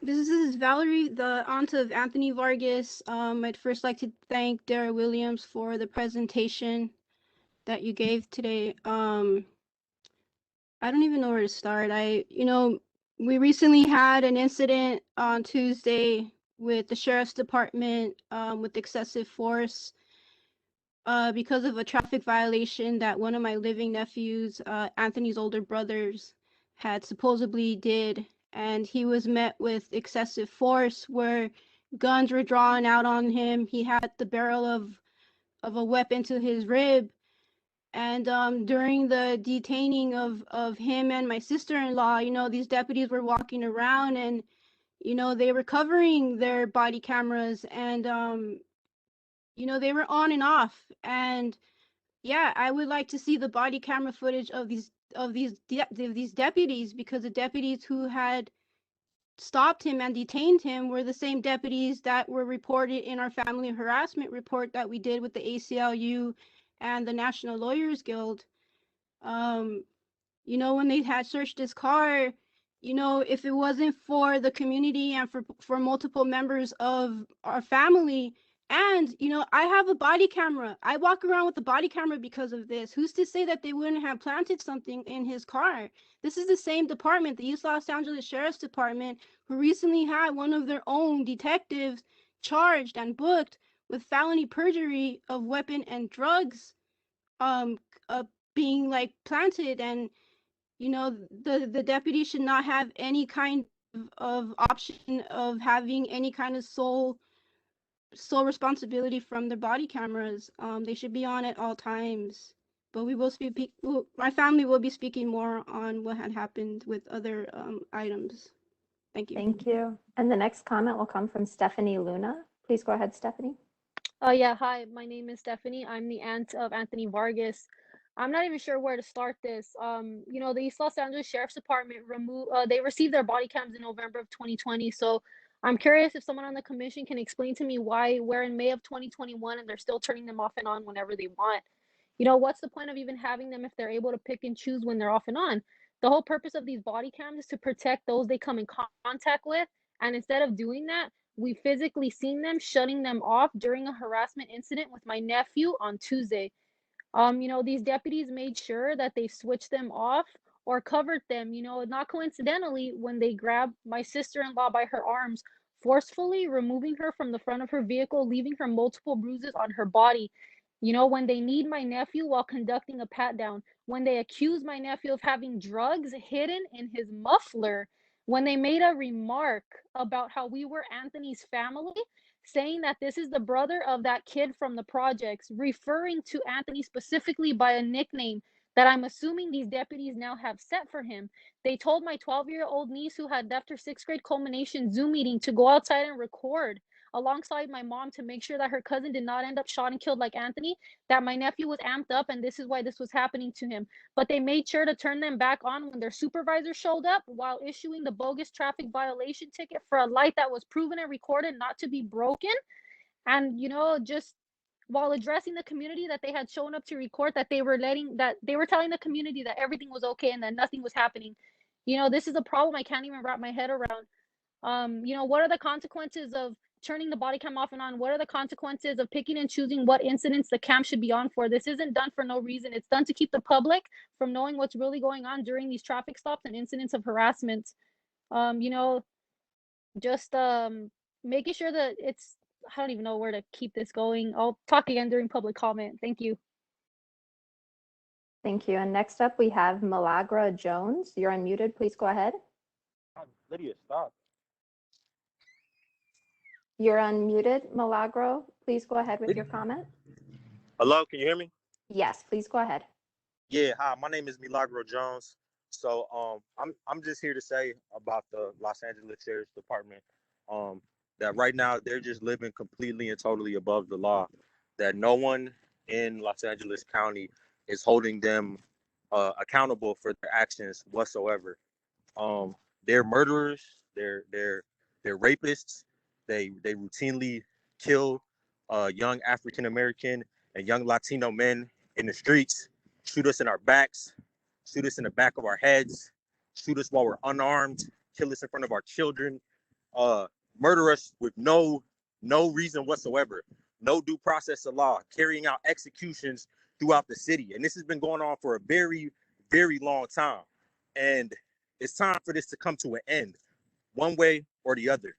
this is Valerie, the aunt of Anthony Vargas. I'd first like to thank Dara Williams for the presentation that you gave today. I don't even know where to start. We recently had an incident on Tuesday with the Sheriff's Department with excessive force because of a traffic violation that one of my living nephews, Anthony's older brothers, had supposedly did. And he was met with excessive force where guns were drawn out on him. He had the barrel of a weapon to his rib. And during the detaining of him and my sister-in-law, these deputies were walking around and, they were covering their body cameras and, they were on and off. And yeah, I would like to see the body camera footage of these deputies, because the deputies who had stopped him and detained him were the same deputies that were reported in our family harassment report that we did with the ACLU and the National Lawyers Guild. When they had searched his car, if it wasn't for the community and for multiple members of our family, and I have a body camera. I walk around with a body camera because of this. Who's to say that they wouldn't have planted something in his car? This is the same department, the East Los Angeles Sheriff's Department, who recently had one of their own detectives charged and booked with felony perjury of weapon and drugs being planted. And You know, the deputy should not have any kind of option of having any kind of sole responsibility from their body cameras. They should be on at all times. But we will speak. My family will be speaking more on what had happened with other items. Thank you. Thank you. And the next comment will come from Stephanie Luna. Please go ahead, Stephanie. Yeah, hi, my name is Stephanie. I'm the aunt of Anthony Vargas. I'm not even sure where to start this. You know, the East Los Angeles Sheriff's Department they received their body cams in November of 2020. So I'm curious if someone on the commission can explain to me why we're in May of 2021 and they're still turning them off and on whenever they want. You know, what's the point of even having them if they're able to pick and choose when they're off and on? The whole purpose of these body cams is to protect those they come in contact with. And instead of doing that, we physically seen them shutting them off during a harassment incident with my nephew on Tuesday. You know, these deputies made sure that they switched them off or covered them, you know, not coincidentally, when they grabbed my sister-in-law by her arms, forcefully removing her from the front of her vehicle, leaving her multiple bruises on her body. You know, when they need my nephew while conducting a pat down, when they accuse my nephew of having drugs hidden in his muffler, when they made a remark about how we were Anthony's family, saying that this is the brother of that kid from the projects, referring to Anthony specifically by a nickname that I'm assuming these deputies now have set for him. They told my 12-year-old niece, who had left her sixth grade culmination Zoom meeting, to go outside and record alongside my mom to make sure that her cousin did not end up shot and killed like Anthony, that my nephew was amped up and this is why this was happening to him. But they made sure to turn them back on when their supervisor showed up while issuing the bogus traffic violation ticket for a light that was proven and recorded not to be broken. And, you know, just while addressing the community that they had shown up to record, that they were telling the community that everything was okay and that nothing was happening. You know, this is a problem I can't even wrap my head around. You know, what are the consequences of turning the body cam off and on? What are the consequences of picking and choosing what incidents the cam should be on for? This isn't done for no reason. It's done to keep the public from knowing what's really going on during these traffic stops and incidents of harassment. You know, just making sure that I don't even know where to keep this going. I'll talk again during public comment. Thank you. Thank you. And next up, we have Malagra Jones. You're unmuted. Please go ahead. Lydia, stop. You're unmuted, Milagro. Please go ahead with your comment. Hello, can you hear me? Yes, please go ahead. Yeah, hi, my name is Milagro Jones. So I'm just here to say about the Los Angeles Sheriff's Department that right now they're just living completely and totally above the law, that no one in Los Angeles County is holding them accountable for their actions whatsoever. They're murderers, they're rapists. They routinely kill young African American and young Latino men in the streets, shoot us in our backs, shoot us in the back of our heads, shoot us while we're unarmed, kill us in front of our children, murder us with no reason whatsoever, no due process of law, carrying out executions throughout the city. And this has been going on for a very, very long time. And it's time for this to come to an end, one way or the other,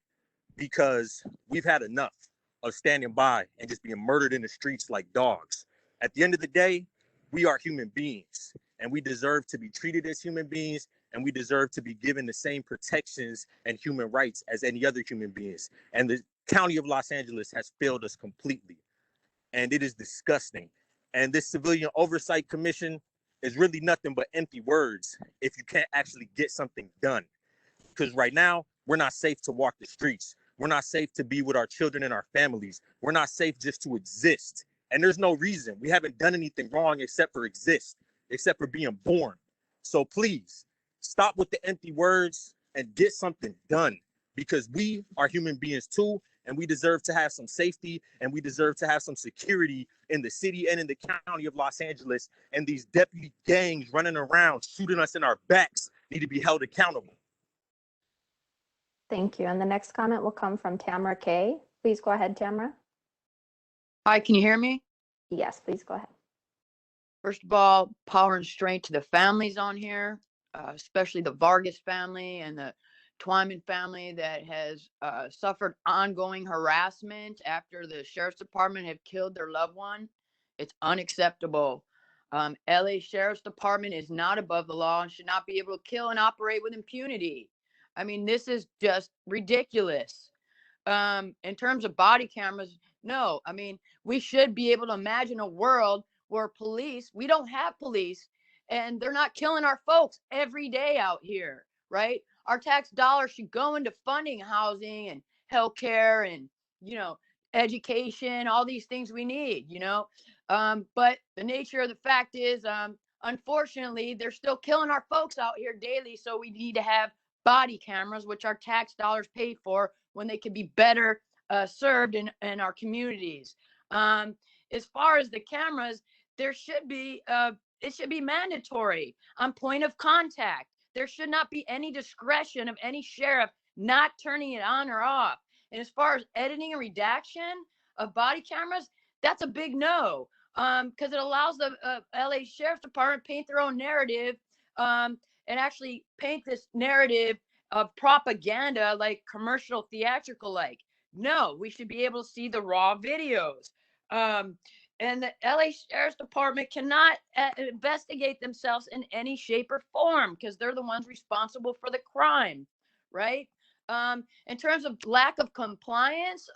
because we've had enough of standing by and just being murdered in the streets like dogs. At the end of the day, we are human beings and we deserve to be treated as human beings, and we deserve to be given the same protections and human rights as any other human beings. And the County of Los Angeles has failed us completely, and it is disgusting. And this Civilian Oversight Commission is really nothing but empty words if you can't actually get something done. Because right now, we're not safe to walk the streets. We're not safe to be with our children and our families. We're not safe just to exist. And there's no reason. We haven't done anything wrong except for exist, except for being born. So please, stop with the empty words and get something done, because we are human beings too, and we deserve to have some safety, and we deserve to have some security in the city and in the county of Los Angeles. And these deputy gangs running around shooting us in our backs need to be held accountable. Thank you. And the next comment will come from Tamara Kay. Please go ahead, Tamara. Hi, can you hear me? Yes, please go ahead. First of all, power and strength to the families on here, especially the Vargas family and the Twyman family that has suffered ongoing harassment after the Sheriff's Department have killed their loved one. It's unacceptable. LA Sheriff's Department is not above the law and should not be able to kill and operate with impunity. I mean, this is just ridiculous. In terms of body cameras, no. I mean, we should be able to imagine a world where police, we don't have police, and they're not killing our folks every day out here, right? Our tax dollars should go into funding housing and healthcare and, education, all these things we need, but the nature of the fact is, unfortunately, they're still killing our folks out here daily. So we need to have body cameras, which our tax dollars pay for, when they could be better served in our communities. As far as the cameras, there should be it should be mandatory on point of contact. There should not be any discretion of any sheriff not turning it on or off. And as far as editing and redaction of body cameras, that's a big no, because it allows the LA Sheriff's Department paint their own narrative, and actually paint this narrative of propaganda, like commercial theatrical. Like, no, we should be able to see the raw videos. And the LA Sheriff's Department cannot investigate themselves in any shape or form, because they're the ones responsible for the crime, right? In terms of lack of compliance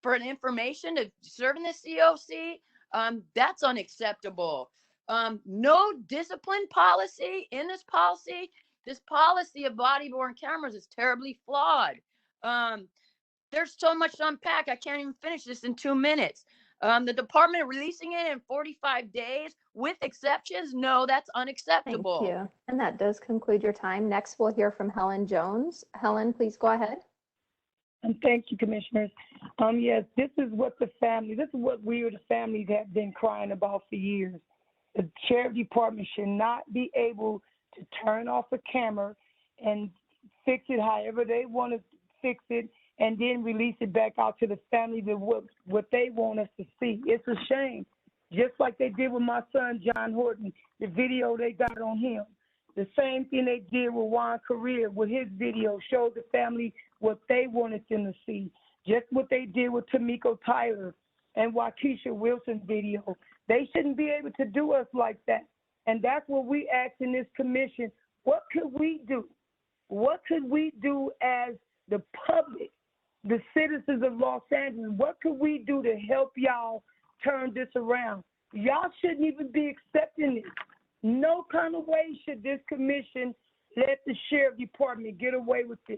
for an information to serve in the COC, that's unacceptable. No discipline policy in this policy. This policy of body-worn cameras is terribly flawed. There's so much to unpack. I can't even finish this in 2 minutes. The department releasing it in 45 days with exceptions, no, that's unacceptable. Thank you. And that does conclude your time. Next, we'll hear from Helen Jones. Helen, please go ahead. And thank you, commissioners. Yes, this is what we or the families have been crying about for years. The sheriff department should not be able to turn off a camera and fix it however they want to fix it, and then release it back out to the family to what they want us to see. It's a shame. Just like they did with my son, John Horton, the video they got on him. The same thing they did with Juan Correa with his video, showed the family what they wanted them to see. Just what they did with Tamiko Tyler and Waukesha Wilson's video. They shouldn't be able to do us like that. And that's what we ask in this commission. What could we do? What could we do as the public, the citizens of Los Angeles? What could we do to help y'all turn this around? Y'all shouldn't even be accepting this. No kind of way should this commission let the sheriff department get away with this.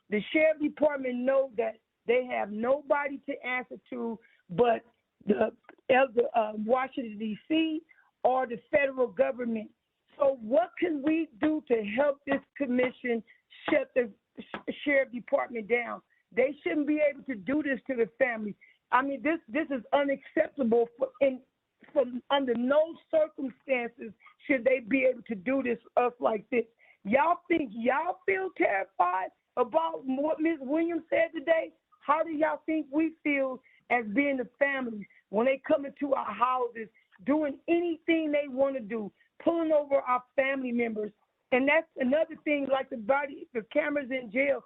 The sheriff department know that they have nobody to answer to but the Washington, D.C. or the federal government. So what can we do to help this commission shut the sheriff department down? They shouldn't be able to do this to the family. I mean, this is unacceptable. Under no circumstances should they be able to do this to us like this. Y'all think y'all feel terrified about what Ms. Williams said today? How do y'all think we feel as being the families when they come into our houses, doing anything they want to do, pulling over our family members? And that's another thing, like the cameras in jail.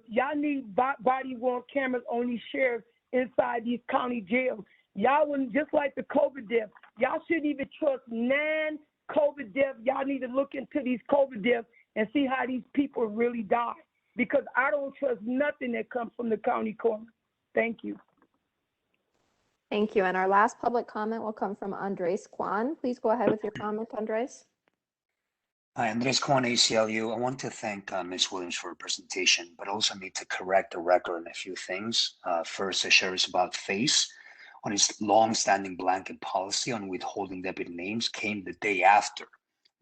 Y'all need body-worn cameras on these sheriffs inside these county jails. Y'all wouldn't, just like the COVID deaths, y'all shouldn't even trust non-COVID deaths. Y'all need to look into these COVID deaths and see how these people really die. Because I don't trust nothing that comes from the county coroner. Thank you. Thank you. And our last public comment will come from Andres Kwan. Please go ahead with your comment, Andres. Hi, Andres Kwan, ACLU. I want to thank Ms. Williams for her presentation, but also need to correct the record on a few things. First, the sheriff's about face on his long-standing blanket policy on withholding deputy names came the day after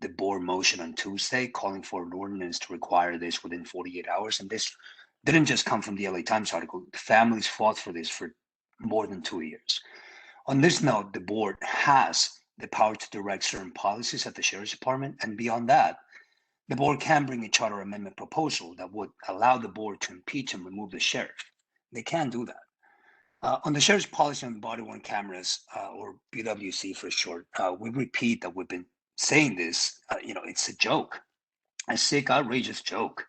the board motion on Tuesday calling for an ordinance to require this within 48 hours. And this didn't just come from the LA Times article. The families fought for this for more than 2 years. On this note, the board has the power to direct certain policies at the Sheriff's Department. And beyond that, the board can bring a charter amendment proposal that would allow the board to impeach and remove the sheriff. They can do that. On the sheriff's policy on body-worn cameras, or BWC for short, we repeat that we've been saying this, it's a joke, a sick, outrageous joke,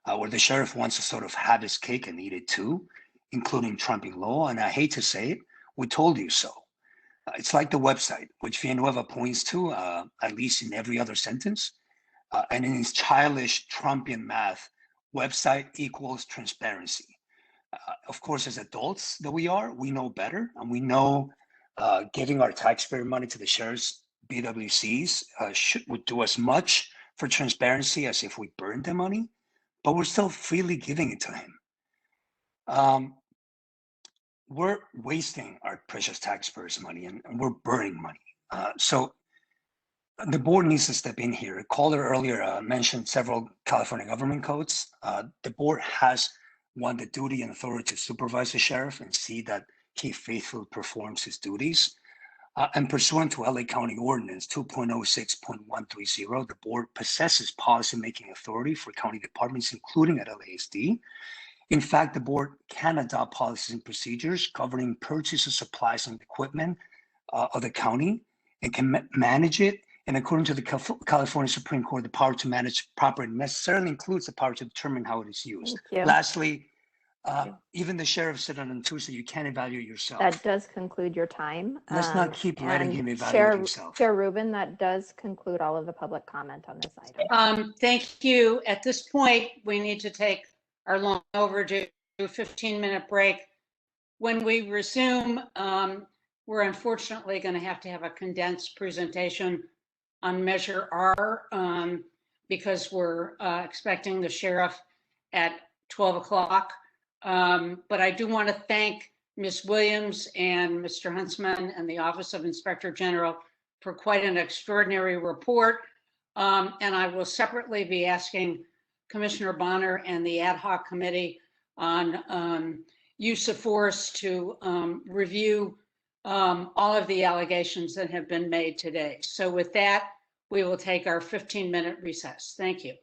where the sheriff wants to sort of have his cake and eat it too, including trumping law. And I hate to say it, we told you so. It's like the website, which Villanueva points to, at least in every other sentence. And in his childish Trumpian math, website equals transparency. Of course, as adults that we are, we know better, and we know giving our taxpayer money to the sheriff's BWCs would do as much for transparency as if we burned the money, but we're still freely giving it to him. We're wasting our precious taxpayers' money, and we're burning money. So the board needs to step in here. A caller earlier mentioned several California government codes. The board has the duty and authority to supervise the sheriff and see that he faithfully performs his duties. And pursuant to LA County Ordinance 2.06.130, the board possesses policymaking authority for county departments, including at LASD. In fact, the board can adopt policies and procedures governing purchase of supplies and equipment of the county and can manage it. And according to the California Supreme Court, the power to manage property necessarily includes the power to determine how it is used. Lastly, even the sheriff said on Tuesday, you can't evaluate yourself. That does conclude your time. Let's not keep letting him evaluate himself. Chair Rubin, that does conclude all of the public comment on this item. Thank you. At this point, we need to take our long overdue 15-minute break. When we resume, we're unfortunately going to have a condensed presentation on Measure R because we're expecting the sheriff at 12 o'clock. But I do want to thank Ms. Williams and Mr. Huntsman and the Office of Inspector General for quite an extraordinary report. And I will separately be asking Commissioner Bonner and the ad hoc committee on use of force to review all of the allegations that have been made today. So with that, we will take our 15-minute recess. Thank you.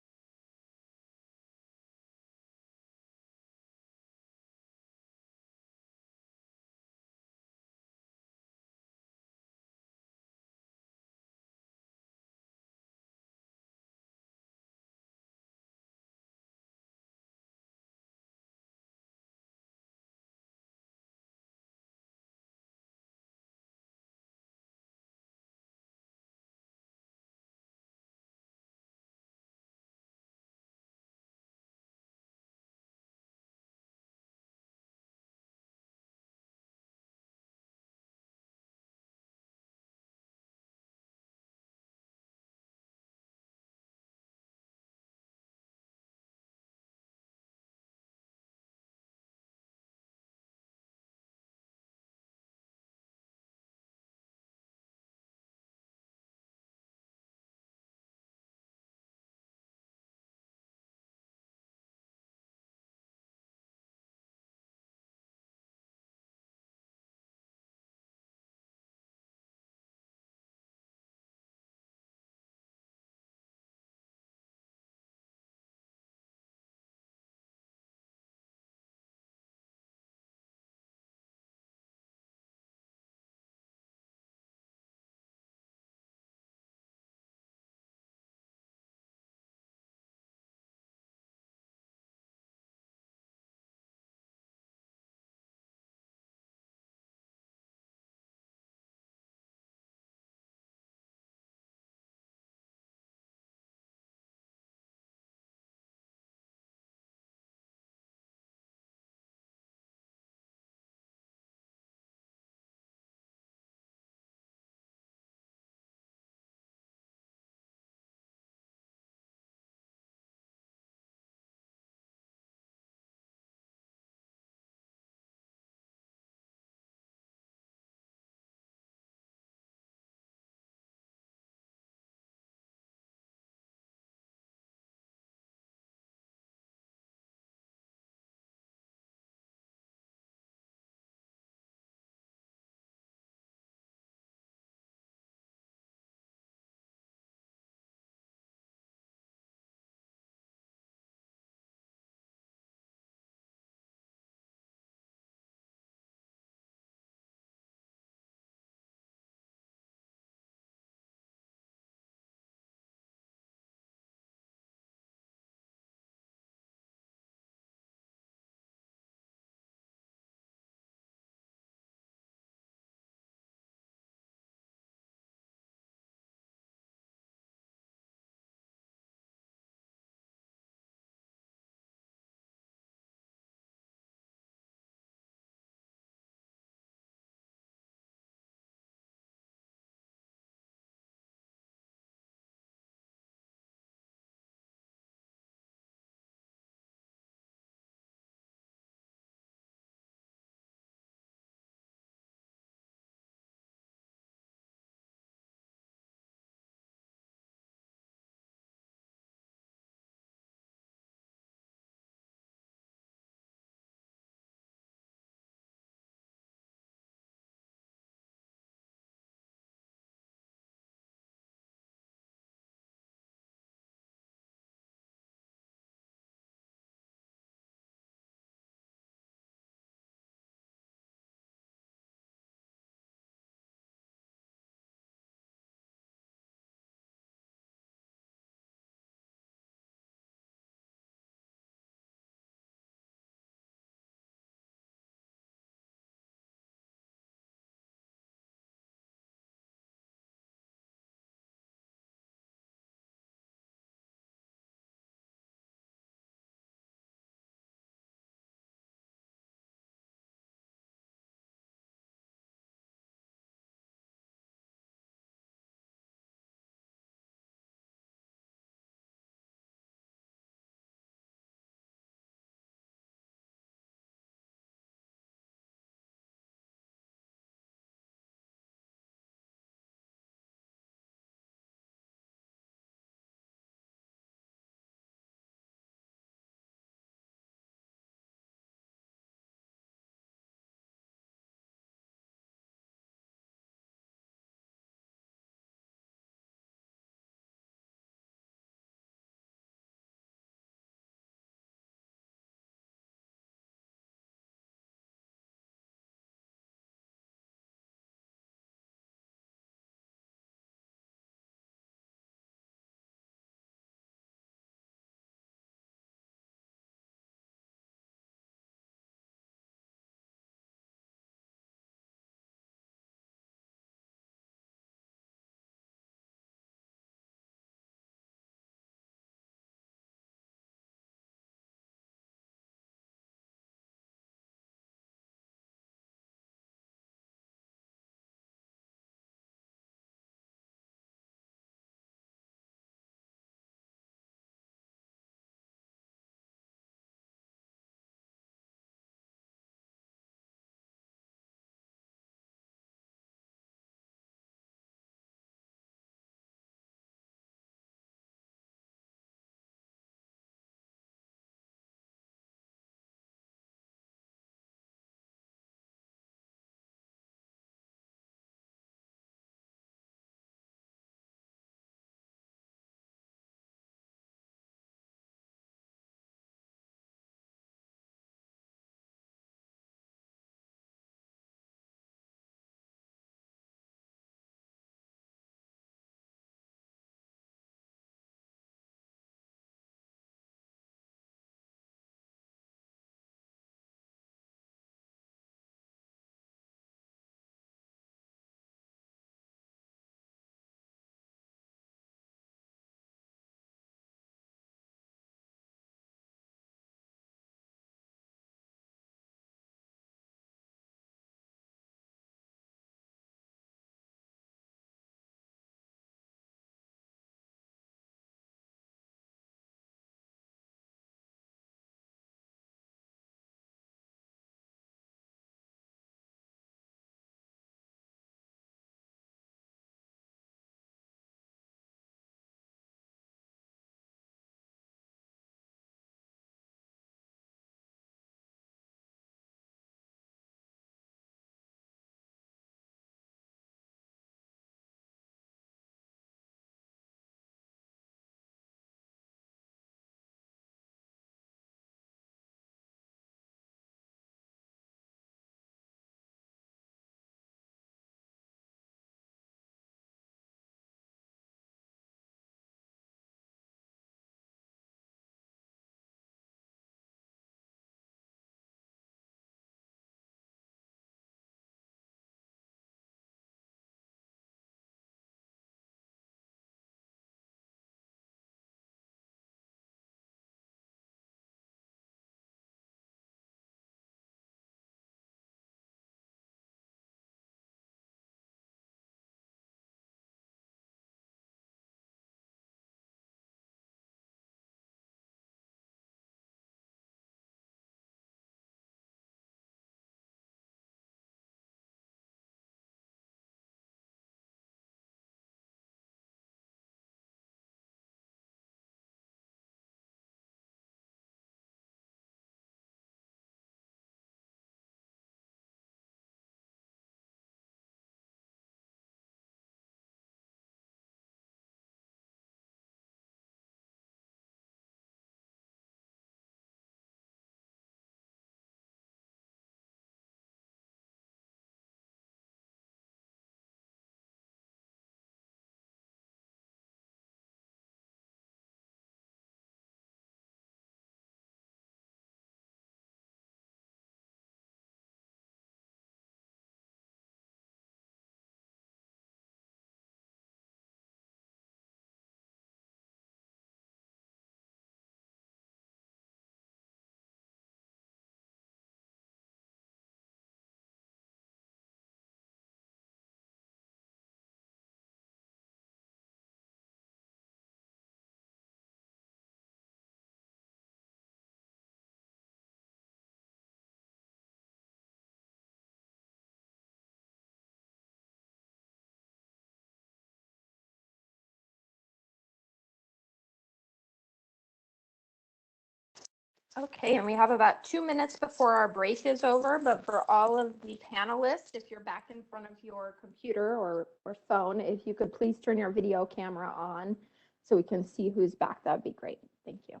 Okay, and we have about 2 minutes before our break is over, but for all of the panelists, if you're back in front of your computer or phone, if you could please turn your video camera on so we can see who's back, that'd be great. Thank you.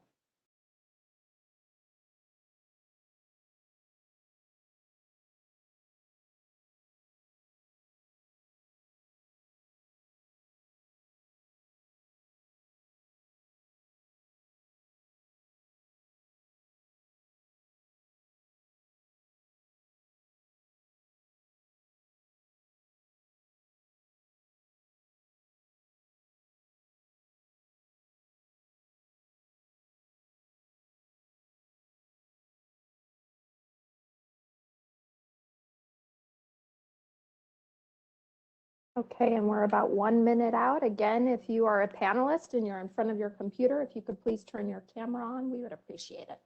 Okay, and we're about 1 minute out. Again, if you are a panelist and you're in front of your computer, if you could please turn your camera on, we would appreciate it.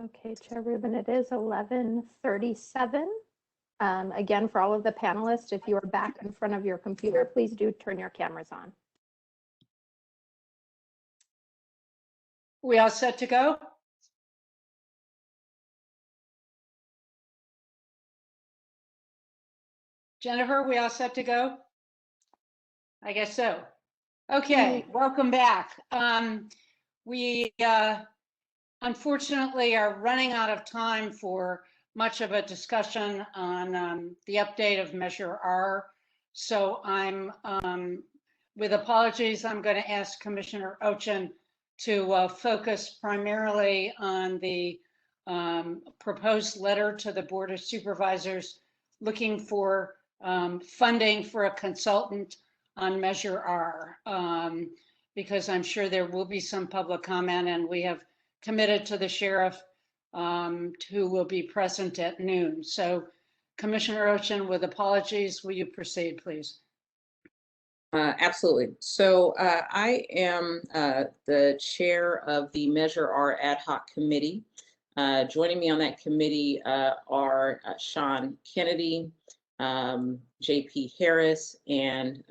Okay, Chair Rubin, it is 11:37. Again, for all of the panelists, if you are back in front of your computer, please do turn your cameras on. We all set to go? Jennifer, we all set to go? I guess so. Okay, welcome back. We unfortunately are running out of time for much of a discussion on the update of Measure R. So I'm, with apologies, I'm going to ask Commissioner Ochin to focus primarily on the proposed letter to the Board of Supervisors looking for funding for a consultant on Measure R, because I'm sure there will be some public comment, and we have committed to the sheriff who will be present at noon. So Commissioner Ochin, with apologies, will you proceed, please? Absolutely. So I am the chair of the Measure R Ad Hoc Committee. Joining me on that committee are Sean Kennedy, JP Harris, and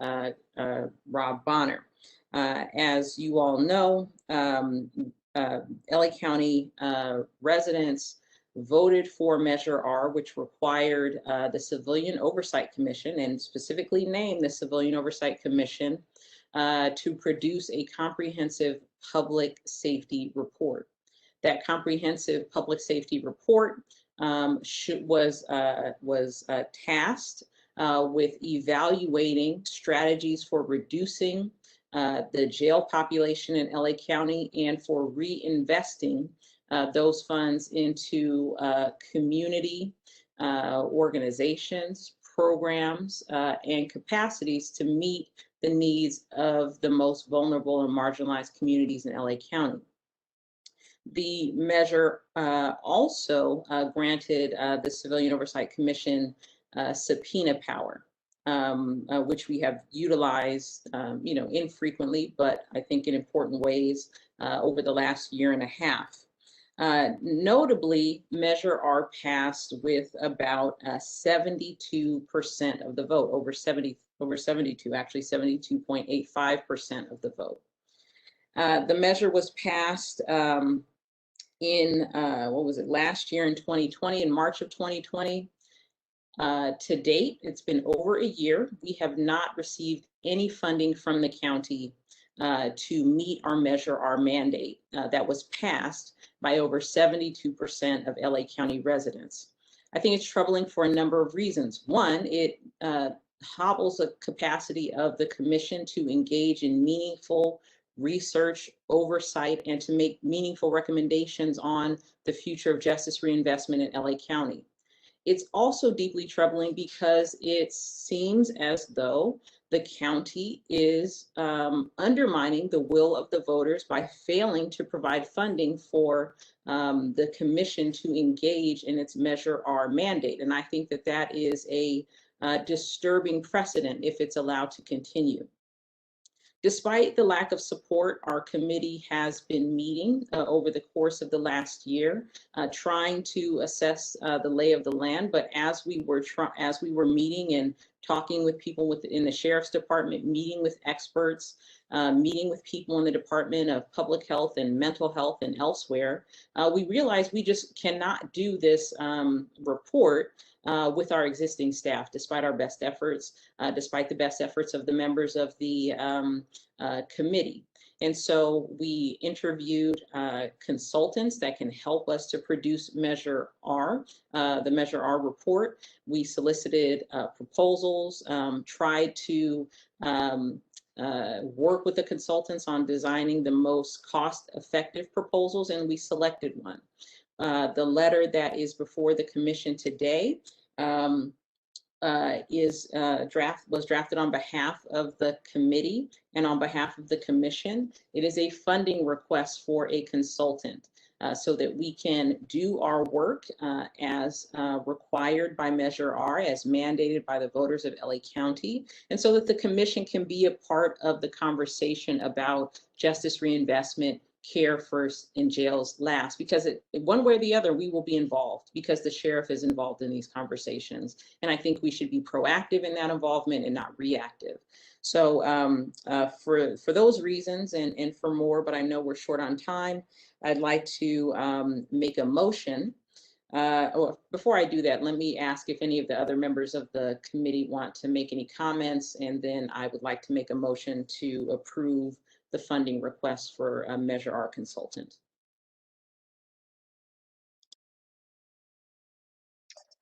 Rob Bonner. As you all know, LA County residents voted for Measure R, which required the Civilian Oversight Commission, and specifically named the Civilian Oversight Commission, to produce a comprehensive public safety report. That comprehensive public safety report was tasked with evaluating strategies for reducing the jail population in LA County and for reinvesting those funds into community organizations, programs, and capacities to meet the needs of the most vulnerable and marginalized communities in LA County. The measure also granted the Civilian Oversight Commission subpoena power, which we have utilized, infrequently, but I think in important ways over the last year and a half. Notably, Measure R passed with about 72% of the vote, over 72, actually 72.85% of the vote. The measure was passed in, last year in 2020, in March of 2020. To date, it's been over a year. We have not received any funding from the county to meet our Measure R mandate that was passed by over 72% of LA County residents. I think it's troubling for a number of reasons. One, it hobbles the capacity of the commission to engage in meaningful research, oversight, and to make meaningful recommendations on the future of justice reinvestment in LA County. It's also deeply troubling because it seems as though the county is undermining the will of the voters by failing to provide funding for the commission to engage in its Measure R mandate. And I think that that is a disturbing precedent if it's allowed to continue. Despite the lack of support, our committee has been meeting over the course of the last year, trying to assess the lay of the land. But as we were meeting and talking with people within the Sheriff's Department, meeting with experts, meeting with people in the Department of Public Health and Mental Health and elsewhere, we realized we just cannot do this report with our existing staff, despite our best efforts, despite the best efforts of the members of the committee. And so we interviewed consultants that can help us to produce Measure R, the Measure R report. We solicited proposals, tried to work with the consultants on designing the most cost-effective proposals, and we selected one. The letter that is before the commission today was drafted on behalf of the committee and on behalf of the commission. It is a funding request for a consultant so that we can do our work as required by Measure R, as mandated by the voters of LA County, and so that the commission can be a part of the conversation about justice reinvestment, care first and jails last, because one way or the other, we will be involved because the sheriff is involved in these conversations. And I think we should be proactive in that involvement and not reactive. So for those reasons and for more, but I know we're short on time, I'd like to make a motion. Or before I do that, let me ask if any of the other members of the committee want to make any comments, and then I would like to make a motion to approve the funding request for a Measure R consultant.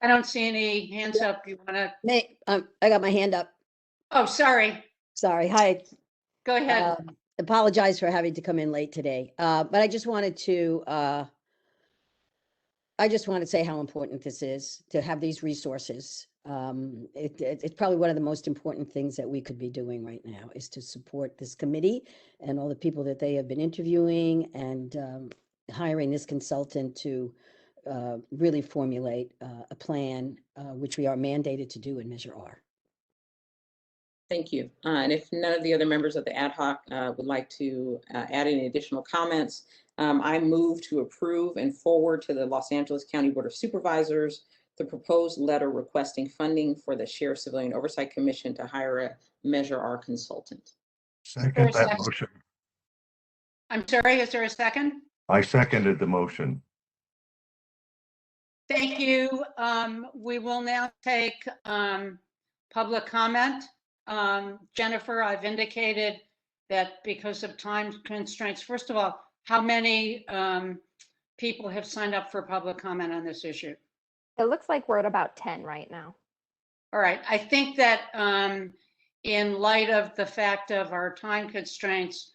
I don't see any hands up. You want to? I got my hand up. Oh, sorry. Sorry. Hi. Go ahead. Apologize for having to come in late today. But I just wanted to say how important this is to have these resources. It's probably one of the most important things that we could be doing right now is to support this committee and all the people that they have been interviewing and hiring this consultant to really formulate a plan, which we are mandated to do in Measure R. Thank you. And if none of the other members of the ad hoc would like to add any additional comments, I move to approve and forward to the Los Angeles County Board of Supervisors the proposed letter requesting funding for the Sheriff Civilian Oversight Commission to hire a Measure R consultant. Second that motion. I'm sorry, is there a second? I seconded the motion. Thank you. We will now take public comment. Jennifer, I've indicated that because of time constraints, first of all, how many people have signed up for public comment on this issue? It looks like we're at about 10 right now. All right. I think that in light of the fact of our time constraints,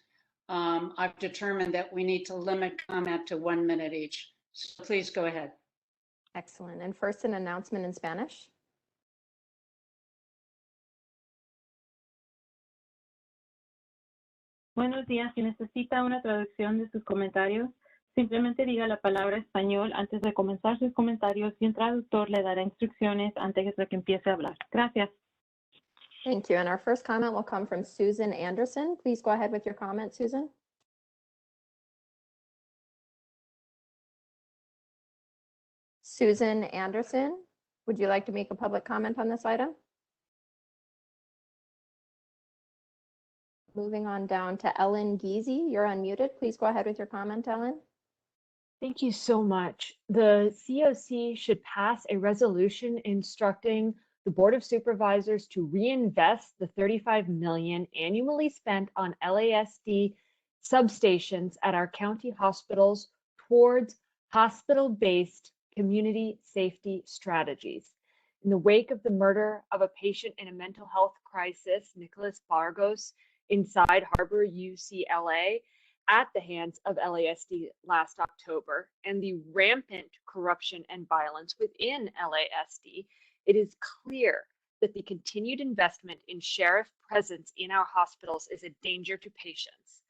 I've determined that we need to limit comment to 1 minute each. So please go ahead. Excellent. And first, an announcement in Spanish. Buenos días. Si necesita una traducción de sus comentarios, simplemente diga la palabra español antes de comenzar sus comentarios y un traductor le dará instrucciones antes de que empiece a hablar. Gracias. Thank you. And our first comment will come from Susan Anderson. Please go ahead with your comment, Susan. Susan Anderson, would you like to make a public comment on this item? Moving on down to Ellen Giese. You're unmuted. Please go ahead with your comment, Ellen. Thank you so much. The COC should pass a resolution instructing the Board of Supervisors to reinvest the $35 million annually spent on LASD substations at our county hospitals towards hospital-based community safety strategies. In the wake of the murder of a patient in a mental health crisis, Nicholas Vargas, inside Harbor UCLA, at the hands of LASD last October, and the rampant corruption and violence within LASD, it is clear that the continued investment in sheriff presence in our hospitals is a danger to patients.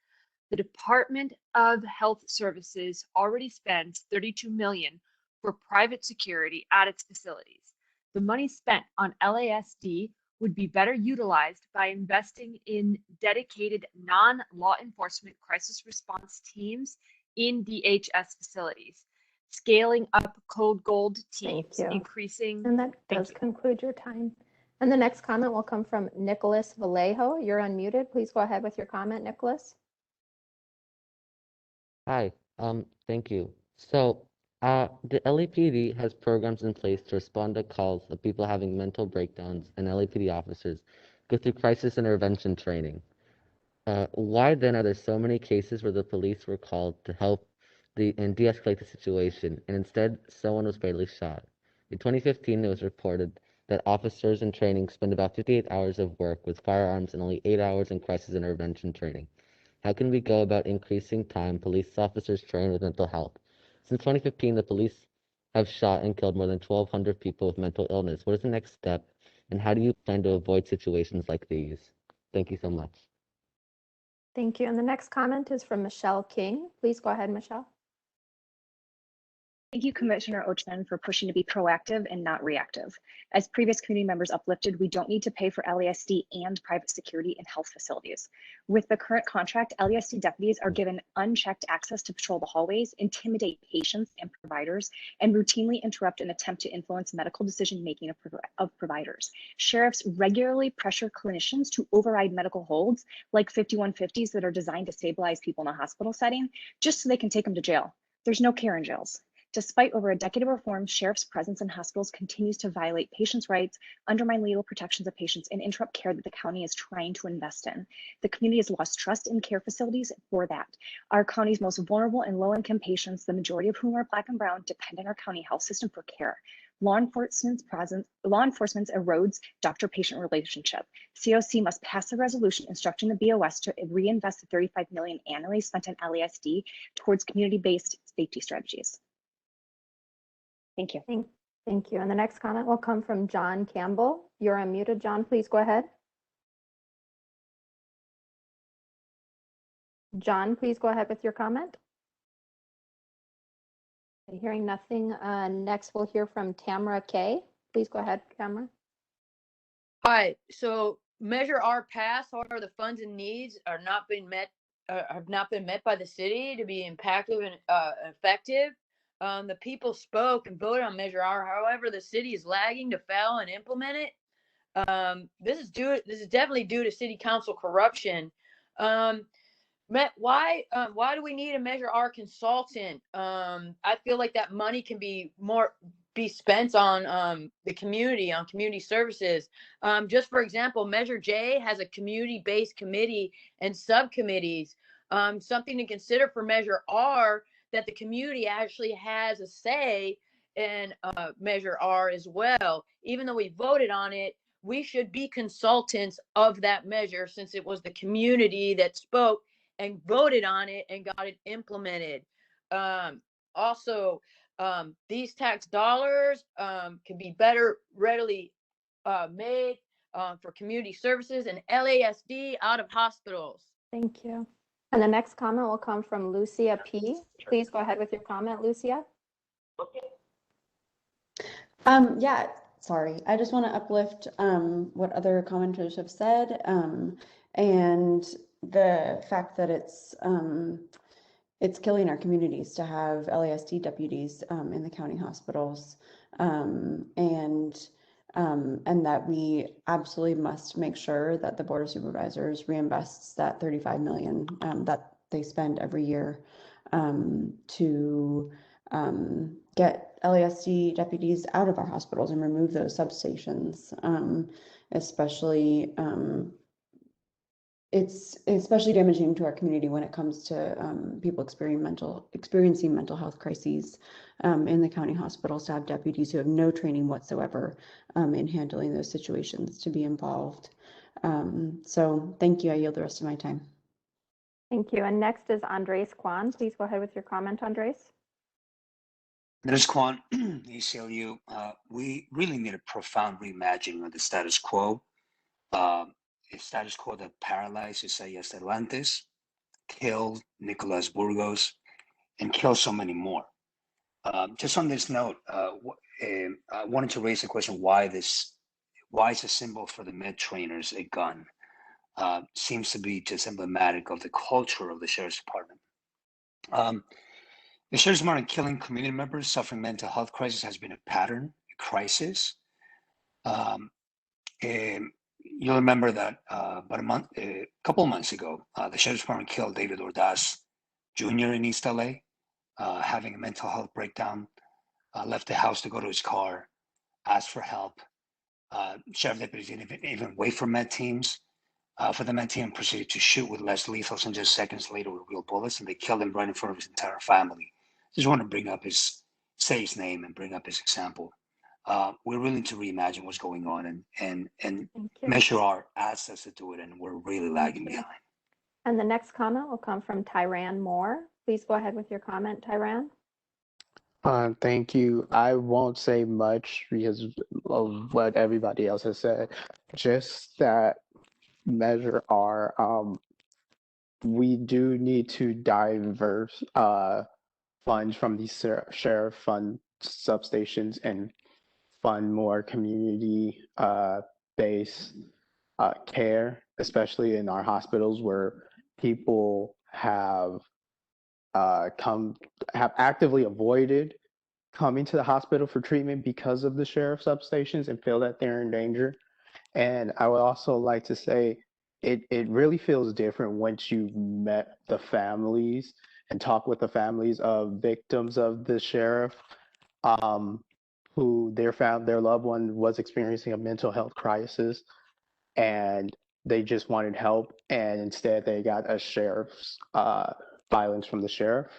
The Department of Health Services already spends $32 million for private security at its facilities. The money spent on LASD would be better utilized by investing in dedicated non-law enforcement crisis response teams in DHS facilities, scaling up Code Gold teams, Thank you. increasing. And that does conclude your time. And the next comment will come from Nicholas Vallejo. You're unmuted. Please go ahead with your comment, Nicholas. Hi, thank you. So, the LAPD has programs in place to respond to calls of people having mental breakdowns, and LAPD officers go through crisis intervention training. Why then are there so many cases where the police were called to help and de-escalate the situation, and instead someone was fatally shot? In 2015, it was reported that officers in training spend about 58 hours of work with firearms and only 8 hours in crisis intervention training. How can we go about increasing time police officers train with mental health? Since 2015, the police have shot and killed more than 1,200 people with mental illness. What is the next step, and how do you plan to avoid situations like these? Thank you so much. Thank you. And the next comment is from Michelle King. Please go ahead, Michelle. Thank you, Commissioner Ochnen, for pushing to be proactive and not reactive. As previous community members uplifted, we don't need to pay for LASD and private security in health facilities. With the current contract, LASD deputies are given unchecked access to patrol the hallways, intimidate patients and providers, and routinely interrupt and attempt to influence medical decision-making of providers. Sheriffs regularly pressure clinicians to override medical holds, like 5150s that are designed to stabilize people in a hospital setting, just so they can take them to jail. There's no care in jails. Despite over a decade of reform, sheriff's presence in hospitals continues to violate patients' rights, undermine legal protections of patients, and interrupt care that the county is trying to invest in. The community has lost trust in care facilities for that. Our county's most vulnerable and low-income patients, the majority of whom are Black and Brown, depend on our county health system for care. Law enforcement erodes doctor-patient relationship. COC must pass a resolution instructing the BOS to reinvest the $35 million annually spent on LASD towards community-based safety strategies. Thank you. Thank you. And the next comment will come from John Campbell. You're unmuted, John. Please go ahead. John, please go ahead with your comment. Hearing nothing. Next, we'll hear from Tamara Kay. Please go ahead, Tamara. Hi. So Measure R passed. However, the funds and needs are not been met. Have not been met by the city to be impactful and effective. The people spoke and voted on Measure R. However, the city is lagging to fail and implement it. This is definitely due to city council corruption. Why do we need a Measure R consultant? I feel like that money can be spent on the community, on community services. Just for example, Measure J has a community-based committee and subcommittees. Something to consider for Measure R, that the community actually has a say in Measure R as well. Even though we voted on it, we should be consultants of that measure, since it was the community that spoke and voted on it and got it implemented. Also, these tax dollars can be better readily made for community services and LASD out of hospitals. Thank you. And the next comment will come from Lucia P. Please go ahead with your comment, Lucia. Yeah, sorry. I just want to uplift what other commenters have said, and the fact that it's killing our communities to have LASD deputies in the county hospitals, and that we absolutely must make sure that the Board of Supervisors reinvests that $35 million that they spend every year to get LASD deputies out of our hospitals and remove those substations, especially it's especially damaging to our community when it comes to people experiencing mental health crises in the county hospitals, to have deputies who have no training whatsoever in handling those situations to be involved. So thank you. I yield the rest of my time. Thank you. And next is Andres Kwan. Please go ahead with your comment, Andres. There's Quan, ACLU. We really need a profound reimagining of the status quo. A status quo that paralyzed Isaias Cervantes, killed Nicolas Burgos, and killed so many more. Just on this note, I wanted to raise the question: why is a symbol for the med trainers a gun? Seems to be just emblematic of the culture of the sheriff's department. The sheriff's department killing community members suffering mental health crisis has been a pattern, a crisis. You'll remember that about a couple of months ago, the sheriff's department killed David Ordaz Jr. in East LA, having a mental health breakdown, left the house to go to his car, asked for help. Sheriff deputies didn't even wait for med teams. For the med team proceeded to shoot with less lethals, and just seconds later with real bullets, and they killed him right in front of his entire family. Just want to say his name and bring up his example. We really need to reimagine what's going on and measure our assets to do it, and we're really lagging behind. And the next comment will come from Tyran Moore. Please go ahead with your comment, Tyran. Thank you. I won't say much because of what everybody else has said. Just that Measure R, we do need to diverse funds from these sheriff fund substations and fund more community based care, especially in our hospitals where people have actively avoided coming to the hospital for treatment because of the sheriff substations and feel that they're in danger. And I would also like to say it really feels different once you've met the families and talk with the families of victims of the sheriff who their loved one was experiencing a mental health crisis and they just wanted help, and instead they got a sheriff's violence from the sheriff.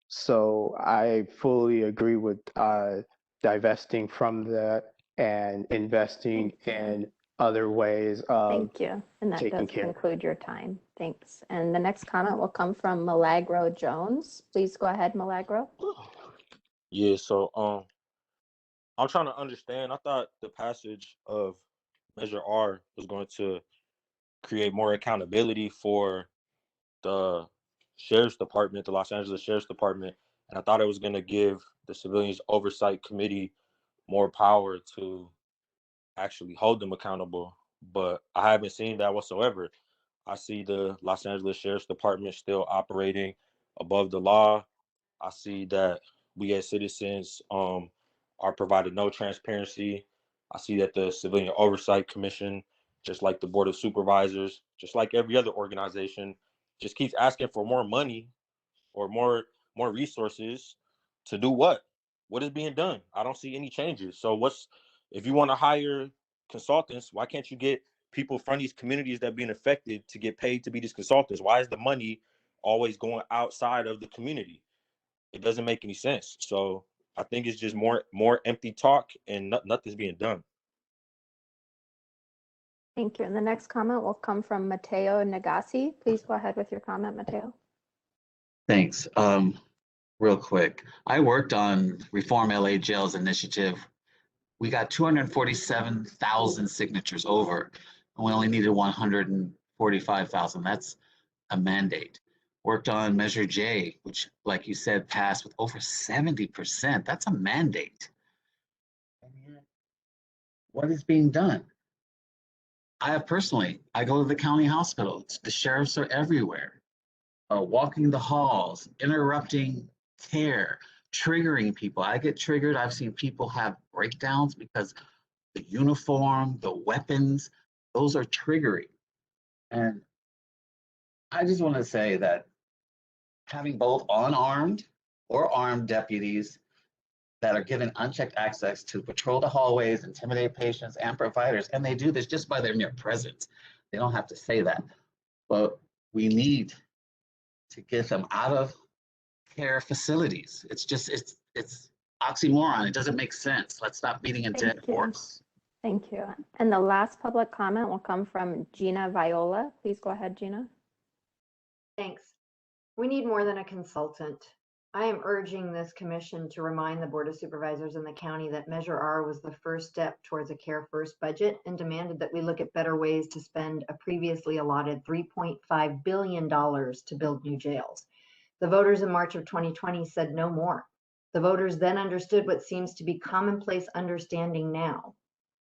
So I fully agree with divesting from that and investing in other ways of Thank you. And that taking does care. conclude your time. Thanks. And the next comment will come from Milagro Jones. Please go ahead, Milagro. Yeah, so I'm trying to understand. I thought the passage of Measure R was going to create more accountability for the sheriff's department, the Los Angeles Sheriff's Department, and I thought it was going to give the Civilians Oversight Committee more power to actually hold them accountable. But I haven't seen that whatsoever. I see the Los Angeles Sheriff's Department still operating above the law. I see that we as citizens are provided no transparency. I see that the Civilian Oversight Commission, just like the Board of Supervisors, just like every other organization, just keeps asking for more money or more resources to do what? What is being done? I don't see any changes. So if you want to hire consultants, why can't you get people from these communities that are being affected to get paid to be these consultants? Why is the money always going outside of the community? It doesn't make any sense. So I think it's just more empty talk and nothing's being done. Thank you. And the next comment will come from Mateo Nagasi. Please go ahead with your comment, Mateo. Thanks. Real quick, I worked on Reform LA Jails initiative. We got 247,000 signatures over, and we only needed 145,000. That's a mandate. Worked on Measure J, which, like you said, passed with over 70%. That's a mandate. And yet, what is being done? I go to the county hospital. The sheriffs are everywhere, walking the halls, interrupting care, triggering people. I get triggered. I've seen people have breakdowns because the uniform, the weapons, those are triggering. And I just want to say that having both unarmed or armed deputies that are given unchecked access to patrol the hallways, intimidate patients and providers, and they do this just by their mere presence. They don't have to say that, but we need to get them out of care facilities. It's oxymoron. It doesn't make sense. Let's stop beating a dead horse. Thank you. And the last public comment will come from Gina Viola. Please go ahead, Gina. Thanks. We need more than a consultant. I am urging this commission to remind the Board of Supervisors in the county that Measure R was the first step towards a Care First budget and demanded that we look at better ways to spend a previously allotted $3.5 billion to build new jails. The voters in March of 2020 said no more. The voters then understood what seems to be commonplace understanding now.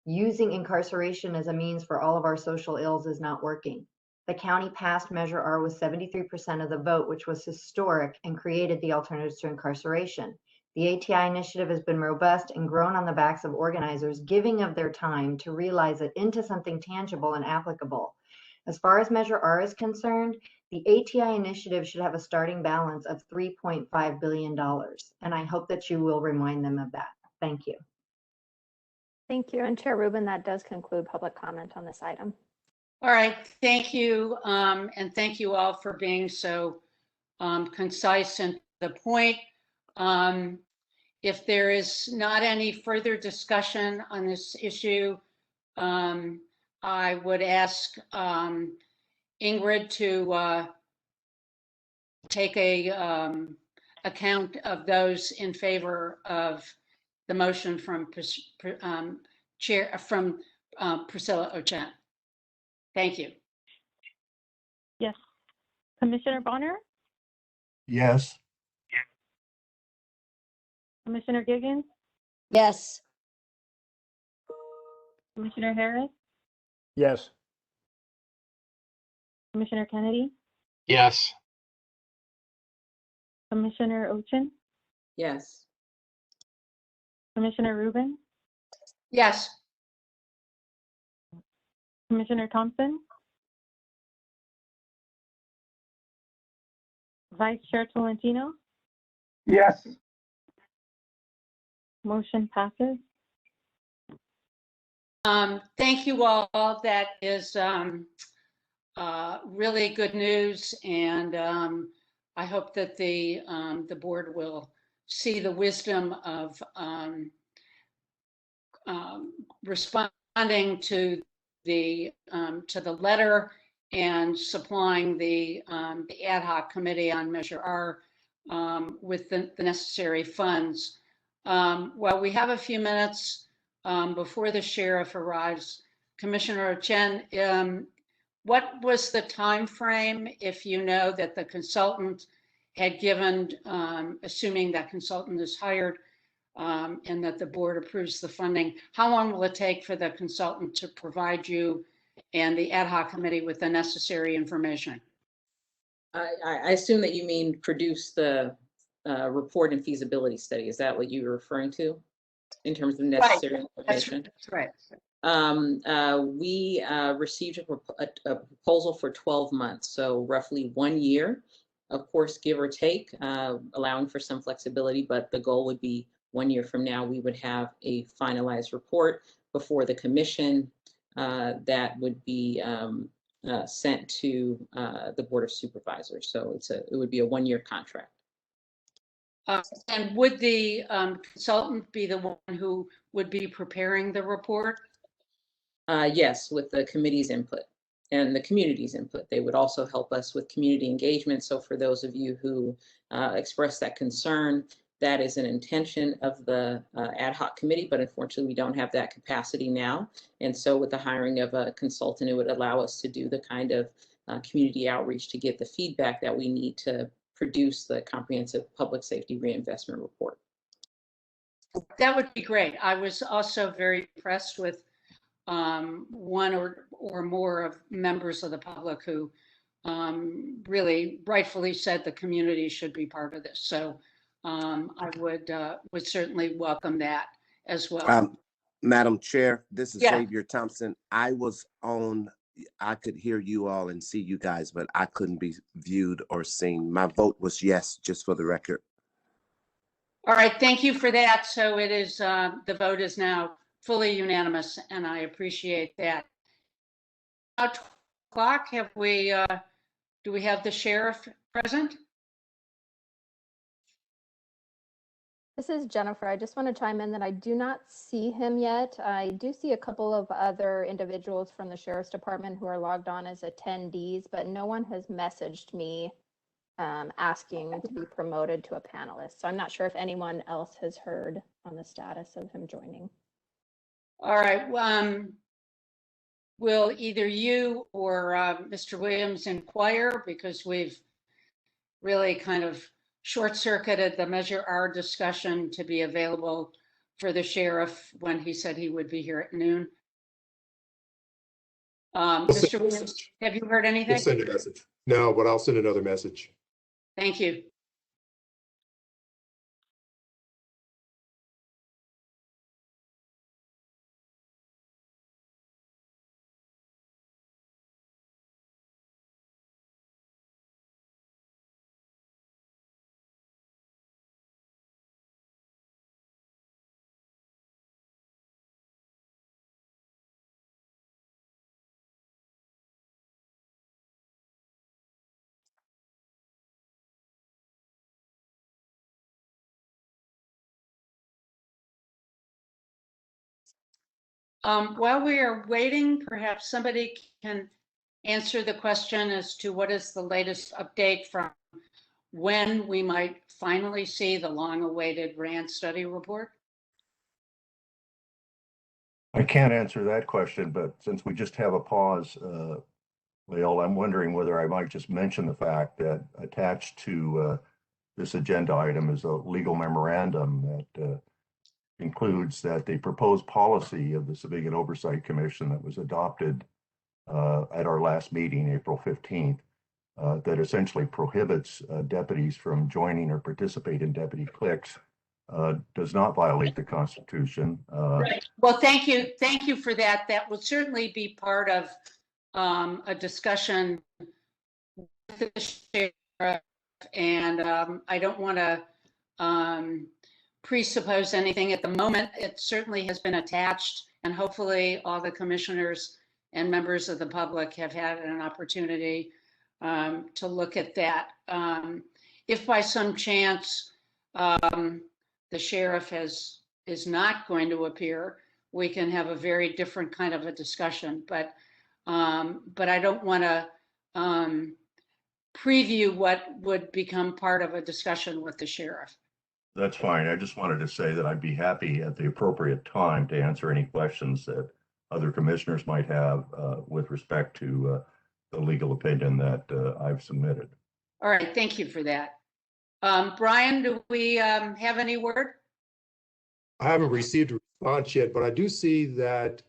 Using incarceration as a means for all of our social ills is not working. The county passed Measure R with 73% of the vote, which was historic and created the alternatives to incarceration. The ATI initiative has been robust and grown on the backs of organizers giving of their time to realize it into something tangible and applicable. As far as Measure R is concerned, the ATI initiative should have a starting balance of $3.5 billion, and I hope that you will remind them of that. Thank you. Thank you. And Chair Rubin, that does conclude public comment on this item. All right, thank you. And thank you all for being so concise and to the point. If there is not any further discussion on this issue, I would ask Ingrid to take a account of those in favor of the motion from Priscilla Ochen. Thank you. Yes. Commissioner Bonner? Yes. Commissioner Giggins? Yes. Commissioner Harris? Yes. Commissioner Kennedy? Yes. Commissioner Ochen? Yes. Commissioner Rubin? Yes. Commissioner Thompson? Vice Chair Tolentino? Yes. Motion passes. Thank you all. That is really good news, and I hope that the board will see the wisdom of responding to the letter and supplying the ad hoc committee on Measure R with the necessary funds. Well, we have a few minutes before the sheriff arrives. Commissioner Ochen, what was the time frame, if you know, that the consultant had given, assuming that consultant is hired and that the board approves the funding? How long will it take for the consultant to provide you and the ad hoc committee with the necessary information? I assume that you mean produce the report and feasibility study. Is that what you were referring to in terms of necessary information? That's right. We received a proposal for 12 months, so roughly 1 year, of course, give or take, allowing for some flexibility, but the goal would be 1 year from now, we would have a finalized report before the commission that would be sent to the Board of Supervisors. So it would be a 1 year contract. And would the consultant be the one who would be preparing the report? Yes, with the committee's input and the community's input. They would also help us with community engagement. So for those of you who express that concern, that is an intention of the ad hoc committee, but unfortunately we don't have that capacity now. And so with the hiring of a consultant, it would allow us to do the kind of community outreach to get the feedback that we need to produce the comprehensive public safety reinvestment report. That would be great. I was also very impressed with one or more of members of the public who really rightfully said the community should be part of this. So I would certainly welcome that as well. Madam Chair, this is Yeah. Xavier Thompson. I could hear you all and see you guys, but I couldn't be viewed or seen. My vote was yes, just for the record. All right, thank you for that. So it is, the vote is now fully unanimous, and I appreciate that. About 12 o'clock, do we have the sheriff present? This is Jennifer. I just want to chime in that I do not see him yet. I do see a couple of other individuals from the Sheriff's Department who are logged on as attendees, but no one has messaged me asking to be promoted to a panelist. So I'm not sure if anyone else has heard on the status of him joining. All right. Will either you or Mr. Williams inquire, because we've really kind of short-circuited the Measure R discussion to be available for the sheriff when he said he would be here at noon. Mr. Williams, have you heard anything? We'll send a message. No, but I'll send another message. Thank you. While we are waiting, perhaps somebody can answer the question as to what is the latest update from when we might finally see the long-awaited RAND study report? I can't answer that question, but since we just have a pause, Lael, I'm wondering whether I might just mention the fact that attached to this agenda item is a legal memorandum that includes that the proposed policy of the Civilian Oversight Commission that was adopted at our last meeting, April 15th, that essentially prohibits deputies from joining or participate in deputy cliques, does not violate the Constitution. Right. Well, thank you. Thank you for that. That will certainly be part of a discussion with the sheriff, and I don't want to presuppose anything at the moment. It certainly has been attached, and hopefully all the commissioners and members of the public have had an opportunity to look at that. If by some chance the sheriff is not going to appear, we can have a very different kind of a discussion. But I don't want to preview what would become part of a discussion with the sheriff. That's fine. I just wanted to say that I'd be happy at the appropriate time to answer any questions that other commissioners might have with respect to the legal opinion that I've submitted. All right, thank you for that. Brian, do we have any word? I haven't received a response yet, but I do see that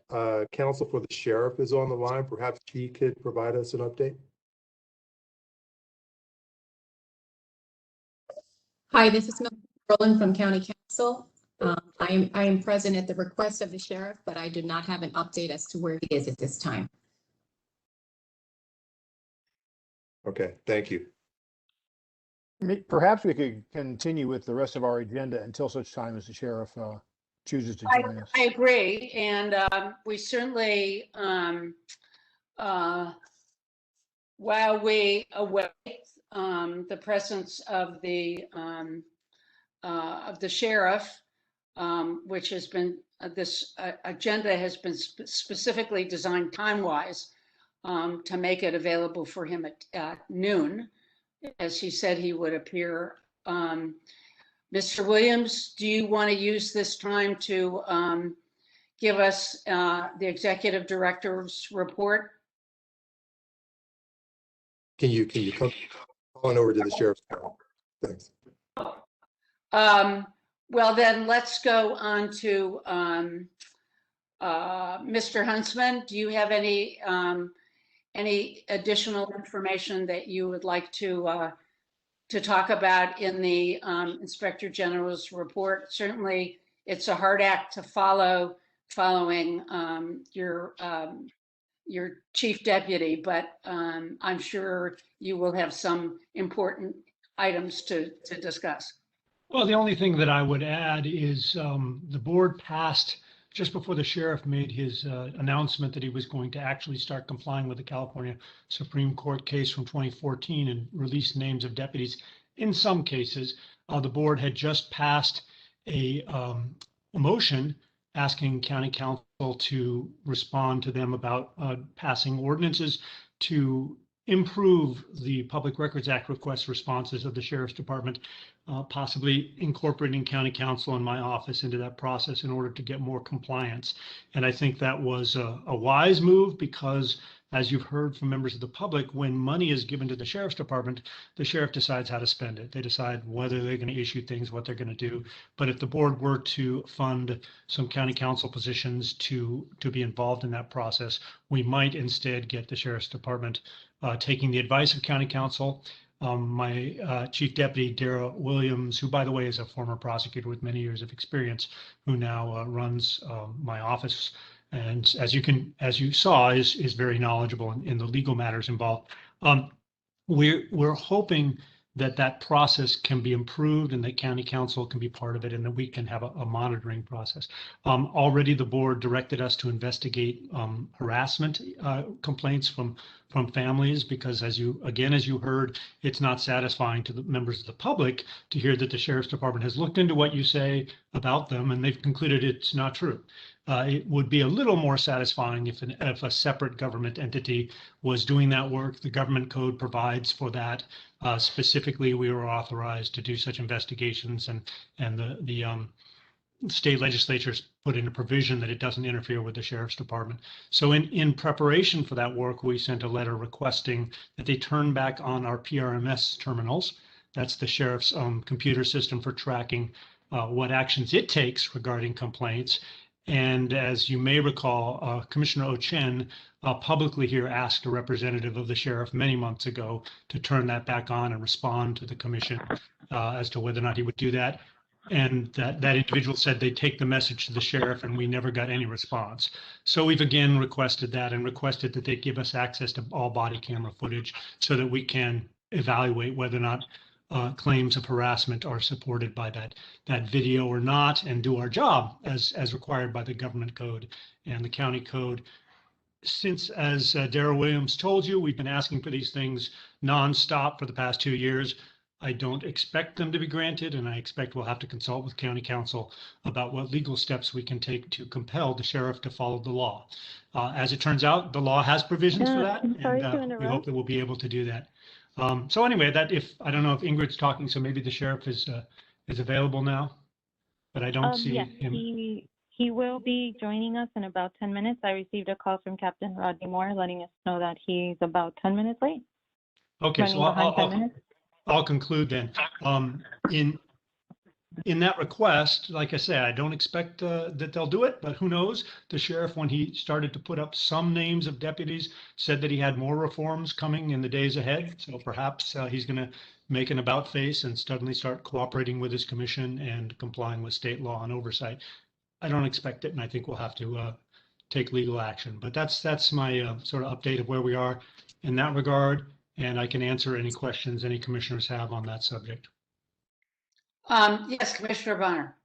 counsel for the sheriff is on the line. Perhaps he could provide us an update. Hi, this is Mel Berlin from County Council. I am present at the request of the sheriff, but I do not have an update as to where he is at this time. Okay, thank you. Perhaps we could continue with the rest of our agenda until such time as the sheriff chooses to join us. I agree, and we certainly, while we await the presence of the sheriff, which has been this agenda has been specifically designed time-wise to make it available for him at noon, as he said he would appear. Mr. Williams, do you want to use this time to give us the executive director's report? Can you come on over to the sheriff's panel? Thanks. Well, then let's go on to Mr. Huntsman. Do you have any additional information that you would like to talk about in the Inspector General's report? Certainly, it's a hard act to follow following your chief deputy, but I'm sure you will have some important items to discuss. Well, the only thing that I would add is the board passed just before the sheriff made his announcement that he was going to actually start complying with the California Supreme Court case from 2014 and release names of deputies. In some cases, the board had just passed a motion asking county council to respond to them about passing ordinances to improve the Public Records Act request responses of the Sheriff's Department, possibly incorporating county counsel and my office into that process in order to get more compliance. And I think that was a wise move because, as you've heard from members of the public, when money is given to the Sheriff's Department, the sheriff decides how to spend it. They decide whether they're going to issue things, what they're going to do. But if the board were to fund some county counsel positions to be involved in that process, we might instead get the Sheriff's Department taking the advice of county counsel. My Chief Deputy, Dara Williams, who, by the way, is a former prosecutor with many years of experience, who now runs my office, and as you saw, is very knowledgeable in the legal matters involved. We're hoping that process can be improved and that county counsel can be part of it and that we can have a monitoring process. Already the board directed us to investigate harassment complaints from families because as you heard, it's not satisfying to the members of the public to hear that the Sheriff's Department has looked into what you say about them and they've concluded it's not true. It would be a little more satisfying if a separate government entity was doing that work. The government code provides for that. Specifically, we were authorized to do such investigations, and the state legislatures put in a provision that it doesn't interfere with the Sheriff's Department. So in preparation for that work, we sent a letter requesting that they turn back on our PRMS terminals. That's the Sheriff's computer system for tracking what actions it takes regarding complaints. And as you may recall, Commissioner Ochen publicly here asked a representative of the sheriff many months ago to turn that back on and respond to the commission as to whether or not he would do that. And that individual said they'd take the message to the sheriff and we never got any response. So we've again requested that and requested that they give us access to all body camera footage so that we can evaluate whether or not claims of harassment are supported by that video or not, and do our job as required by the government code and the county code. Since, as Dara Williams told you, we've been asking for these things nonstop for the past 2 years. I don't expect them to be granted, and I expect we'll have to consult with county counsel about what legal steps we can take to compel the sheriff to follow the law. As it turns out, the law has provisions for that, and we hope that we'll be able to do that. So anyway, I don't know if Ingrid's talking, so maybe the sheriff is available now, but I don't see yes, him. He will be joining us in about 10 minutes. I received a call from Captain Rodney Moore letting us know that he's about 10 minutes late. Okay, so I'll conclude then. In that request, like I say, I don't expect that they'll do it, but who knows? The sheriff, when he started to put up some names of deputies, said that he had more reforms coming in the days ahead. So perhaps he's going to make an about face and suddenly start cooperating with his commission and complying with state law and oversight. I don't expect it, and I think we'll have to take legal action. But that's my sort of update of where we are in that regard, and I can answer any questions any commissioners have on that subject. Yes, Commissioner Bonner.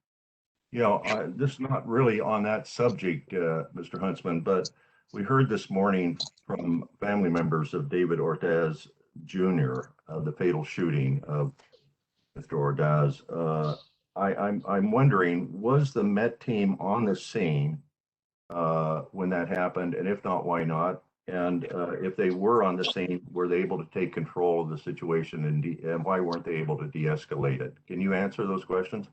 Yeah, this is not really on that subject, Mr. Huntsman, but we heard this morning from family members of David Ortiz Jr., the fatal shooting of Mr. Ortiz. I'm wondering, was the Met team on the scene when that happened? And if not, why not? And if they were on the scene, were they able to take control of the situation and why weren't they able to de-escalate it? Can you answer those questions?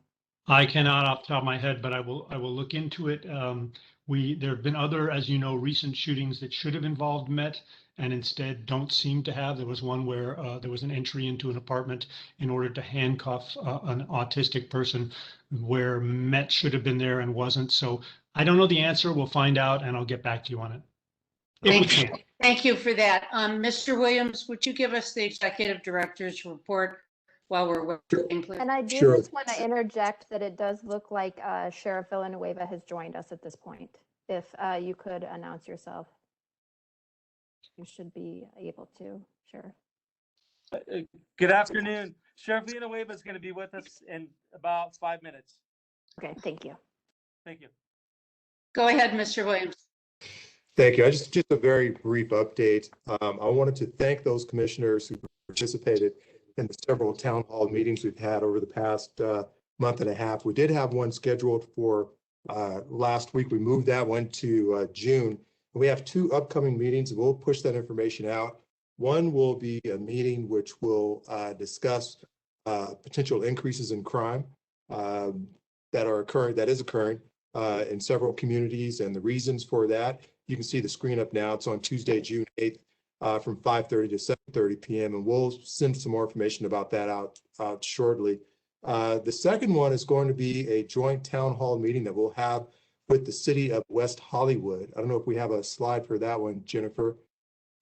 I cannot off the top of my head, but I will look into it. There have been other, as you know, recent shootings that should have involved Met and instead don't seem to have. There was one where there was an entry into an apartment in order to handcuff an autistic person where Met should have been there and wasn't. So I don't know the answer. We'll find out and I'll get back to you on it. Thank you for that. Mr. Williams, would you give us the executive director's report while we're waiting, please? And I do just want to interject that it does look like Sheriff Villanueva has joined us at this point. If you could announce yourself. You should be able to, Sheriff. Good afternoon. Sheriff Villanueva is going to be with us in about 5 minutes. Okay, thank you. Thank you. Go ahead, Mr. Williams. Thank you. Just a very brief update. I wanted to thank those commissioners who participated in the several town hall meetings we've had over the past month and a half. We did have one scheduled for last week. We moved that one to June. We have 2 upcoming meetings, and we'll push that information out. One will be a meeting which will discuss potential increases in crime that is occurring in several communities and the reasons for that. You can see the screen up now. It's on Tuesday, June 8th from 5:30 to 7:30 p.m. And we'll send some more information about that out shortly. The second one is going to be a joint town hall meeting that we'll have with the city of West Hollywood. I don't know if we have a slide for that one, Jennifer,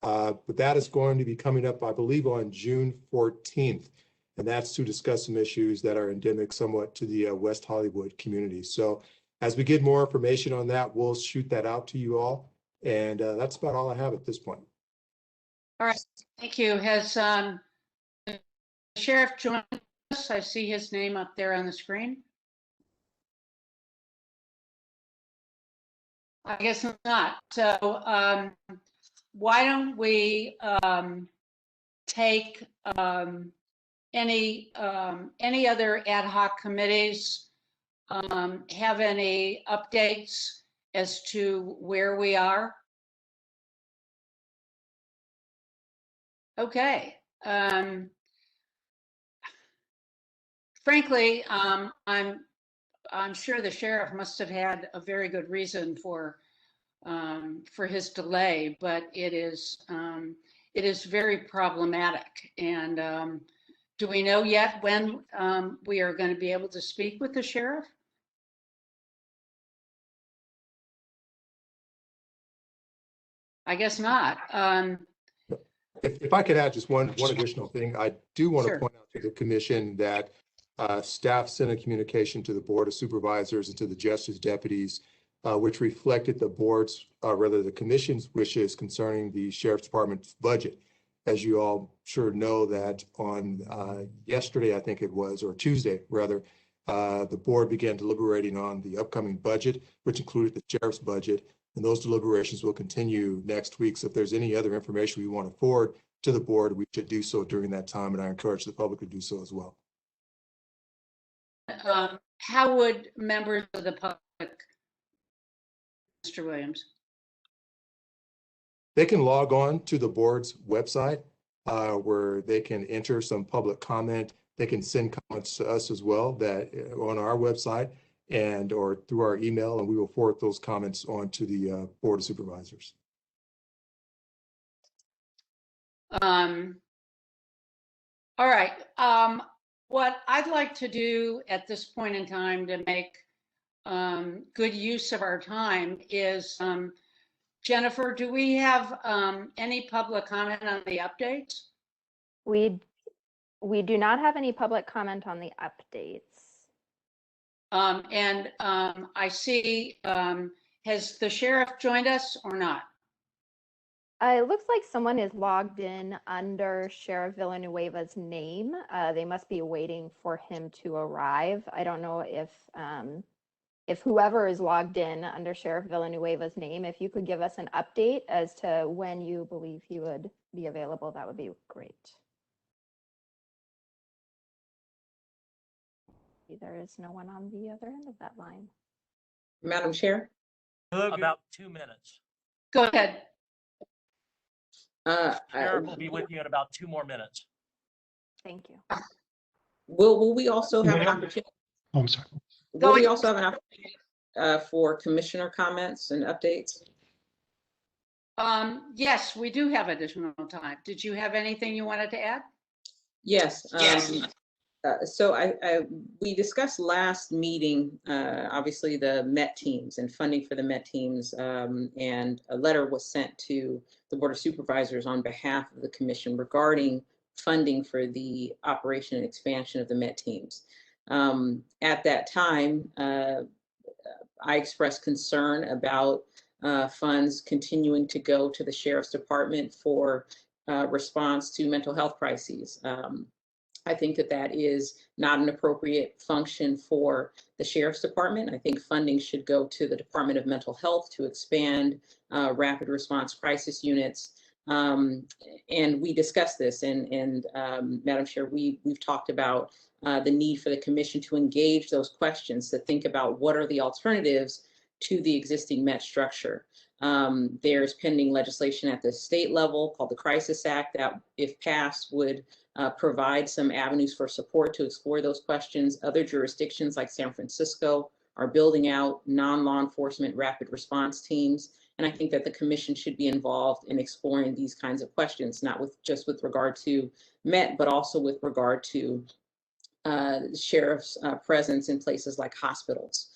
but that is going to be coming up, I believe, on June 14th. And that's to discuss some issues that are endemic somewhat to the West Hollywood community. So as we get more information on that, we'll shoot that out to you all. And that's about all I have at this point. All right, thank you. Has the sheriff joined us? I see his name up there on the screen. I guess not. So why don't we take any other ad hoc committees have any updates as to where we are? Okay. Frankly, I'm sure the sheriff must have had a very good reason for his delay, but it is very problematic. And do we know yet when we are going to be able to speak with the sheriff? I guess not. If I could add just one additional thing, I do want to point out to the commission that staff sent a communication to the Board of Supervisors and to the Justice Deputies, which reflected the board's, rather the commission's wishes concerning the Sheriff's Department's budget. As you all sure know that on yesterday, I think it was, or Tuesday rather, the board began deliberating on the upcoming budget, which included the sheriff's budget. And those deliberations will continue next week. So if there's any other information we want to forward to the board, we should do so during that time. And I encourage the public to do so as well. How would members of the public, Mr. Williams? They can log on to the board's website where they can enter some public comment. They can send comments to us as well that on our website and or through our email, and we will forward those comments on to the Board of Supervisors. All right. What I'd like to do at this point in time to make good use of our time is, Jennifer, do we have any public comment on the updates? We do not have any public comment on the updates. I see, has the sheriff joined us or not? It looks like someone is logged in under Sheriff Villanueva's name. They must be waiting for him to arrive. I don't know if whoever is logged in under Sheriff Villanueva's name, if you could give us an update as to when you believe he would be available, that would be great. There is no one on the other end of that line. Madam Chair? About 2 minutes. Go ahead. Sheriff will be with you in about 2 more minutes. Thank you. Will we also have an opportunity? Oh, I'm sorry. Will we also have an opportunity for commissioner comments and updates? Yes, we do have additional time. Did you have anything you wanted to add? Yes. So we discussed last meeting, obviously the MET teams and funding for the MET teams, and a letter was sent to the Board of Supervisors on behalf of the commission regarding funding for the operation and expansion of the MET teams. At that time, I expressed concern about funds continuing to go to the Sheriff's Department for response to mental health crises. I think that is not an appropriate function for the Sheriff's Department. I think funding should go to the Department of Mental Health to expand rapid response crisis units. And we discussed this, and Madam Chair, we've talked about the need for the commission to engage those questions, to think about what are the alternatives to the existing MET structure. There's pending legislation at the state level called the Crisis Act that, if passed, would provide some avenues for support to explore those questions. Other jurisdictions like San Francisco are building out non-law enforcement rapid response teams. And I think that the commission should be involved in exploring these kinds of questions, not just with regard to Met, but also with regard to sheriff's presence in places like hospitals.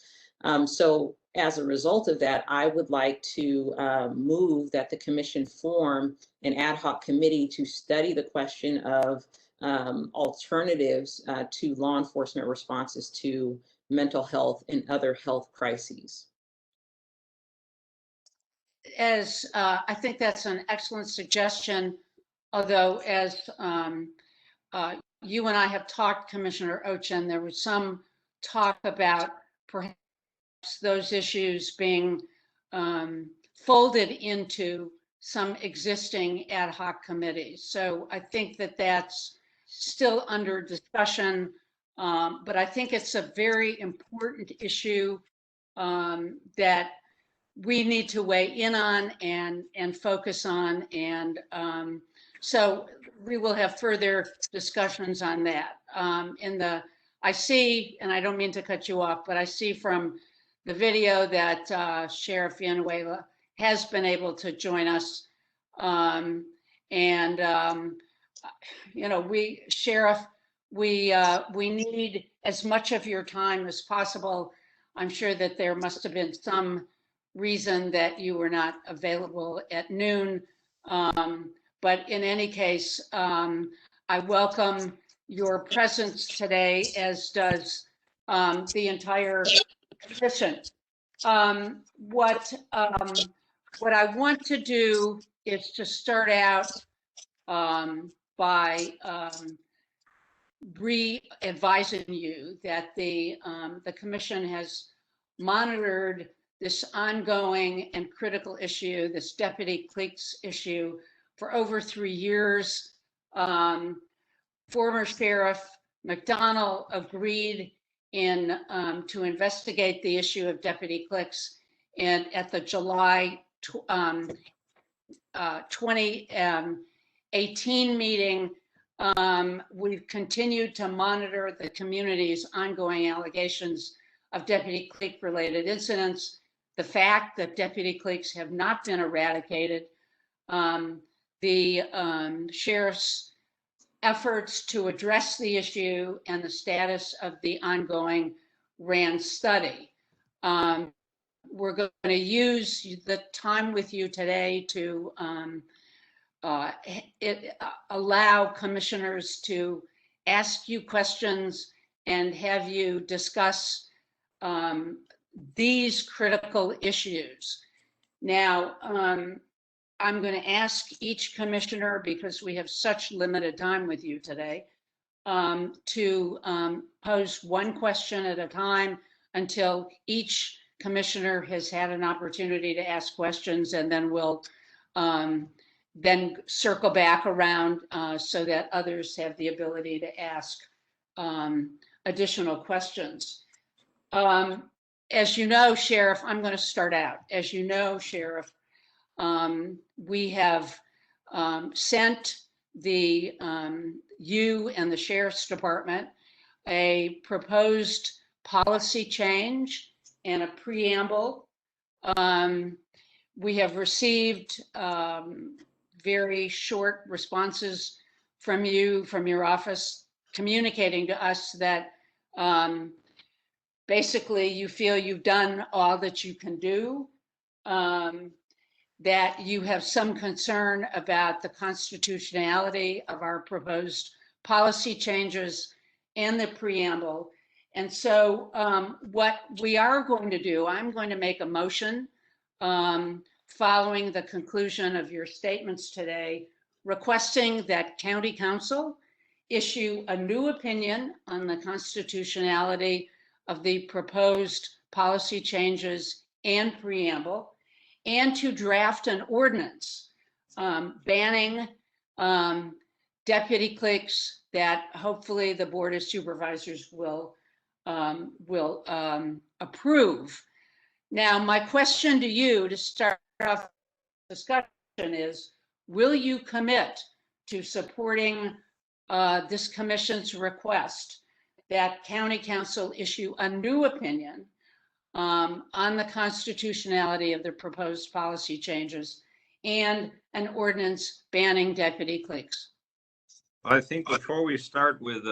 So as a result of that, I would like to move that the commission form an ad hoc committee to study the question of alternatives to law enforcement responses to mental health and other health crises. As I think that's an excellent suggestion, although as you and I have talked, Commissioner Ocen, there was some talk about perhaps those issues being folded into some existing ad hoc committees. So I think that that's still under discussion, but I think it's a very important issue that we need to weigh in on and focus on. And so we will have further discussions on that. I see, and I don't mean to cut you off, but I see from the video that Sheriff Villanueva has been able to join us. You know, Sheriff, we need as much of your time as possible. I'm sure that there must have been some reason that you were not available at noon. But in any case, I welcome your presence today, as does the entire commission. What I want to do is to start out by re-advising you that the commission has monitored this ongoing and critical issue, this Deputy Cleeks issue, for over 3 years. Former Sheriff McDonnell agreed to investigate the issue of Deputy Cleeks, and at the July 2018 meeting, we've continued to monitor the community's ongoing allegations of Deputy Cleek related incidents. The fact that Deputy Cleeks have not been eradicated, the sheriff's efforts to address the issue, and the status of the ongoing RAND study. We're going to use the time with you today to allow commissioners to ask you questions and have you discuss these critical issues. Now, I'm going to ask each commissioner, because we have such limited time with you today, to pose one question at a time until each commissioner has had an opportunity to ask questions, and then we'll then circle back around so that others have the ability to ask additional questions. As you know, Sheriff, I'm going to start out. As you know, Sheriff, we have sent you and the Sheriff's Department a proposed policy change and a preamble. We have received very short responses from you, from your office, communicating to us that basically you feel you've done all that you can do, that you have some concern about the constitutionality of our proposed policy changes and the preamble. And so what we are going to do, I'm going to make a motion following the conclusion of your statements today, requesting that County Council issue a new opinion on the constitutionality of the proposed policy changes and preamble, and to draft an ordinance banning Deputy Cleeks that hopefully the Board of Supervisors will approve. Now, my question to you to start sheriff discussion is, will you commit to supporting this commission's request that county council issue a new opinion on the constitutionality of the proposed policy changes and an ordinance banning deputy clerks? I think before we start with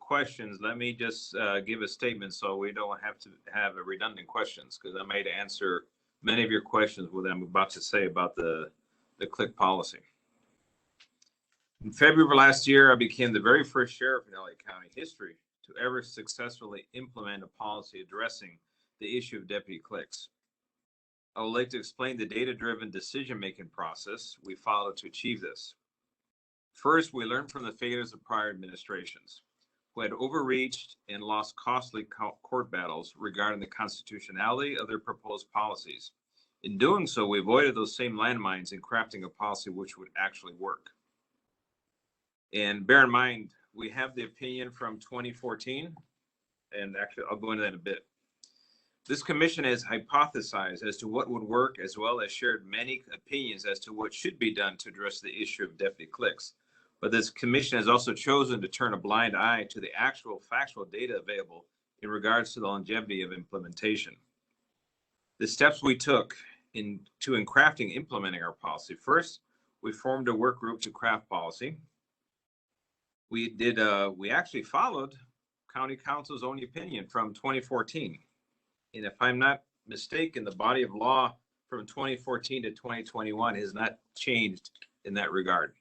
questions, let me just give a statement so we don't have to have redundant questions, because I may answer many of your questions with what I'm about to say about the click policy. In February of last year, I became the very first sheriff in LA County history to ever successfully implement a policy addressing the issue of deputy clicks. I would like to explain the data-driven decision-making process we followed to achieve this. First, we learned from the failures of prior administrations who had overreached and lost costly court battles regarding the constitutionality of their proposed policies. In doing so, we avoided those same landmines in crafting a policy which would actually work. And bear in mind, we have the opinion from 2014, and actually I'll go into that in a bit. This commission has hypothesized as to what would work, as well as shared many opinions as to what should be done to address the issue of deputy clicks. But this commission has also chosen to turn a blind eye to the actual factual data available in regards to the longevity of implementation. The steps we took in implementing our policy. First, we formed a work group to craft policy. We actually followed county council's own opinion from 2014. And if I'm not mistaken, the body of law from 2014 to 2021 has not changed in that regard.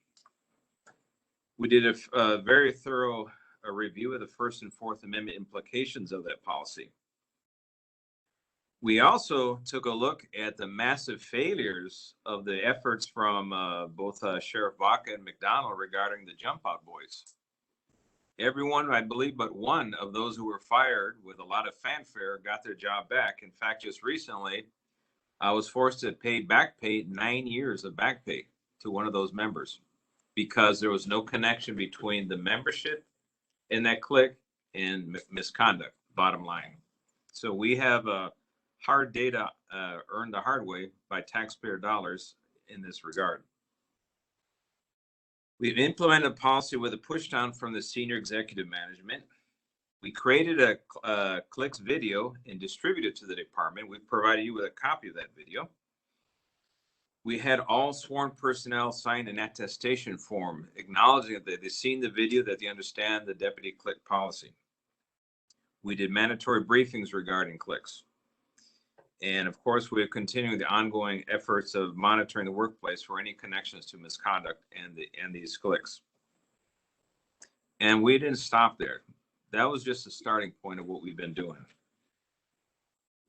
We did a very thorough review of the First and Fourth Amendment implications of that policy. We also took a look at the massive failures of the efforts from both Sheriff Vaca and McDonald regarding the jump out boys. Everyone, I believe, but one of those who were fired with a lot of fanfare got their job back. In fact, just recently, I was forced to pay back pay 9 years of back pay to one of those members because there was no connection between the membership in that clique and misconduct, bottom line. So we have hard data earned the hard way by taxpayer dollars in this regard. We've implemented a policy with a push down from the senior executive management. We created a clicks video and distributed it to the department. We've provided you with a copy of that video. We had all sworn personnel sign an attestation form acknowledging that they've seen the video, that they understand the deputy click policy. We did mandatory briefings regarding clicks. And of course, we're continuing the ongoing efforts of monitoring the workplace for any connections to misconduct and these clicks. And we didn't stop there. That was just the starting point of what we've been doing.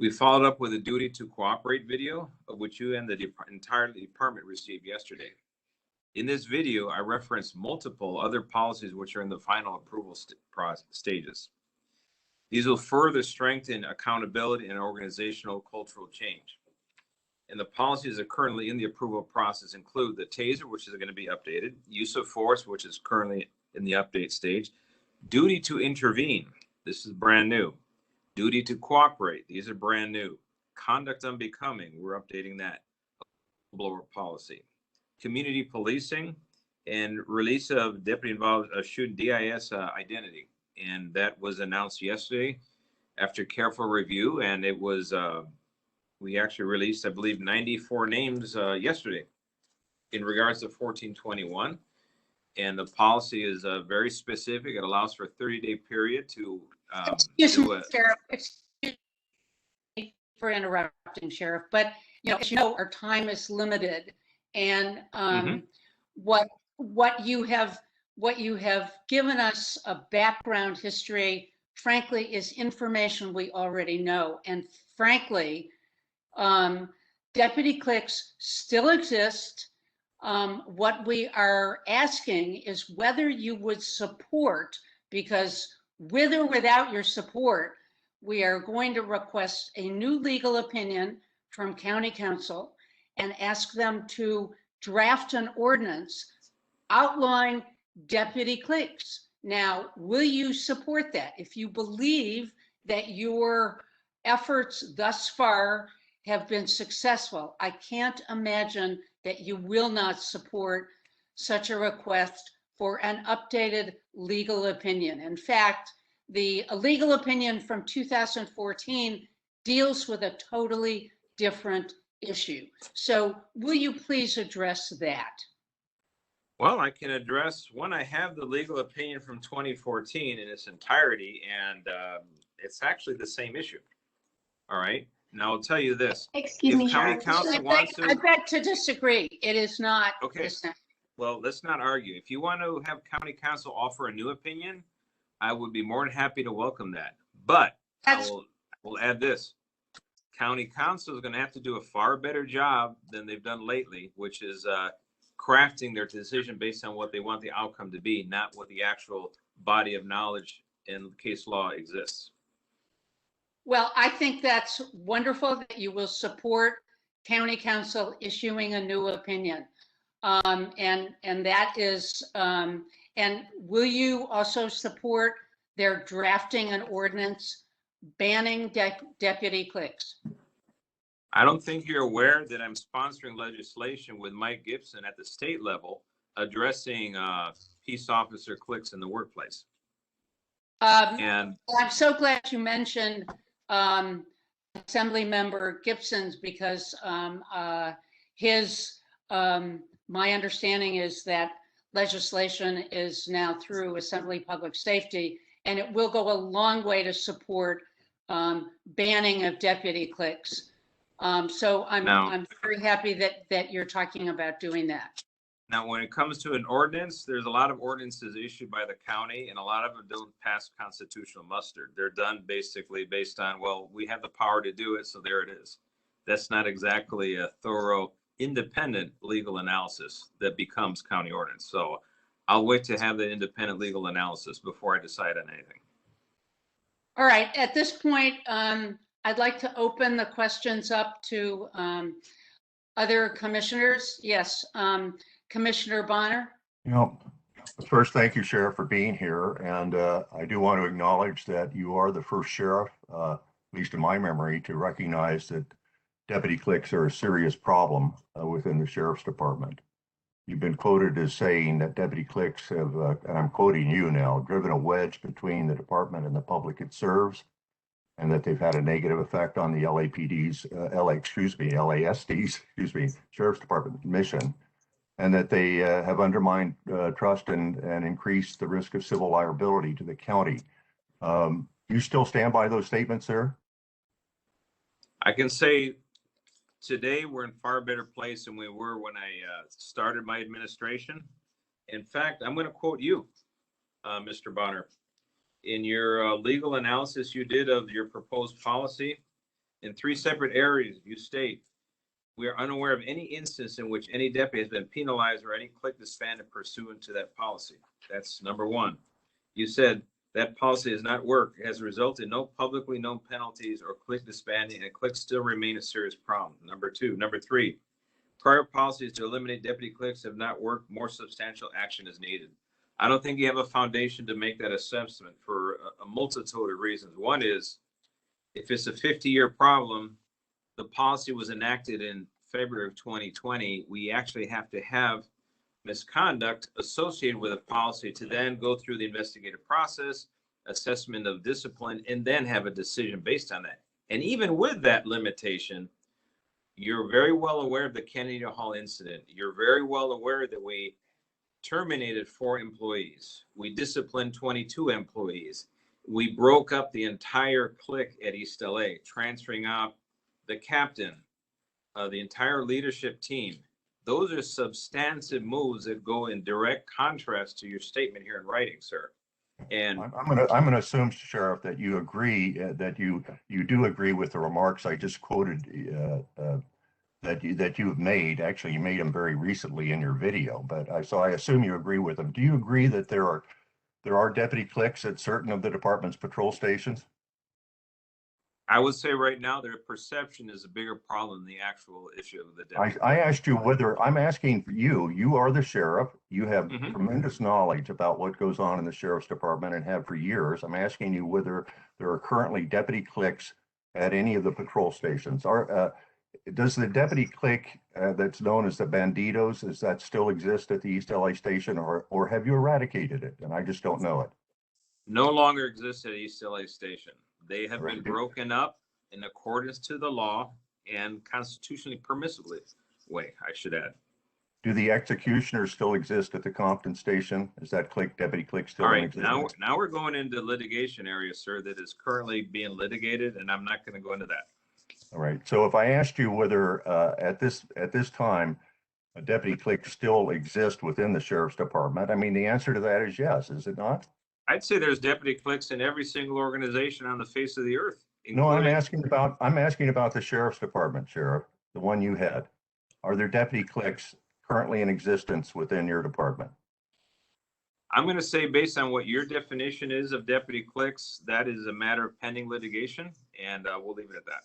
We followed up with a duty to cooperate video, of which you and the entire department received yesterday. In this video, I referenced multiple other policies which are in the final approval stages. These will further strengthen accountability and organizational cultural change. And the policies that are currently in the approval process include the TASER, which is going to be updated, use of force, which is currently in the update stage, duty to intervene, this is brand new, duty to cooperate, these are brand new, conduct unbecoming, we're updating that, blower policy, community policing, and release of deputy involved student DIS identity. And that was announced yesterday after careful review. And it was, we actually released, I believe, 94 names yesterday in regards to 1421. And the policy is very specific. It allows for a 30-day period to Excuse me, Sheriff. Excuse me for interrupting, Sheriff. But as you know, our time is limited, and what you have given us a background history, frankly, is information we already know. And frankly, deputy clicks still exist. What we are asking is whether you would support, because with or without your support, we are going to request a new legal opinion from County Council and ask them to draft an ordinance outlawing deputy clicks. Now, will you support that? If you believe that your efforts thus far have been successful. I can't imagine that you will not support such a request for an updated legal opinion. In fact, the legal opinion from 2014 deals with a totally different issue. So will you please address that? Well, I can address one. I have the legal opinion from 2014 in its entirety, and it's actually the same issue. All right. Now I'll tell you this. Excuse me, County Council wants to. I beg to disagree. It is not. Okay. The same. Well, let's not argue. If you want to have County Council offer a new opinion, I would be more than happy to welcome that. But I will add this. County Council is going to have to do a far better job than they've done lately, which is crafting their decision based on what they want the outcome to be, not what the actual body of knowledge and case law exists. Well, I think that's wonderful that you will support County Council issuing a new opinion. And that is, and will you also support their drafting an ordinance banning deputy clerks? I don't think you're aware that I'm sponsoring legislation with Mike Gibson at the state level addressing peace officer clicks in the workplace. And I'm so glad you mentioned Assembly Member Gibson's, because my understanding is that legislation is now through Assembly Public Safety, and it will go a long way to support banning of deputy clerks. So I'm very happy that you're talking about doing that. Now, when it comes to an ordinance, there's a lot of ordinances issued by the county, and a lot of them don't pass constitutional muster. They're done basically based on, well, we have the power to do it, so there it is. That's not exactly a thorough, independent legal analysis that becomes county ordinance. So I'll wait to have the independent legal analysis before I decide on anything. All right, at this point, I'd like to open the questions up to other commissioners. Yes, Commissioner Bonner. First, thank you, Sheriff, for being here. And I do want to acknowledge that you are the first sheriff, at least in my memory, to recognize that deputy clicks are a serious problem within the Sheriff's Department. You've been quoted as saying that deputy clicks have, and I'm quoting you now, driven a wedge between the department and the public it serves, and that they've had a negative effect on the LASD's, Sheriff's Department mission, and that they have undermined trust and increased the risk of civil liability to the county. You still stand by those statements, sir? I can say today we're in far better place than we were when I started my administration. In fact, I'm going to quote you, Mr. Bonner. In your legal analysis you did of your proposed policy, in 3 separate areas, you state, we are unaware of any instance in which any deputy has been penalized or any click disbanded pursuant to that policy. That's number 1. You said that policy has not worked, has resulted in no publicly known penalties or click disbanding, and clicks still remain a serious problem. Number 2. Number 3, prior policies to eliminate deputy clicks have not worked. More substantial action is needed. I don't think you have a foundation to make that assessment for a multitude of reasons. One is, if it's a 50-year problem, the policy was enacted in February of 2020. We actually have to have misconduct associated with a policy to then go through the investigative process, assessment of discipline, and then have a decision based on that. And even with that limitation, you're very well aware of the Kennedy Hall incident. You're very well aware that we terminated 4 employees. We disciplined 22 employees. We broke up the entire clique at East LA, transferring out the captain, the entire leadership team. Those are substantive moves that go in direct contrast to your statement here in writing, sir. And I'm gonna assume, Sheriff, that you agree that you do agree with the remarks I just quoted that you have made. Actually, you made them very recently in your video, but so I assume you agree with them. Do you agree that there are deputy clicks at certain of the department's patrol stations? I would say right now their perception is a bigger problem than the actual issue of the deputy. I asked you whether, I'm asking for you, you are the sheriff, you have tremendous knowledge about what goes on in the Sheriff's Department and have for years. I'm asking you whether there are currently deputy clicks at any of the patrol stations. does the deputy clique that's known as the Banditos, does that still exist at the East LA station, or have you eradicated it? And I just don't know it. No longer exists at East LA Station. They have been broken up in accordance to the law and constitutionally permissibly way, I should add. Do the executioners still exist at the Compton station? Is that clique, deputy clique, still in existence? Now we're going into litigation area, sir, that is currently being litigated, and I'm not going to go into that. All right. So if I asked you whether at this time a deputy clique still exists within the sheriff's department, I mean, the answer to that is yes, is it not? I'd say there's deputy cliques in every single organization on the face of the earth. No, I'm asking about the sheriff's department, Sheriff, the one you had. Are there deputy cliques currently in existence within your department? I'm going to say, based on what your definition is of deputy cliques, that is a matter of pending litigation, and we'll leave it at that.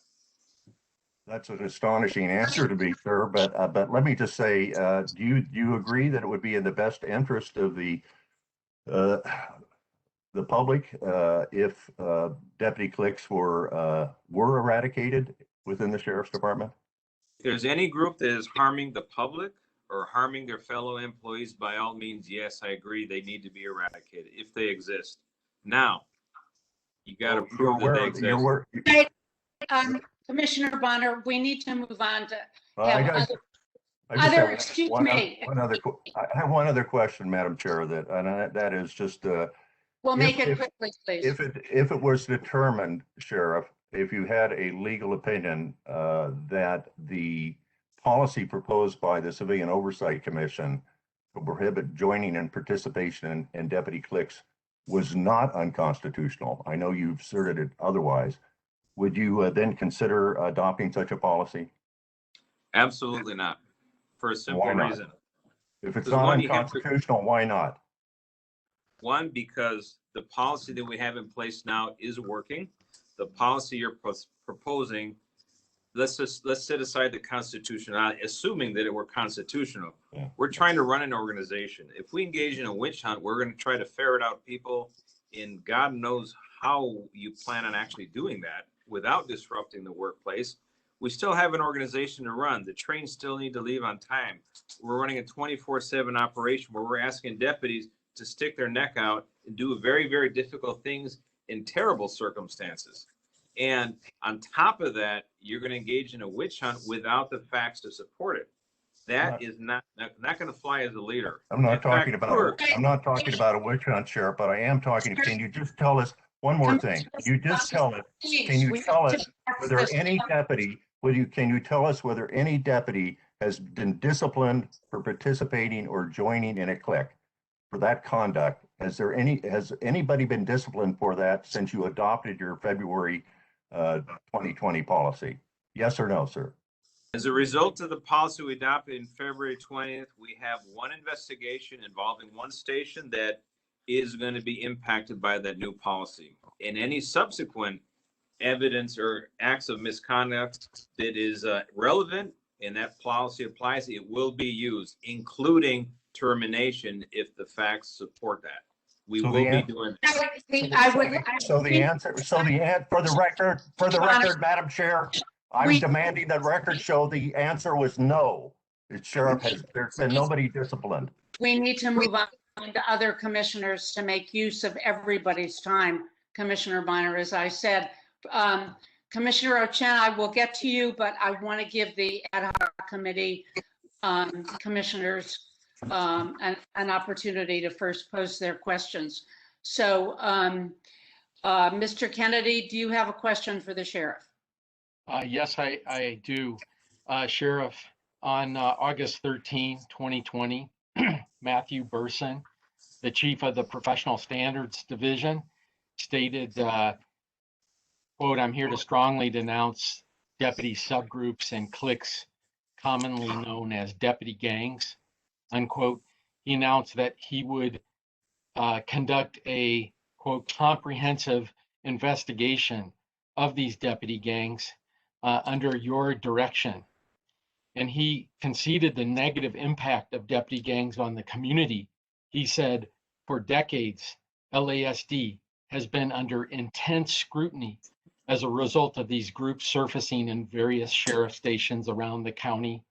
That's an astonishing answer to me, sir. But let me just say, do you agree that it would be in the best interest of the public if deputy cliques were eradicated within the sheriff's department? If there's any group that is harming the public or harming their fellow employees, by all means, yes, I agree, they need to be eradicated if they exist. Now, you got to prove that they exist. Commissioner Bonner, we need to move on to I have one other question, Madam Chair, that is just we'll make it quickly, please. If it was determined, Sheriff, if you had a legal opinion that the policy proposed by the Civilian Oversight Commission to prohibit joining and participation in deputy cliques was not unconstitutional, I know you've asserted it otherwise, would you then consider adopting such a policy? Absolutely not, for a simple reason. If it's not unconstitutional, why not? One, because the policy that we have in place now is working. The policy you're proposing, let's set aside the Constitution, assuming that it were constitutional. Yeah. We're trying to run an organization. If we engage in a witch hunt, we're going to try to ferret out people, and God knows how you plan on actually doing that without disrupting the workplace. We still have an organization to run. The trains still need to leave on time. We're running a 24/7 operation where we're asking deputies to stick their neck out and do very, very difficult things in terrible circumstances. And on top of that, you're going to engage in a witch hunt without the facts to support it. That is not going to fly as a leader. I'm not talking about a witch hunt, Sheriff, but I am talking. Can you just tell us one more thing? Can you tell us whether any deputy? Can you tell us whether any deputy has been disciplined for participating or joining in a clique for that conduct? Has anybody been disciplined for that since you adopted your February 2020 policy? Yes or no, sir? As a result of the policy we adopted in February 20th, we have one investigation involving one station that is going to be impacted by that new policy. And any subsequent evidence or acts of misconduct that is relevant and that policy applies, it will be used, including termination if the facts support that. We will be doing that. So the answer, for the record, Madam Chair, I'm demanding that record show the answer was no. The sheriff there's been nobody disciplined. We need to move on to other commissioners to make use of everybody's time. Commissioner Bonner, as I said, Commissioner Ochen, I will get to you, but I want to give the ad hoc committee commissioners an opportunity to first pose their questions. So, Mr. Kennedy, do you have a question for the sheriff? Yes, I do. Sheriff, on August 13, 2020, Matthew Burson, the chief of the Professional Standards Division, stated, quote, "I'm here to strongly denounce deputy subgroups and cliques commonly known as deputy gangs," unquote. He announced that he would conduct a, quote, "comprehensive investigation of these deputy gangs under your direction." And he conceded the negative impact of deputy gangs on the community. He said, "For decades, LASD has been under intense scrutiny as a result of these groups surfacing in various sheriff stations around the county.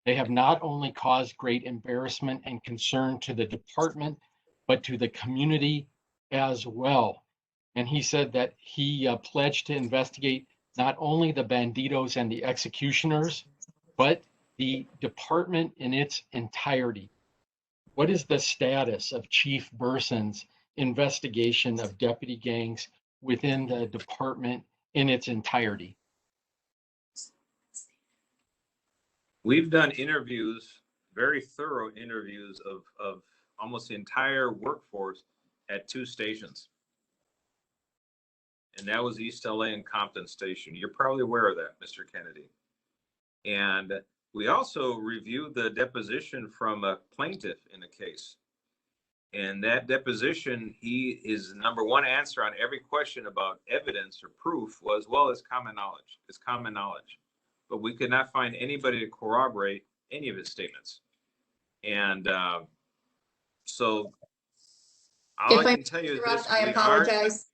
They have not only caused great embarrassment and concern to the department, but to the community as well. And he said that he pledged to investigate not only the banditos and the executioners, but the department in its entirety. What is the status of Chief Burson's investigation of deputy gangs within the department in its entirety? We've done interviews, very thorough interviews of almost the entire workforce at 2 stations. And that was East LA and Compton Station. You're probably aware of that, Mr. Kennedy. And we also reviewed the deposition from a plaintiff in a case. And that deposition, his number one answer on every question about evidence or proof was, well, it's common knowledge. It's common knowledge. But we could not find anybody to corroborate any of his statements. And so all I can tell you is this. I apologize.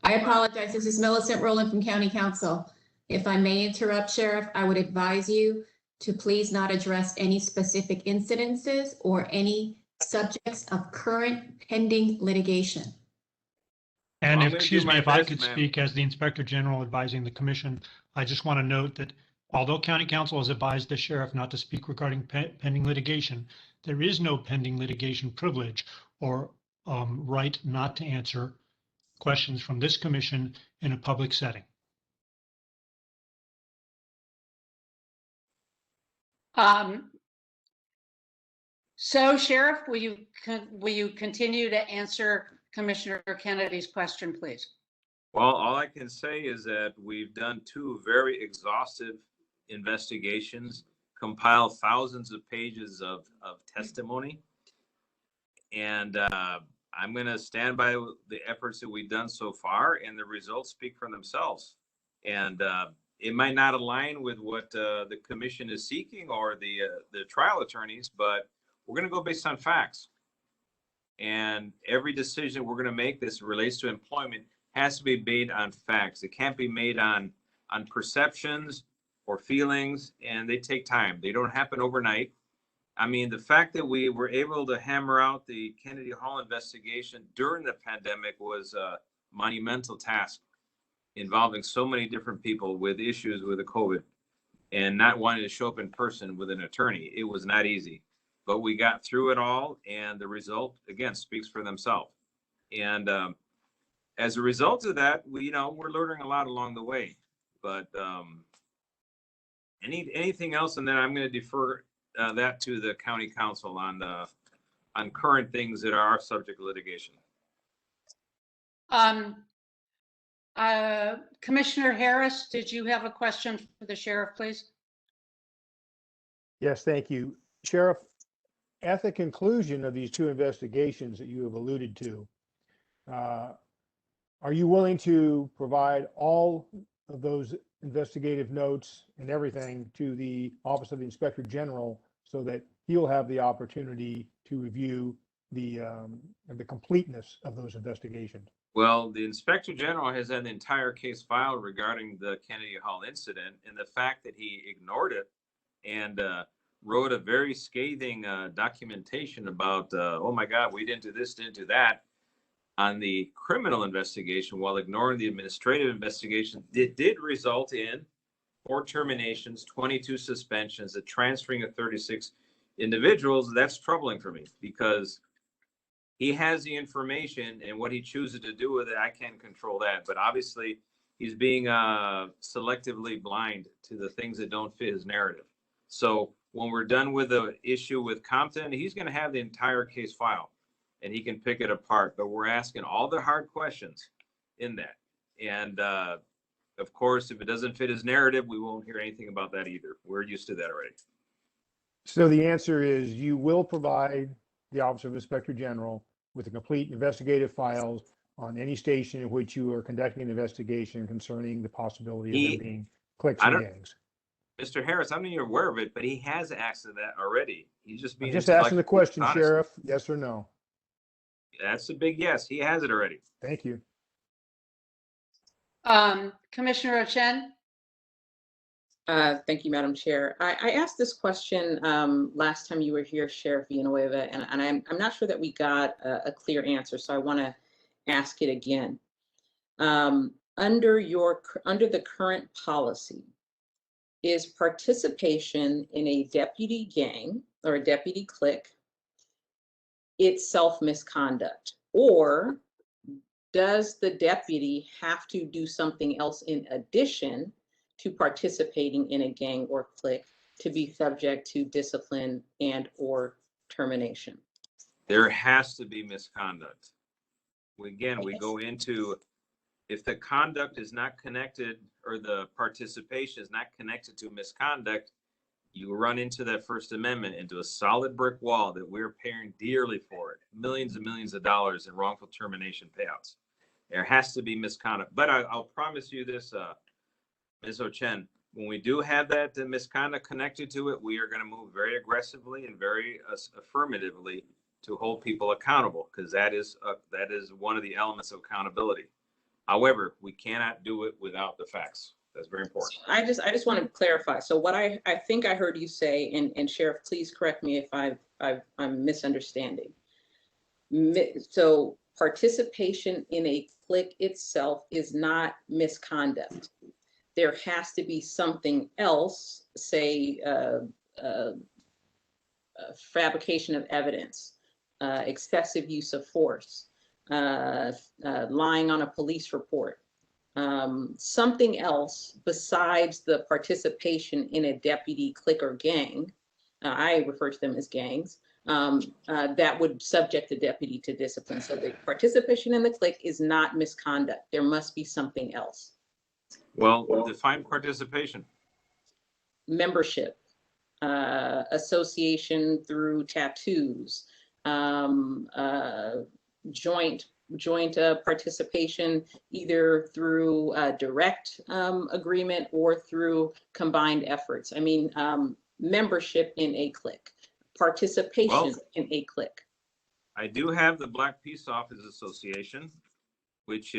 I apologize. This is Millicent Rowland from County Council. If I may interrupt, Sheriff, I would advise you to please not address any specific incidences or any subjects of current pending litigation. And Well, if, excuse me, if I could ma'am. speak as the Inspector General advising the commission, I just want to note that although County Council has advised the sheriff not to speak regarding pending litigation, there is no pending litigation privilege or right not to answer questions from this commission in a public setting. So Sheriff, will you continue to answer Commissioner Kennedy's question, please? Well, all I can say is that we've done 2 very exhaustive investigations, compiled thousands of pages of testimony. And I'm going to stand by the efforts that we've done so far, and the results speak for themselves. And it might not align with what the commission is seeking or the trial attorneys, but we're going to go based on facts. And every decision we're going to make this relates to employment has to be made on facts. It can't be made on perceptions or feelings, and they take time. They don't happen overnight. I mean, the fact that we were able to hammer out the Kennedy Hall investigation during the pandemic was a monumental task involving so many different people with issues with the COVID and not wanting to show up in person with an attorney. It was not easy, but we got through it all, and the result, again, speaks for themselves. And as a result of that, we're learning a lot along the way. But anything else, and then I'm going to defer that to the county council on current things that are subject to litigation. Commissioner Harris, did you have a question for the sheriff, please? Yes, thank you. Sheriff, at the conclusion of these 2 investigations that you have alluded to, are you willing to provide all of those investigative notes and everything to the Office of the Inspector General so that he'll have the opportunity to review the completeness of those investigations? Well, the Inspector General has had the entire case filed regarding the Kennedy Hall incident, and the fact that he ignored it and wrote a very scathing documentation about, oh my God, we didn't do this, didn't do that, on the criminal investigation while ignoring the administrative investigation. It did result in 4 terminations, 22 suspensions, the transferring of 36 individuals. That's troubling for me because he has the information, and what he chooses to do with it, I can't control that. But obviously, he's being selectively blind to the things that don't fit his narrative. So when we're done with the issue with Compton, he's going to have the entire case file, and he can pick it apart. But we're asking all the hard questions in that. And of course, if it doesn't fit his narrative, we won't hear anything about that either. We're used to that already. So the answer is you will provide the Office of Inspector General with the complete investigative files on any station in which you are conducting an investigation concerning the possibility of there being cliques and gangs. Mr. Harris, I'm not even aware of it, but he has access to that already. He's just being asking the question, honest. Sheriff. Yes or no? That's a big yes. He has it already. Thank you. Commissioner Ochen? Thank you, Madam Chair. I asked this question last time you were here, Sheriff Villanueva, and I'm not sure that we got a clear answer, so I want to ask it again. Under the current policy, is participation in a deputy gang or a deputy clique itself misconduct, or does the deputy have to do something else in addition to participating in a gang or clique to be subject to discipline and or termination? There has to be misconduct. We go into, if the conduct is not connected or the participation is not connected to misconduct, you run into that First Amendment, into a solid brick wall that we're paying dearly for it, millions and millions of dollars in wrongful termination payouts. There has to be misconduct. But I'll promise you this, Ms. Ochen, when we do have that misconduct connected to it, we are going to move very aggressively and very affirmatively to hold people accountable, because that is one of the elements of accountability. However, we cannot do it without the facts. That's very important. I just want to clarify. So what I think I heard you say, and Sheriff, please correct me if I'm misunderstanding. So participation in a clique itself is not misconduct. There has to be something else, say fabrication of evidence, excessive use of force, lying on a police report, something else besides the participation in a deputy clique or gang. I refer to them as gangs. That would subject the deputy to discipline. So the participation in the clique is not misconduct. There must be something else. Well, define participation. Membership, association through tattoos, joint participation either through direct agreement or through combined efforts. I mean, membership in a clique, participation in a clique. I do have the Black Peace Officers Association, which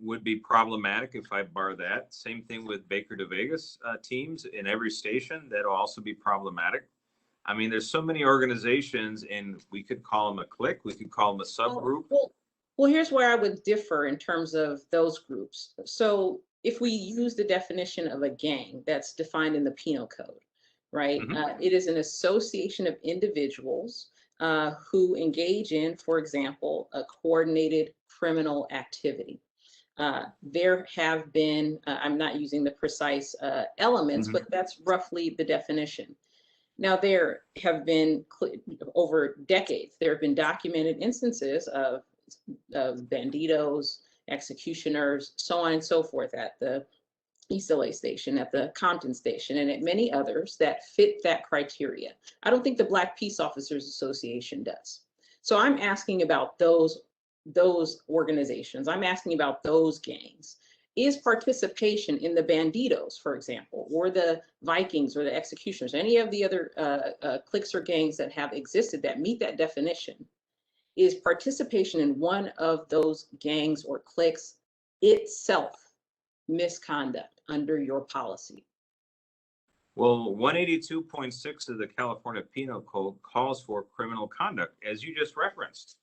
would be problematic if I bar that. Same thing with Baker to Vegas teams in every station. That'll also be problematic. I mean, there's so many organizations, and we could call them a clique. We could call them a subgroup. Well, here's where I would differ in terms of those groups. So if we use the definition of a gang that's defined in the Penal Code, right? It is an association of individuals who engage in, for example, a coordinated criminal activity. There have been, I'm not using the precise elements, but that's roughly the definition. Now, there have been, over decades, there have been documented instances of banditos, executioners, so on and so forth at the East LA station, at the Compton station, and at many others that fit that criteria. I don't think the Black Peace Officers Association does. So I'm asking about those organizations. I'm asking about those gangs. Is participation in the Banditos, for example, or the Vikings or the Executioners, any of the other cliques or gangs that have existed that meet that definition, is participation in one of those gangs or cliques itself misconduct under your policy? Well, 182.6 of the California Penal Code calls for criminal conduct, as you just referenced.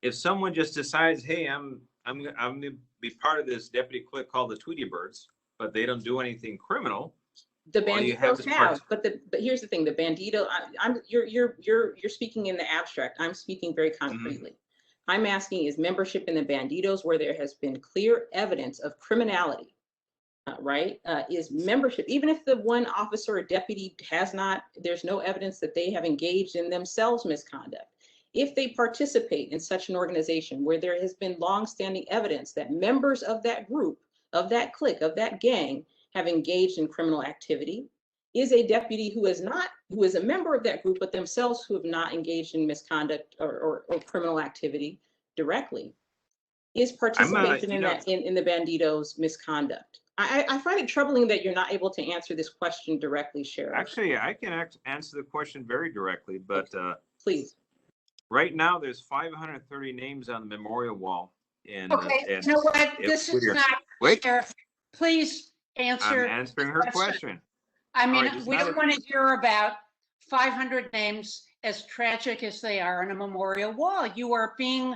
If someone just decides, hey, I'm going to be part of this deputy clique called the Tweety Birds, but they don't do anything criminal. The Banditos have, but here's the thing: the Bandito. You're speaking in the abstract. I'm speaking very concretely. I'm asking: is membership in the Banditos, where there has been clear evidence of criminality, right? Is membership, even if the one officer or deputy has not, there's no evidence that they have engaged in themselves misconduct. If they participate in such an organization where there has been longstanding evidence that members of that group, of that clique, of that gang have engaged in criminal activity, is a deputy who is a member of that group, but themselves who have not engaged in misconduct or criminal activity directly, is participation in the Banditos misconduct? I find it troubling that you're not able to answer this question directly, Sheriff. Actually, I can answer the question very directly, but please. Right now, there's 530 names on the memorial wall Okay, and you know what? if This is Whittier- not, Wait, Sheriff, please I'm answer. answering her question. I All mean, right, it's we not don't a- want to hear about 500 names, as tragic as they are, on a memorial wall. You are being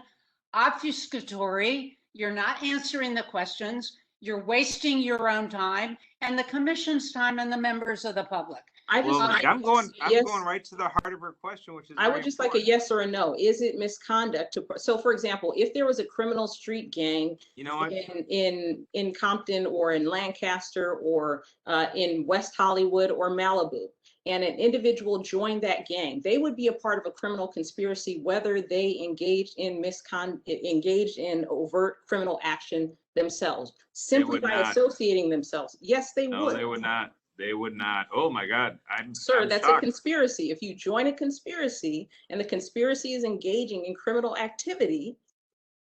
obfuscatory. You're not answering the questions. You're wasting your own time and the commission's time and the members of the public. Well, I'm going yes. right to the heart of her question, which is I would just like a yes or a no. Is it misconduct to, so for example, if there was a criminal street gang You know what? in Compton or in Lancaster or in West Hollywood or Malibu, and an individual joined that gang, they would be a part of a criminal conspiracy, whether they engaged in overt criminal action themselves, simply would by not. associating themselves. Yes, they No, would. they would not. They would not. Oh my God. Sir, I'm that's shocked. a conspiracy. If you join a conspiracy and the conspiracy is engaging in criminal activity,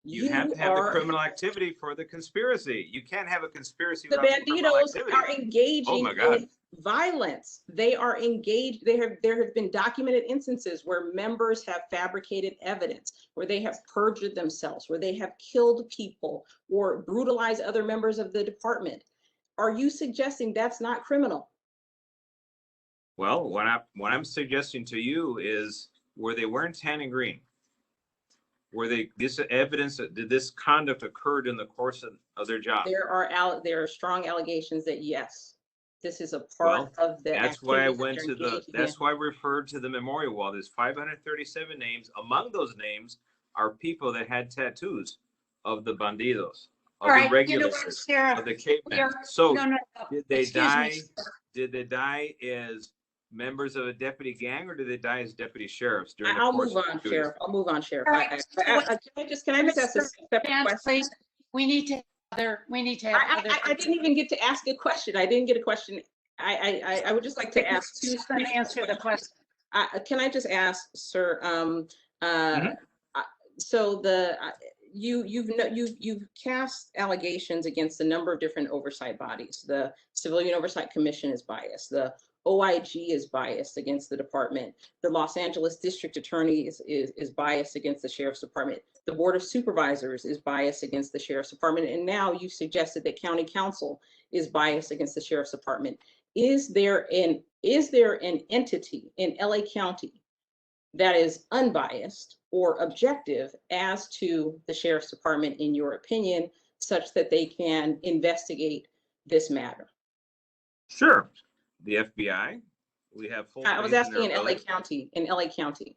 You have to have the criminal activity for the conspiracy. You can't have a conspiracy the without the criminal banditos activity. are engaging Oh my God. in violence. They are engaged. There have been documented instances where members have fabricated evidence, where they have perjured themselves, where they have killed people or brutalized other members of the department. Are you suggesting that's not criminal? Well, what I'm suggesting to you is where they wearing tan and green, where this evidence that this conduct occurred in the course of their job. There are strong allegations that yes, this is a part of the. That's why I activities that went they're to the. engaging That's in. why I referred to the memorial wall. There's 537 names. Among those names are people that had tattoos of the bandidos, of All right, the regulars, you know what, Sheriff, of the cavemen. we are- So no. did they Excuse me, die? sir. Did they die as members of a deputy gang, or did they die as deputy sheriffs during the I'll course move of on, their duties? Sheriff. I'll move on, Sheriff. All right, Can I just ask a separate question? Please, we need to have other. I didn't even get to ask a question. I didn't get a question. I would just like to ask two. Answer the question. Can I just ask, sir? Mm-hmm. So you've cast allegations against a number of different oversight bodies. The Civilian Oversight Commission is biased. The OIG is biased against the department. The Los Angeles District Attorney is biased against the Sheriff's Department. The Board of Supervisors is biased against the Sheriff's Department. And now you suggested that County Council is biased against the Sheriff's Department. Is there an entity in LA County that is unbiased or objective as to the Sheriff's Department, in your opinion, such that they can investigate this matter? Sure. The FBI. We have full. I was faith in asking their in LA ability. County, in LA County.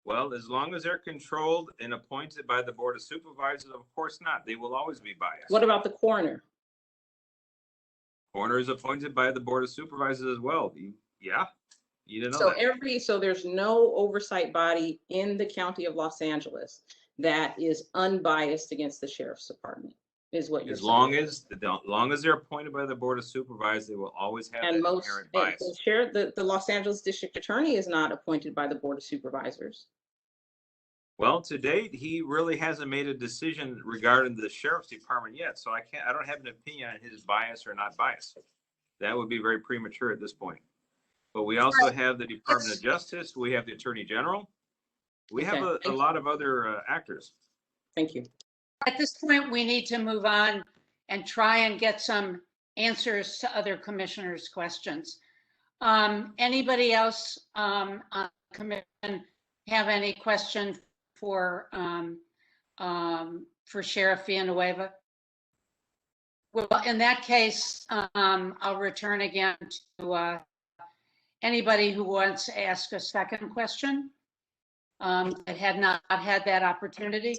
Well, as long as they're controlled and appointed by the Board of Supervisors, of course not. They will always be biased. What about the coroner? Coroner is appointed by the Board of Supervisors as well. Yeah, you didn't know So that. so there's no oversight body in the County of Los Angeles that is unbiased against the Sheriff's Department, is what you're As saying. long as they're appointed by the Board of Supervisors, they will always have And that most, inherent and bias. the Los Angeles District Attorney is not appointed by the Board of Supervisors. Well, to date, he really hasn't made a decision regarding the Sheriff's Department yet, so I don't have an opinion on his bias or not bias. That would be very premature at this point. But we also have the Department of Justice. We have the Attorney General. We have a lot of other actors. Thank you. At this point, we need to move on and try and get some answers to other commissioners' questions. Anybody else on the commission have any question for Sheriff Villanueva? Well, in that case, I'll return again to anybody who wants to ask a second question that had not had that opportunity.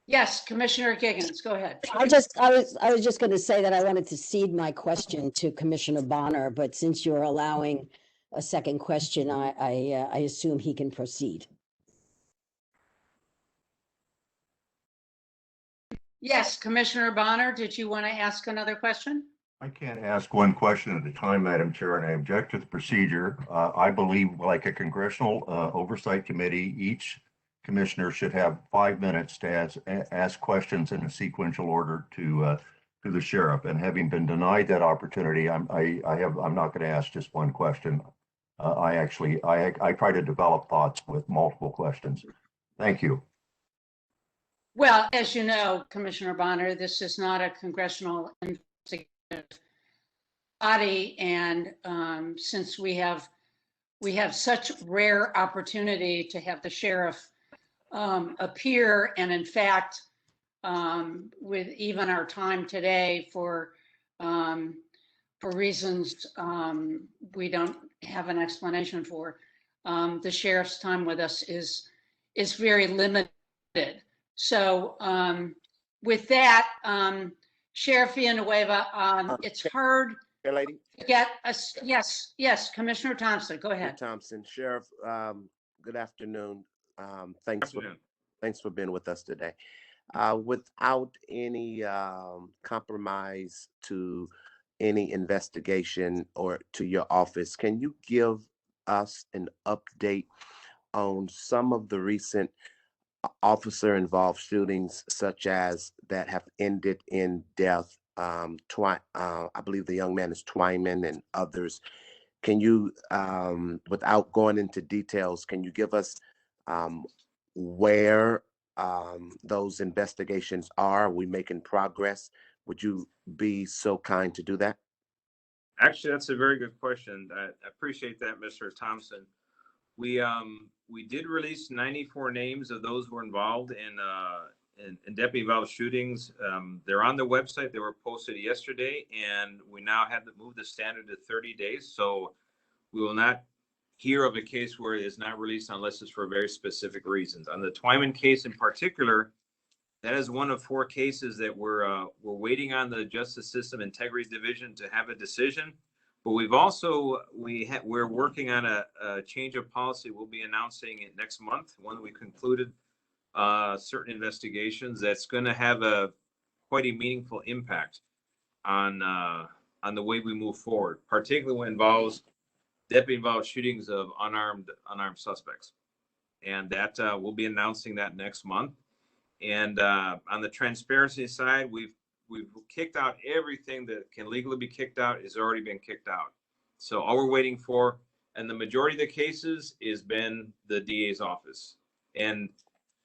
Yes, Commissioner Giggins, go ahead. I was just going to say that I wanted to cede my question to Commissioner Bonner, but since you're allowing a second question, I assume he can proceed. Yes, Commissioner Bonner, did you want to ask another question? I can't ask one question at a time, Madam Chair, and I object to the procedure. I believe, like a congressional oversight committee, each commissioner should have 5 minutes to ask questions in a sequential order to the sheriff. And having been denied that opportunity, I'm not going to ask just one question. I try to develop thoughts with multiple questions. Thank you. Well, as you know, Commissioner Bonner, this is not a congressional investigative body, and since we have such rare opportunity to have the sheriff appear, and in fact, with even our time today for reasons we don't have an explanation for, the sheriff's time with us is very limited. So with that, Sheriff Villanueva, it's hard lady. to get us. Yes, Commissioner Thompson, go ahead. Thompson, Sheriff, good afternoon. Thanks for being with us today. Without any compromise to any investigation or to your office, can you give us an update on some of the recent officer-involved shootings, such as that have ended in death? I believe the young man is Twyman and others. Can you, without going into details, can you give us where those investigations are? Are we making progress? Would you be so kind to do that? Actually, that's a very good question. I appreciate that, Mr. Thompson. We did release 94 names of those who were involved in deputy-involved shootings. They're on the website. They were posted yesterday, and we now have to move the standard to 30 days. So we will not hear of a case where it is not released unless it's for very specific reasons. On the Twyman case in particular, that is one of 4 cases that we're waiting on the Justice System Integrity Division to have a decision. But we've also, we're working on a change of policy. We'll be announcing it next month when we concluded certain investigations. That's going to have quite a meaningful impact on the way we move forward, particularly when it involves deputy-involved shootings of unarmed suspects. And that we'll be announcing that next month. And on the transparency side, we've kicked out everything that can legally be kicked out has already been kicked out. So all we're waiting for, and the majority of the cases, has been the DA's office. And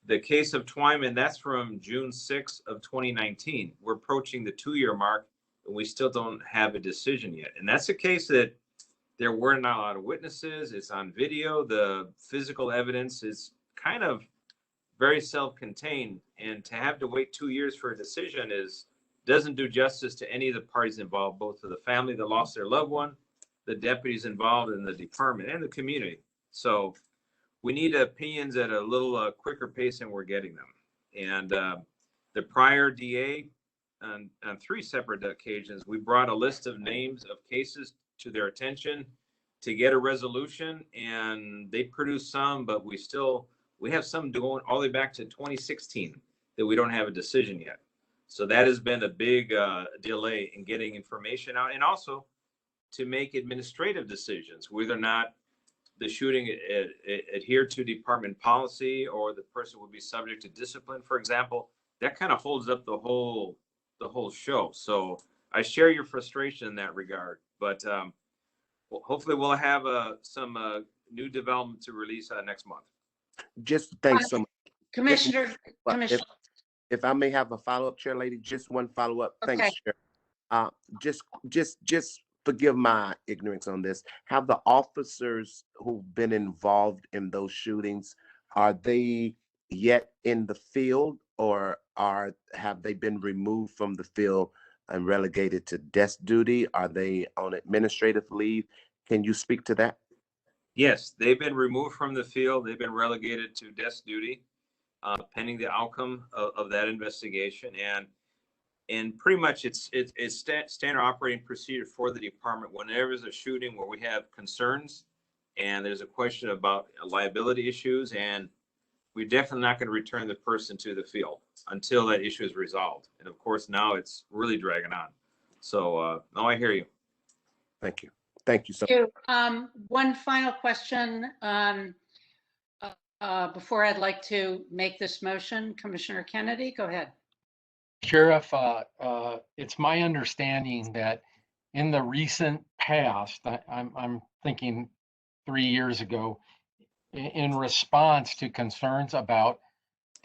the case of Twyman, that's from June 6th of 2019. We're approaching the 2-year mark, and we still don't have a decision yet. And that's a case that there were not a lot of witnesses. It's on video. The physical evidence is kind of very self-contained, and to have to wait 2 years for a decision doesn't do justice to any of the parties involved, both to the family that lost their loved one, the deputies involved in the department, and the community. So we need opinions at a little quicker pace than we're getting them. And the prior DA, on 3 separate occasions, we brought a list of names of cases to their attention to get a resolution, and they produced some, but we have some going all the way back to 2016 that we don't have a decision yet. So that has been a big delay in getting information out, and also to make administrative decisions, whether or not the shooting adhered to department policy or the person would be subject to discipline, for example. That kind of holds up the whole show. So I share your frustration in that regard, but hopefully we'll have some new development to release next month. Just thanks so much. Commissioner. If I may have a follow-up, Chair Lady, just one follow-up. Okay. Thanks, Chair. Just forgive my ignorance on this. Have the officers who've been involved in those shootings, are they yet in the field, or have they been removed from the field and relegated to desk duty? Are they on administrative leave? Can you speak to that? Yes, they've been removed from the field. They've been relegated to desk duty, pending the outcome of that investigation. And pretty much it's standard operating procedure for the department. Whenever there's a shooting where we have concerns and there's a question about liability issues, and we're definitely not going to return the person to the field until that issue is resolved. And of course, now it's really dragging on. So no, I hear you. Thank you. Thank you so much. One final question before I'd like to make this motion. Commissioner Kennedy, go ahead. Sheriff, it's my understanding that in the recent past, I'm thinking 3 years ago, in response to concerns about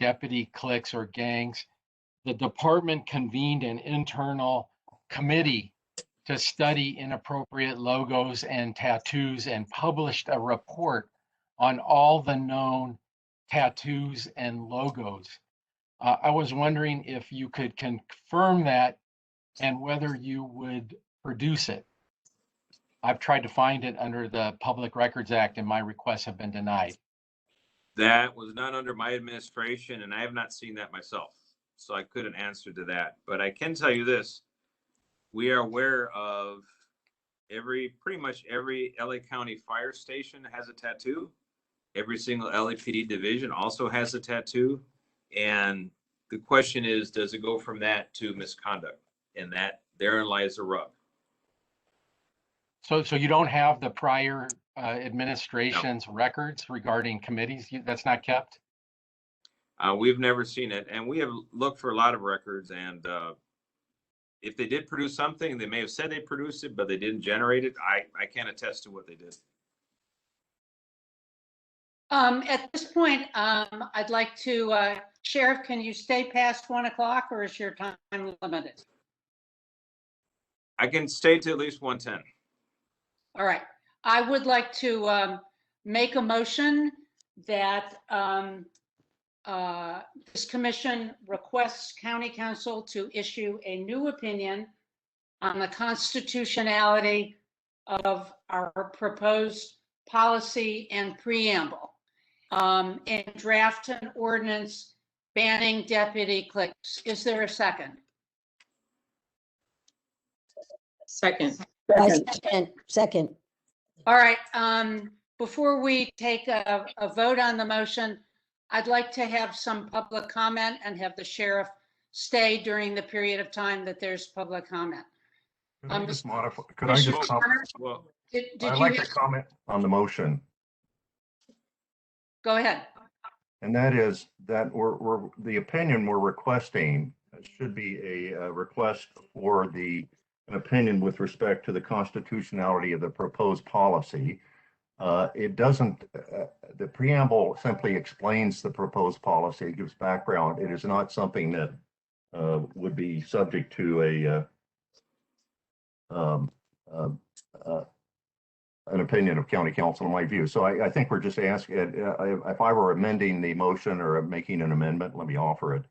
deputy cliques or gangs, the department convened an internal committee to study inappropriate logos and tattoos and published a report on all the known tattoos and logos. I was wondering if you could confirm that and whether you would produce it. I've tried to find it under the Public Records Act and my requests have been denied. That was not under my administration, and I have not seen that myself, so I couldn't answer to that. But I can tell you this: we are aware of pretty much every LA County fire station has a tattoo. Every single LAPD division also has a tattoo, and the question is, does it go from that to misconduct? And that therein lies the rub. So you don't have the prior administration's records regarding committees? That's not kept? We've never seen it, and we have looked for a lot of records, and if they did produce something, they may have said they produced it, but they didn't generate it. I can't attest to what they did. At this point, I'd like to, Sheriff, can you stay past 1 o'clock or is your time limited? I can stay to at least 1:10. All right. I would like to make a motion that this commission requests County Council to issue a new opinion on the constitutionality of our proposed policy and preamble, and draft an ordinance banning deputy cliques. Is there a second? Second. Second. All right. Before we take a vote on the motion, I'd like to have some public comment and have the sheriff stay during the period of time that there's public comment. Could I just modify? Could I just comment? Well, I'd like to comment on the motion. Go ahead. And that is that the opinion we're requesting should be a request for an opinion with respect to the constitutionality of the proposed policy. It doesn't, the preamble simply explains the proposed policy, it gives background. It is not something that would be subject to an opinion of county council in my view. So I think we're just asking, if I were amending the motion or making an amendment, let me offer it.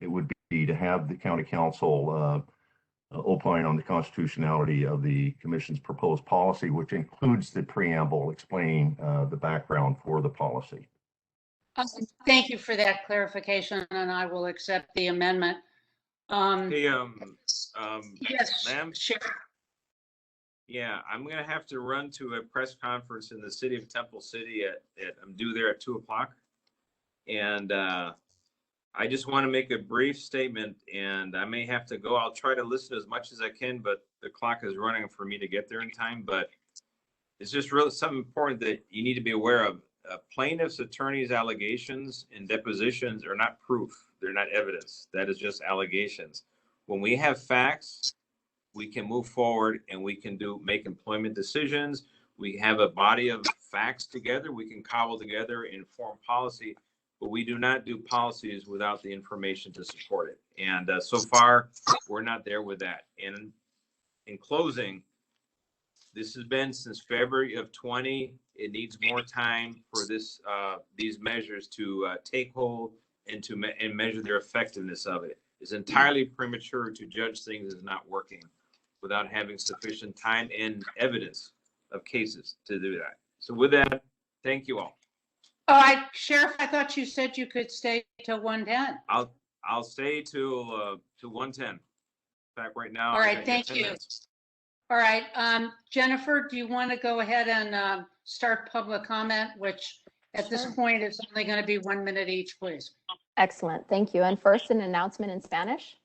It would be to have the county council opine on the constitutionality of the commission's proposed policy, which includes the preamble explaining the background for the policy. Thank you for that clarification, and I will accept the amendment. Hey, yes, ma'am. Sheriff. Yeah, I'm gonna have to run to a press conference in the city of Temple City I'm due there at 2 o'clock. And I just want to make a brief statement, and I may have to go. I'll try to listen as much as I can, but the clock is running for me to get there in time. But it's just really something important that you need to be aware of. Plaintiff's attorney's allegations and depositions are not proof. They're not evidence. That is just allegations. When we have facts, we can move forward and we can make employment decisions. We have a body of facts together. We can cobble together and form policy, but we do not do policies without the information to support it. And so far, we're not there with that. And in closing, this has been since February of 20. It needs more time for these measures to take hold and and measure their effectiveness of it. It's entirely premature to judge things as not working without having sufficient time and evidence of cases to do that. So with that, thank you all. All right, Sheriff, I thought you said you could stay till 1:10. I'll stay till 1:10. In fact, right now. All right, thank you. All right, Jennifer, do you want to go ahead and start public comment, which at this point is only going to be 1 minute each, please. Excellent, thank you. And first, an announcement in Spanish.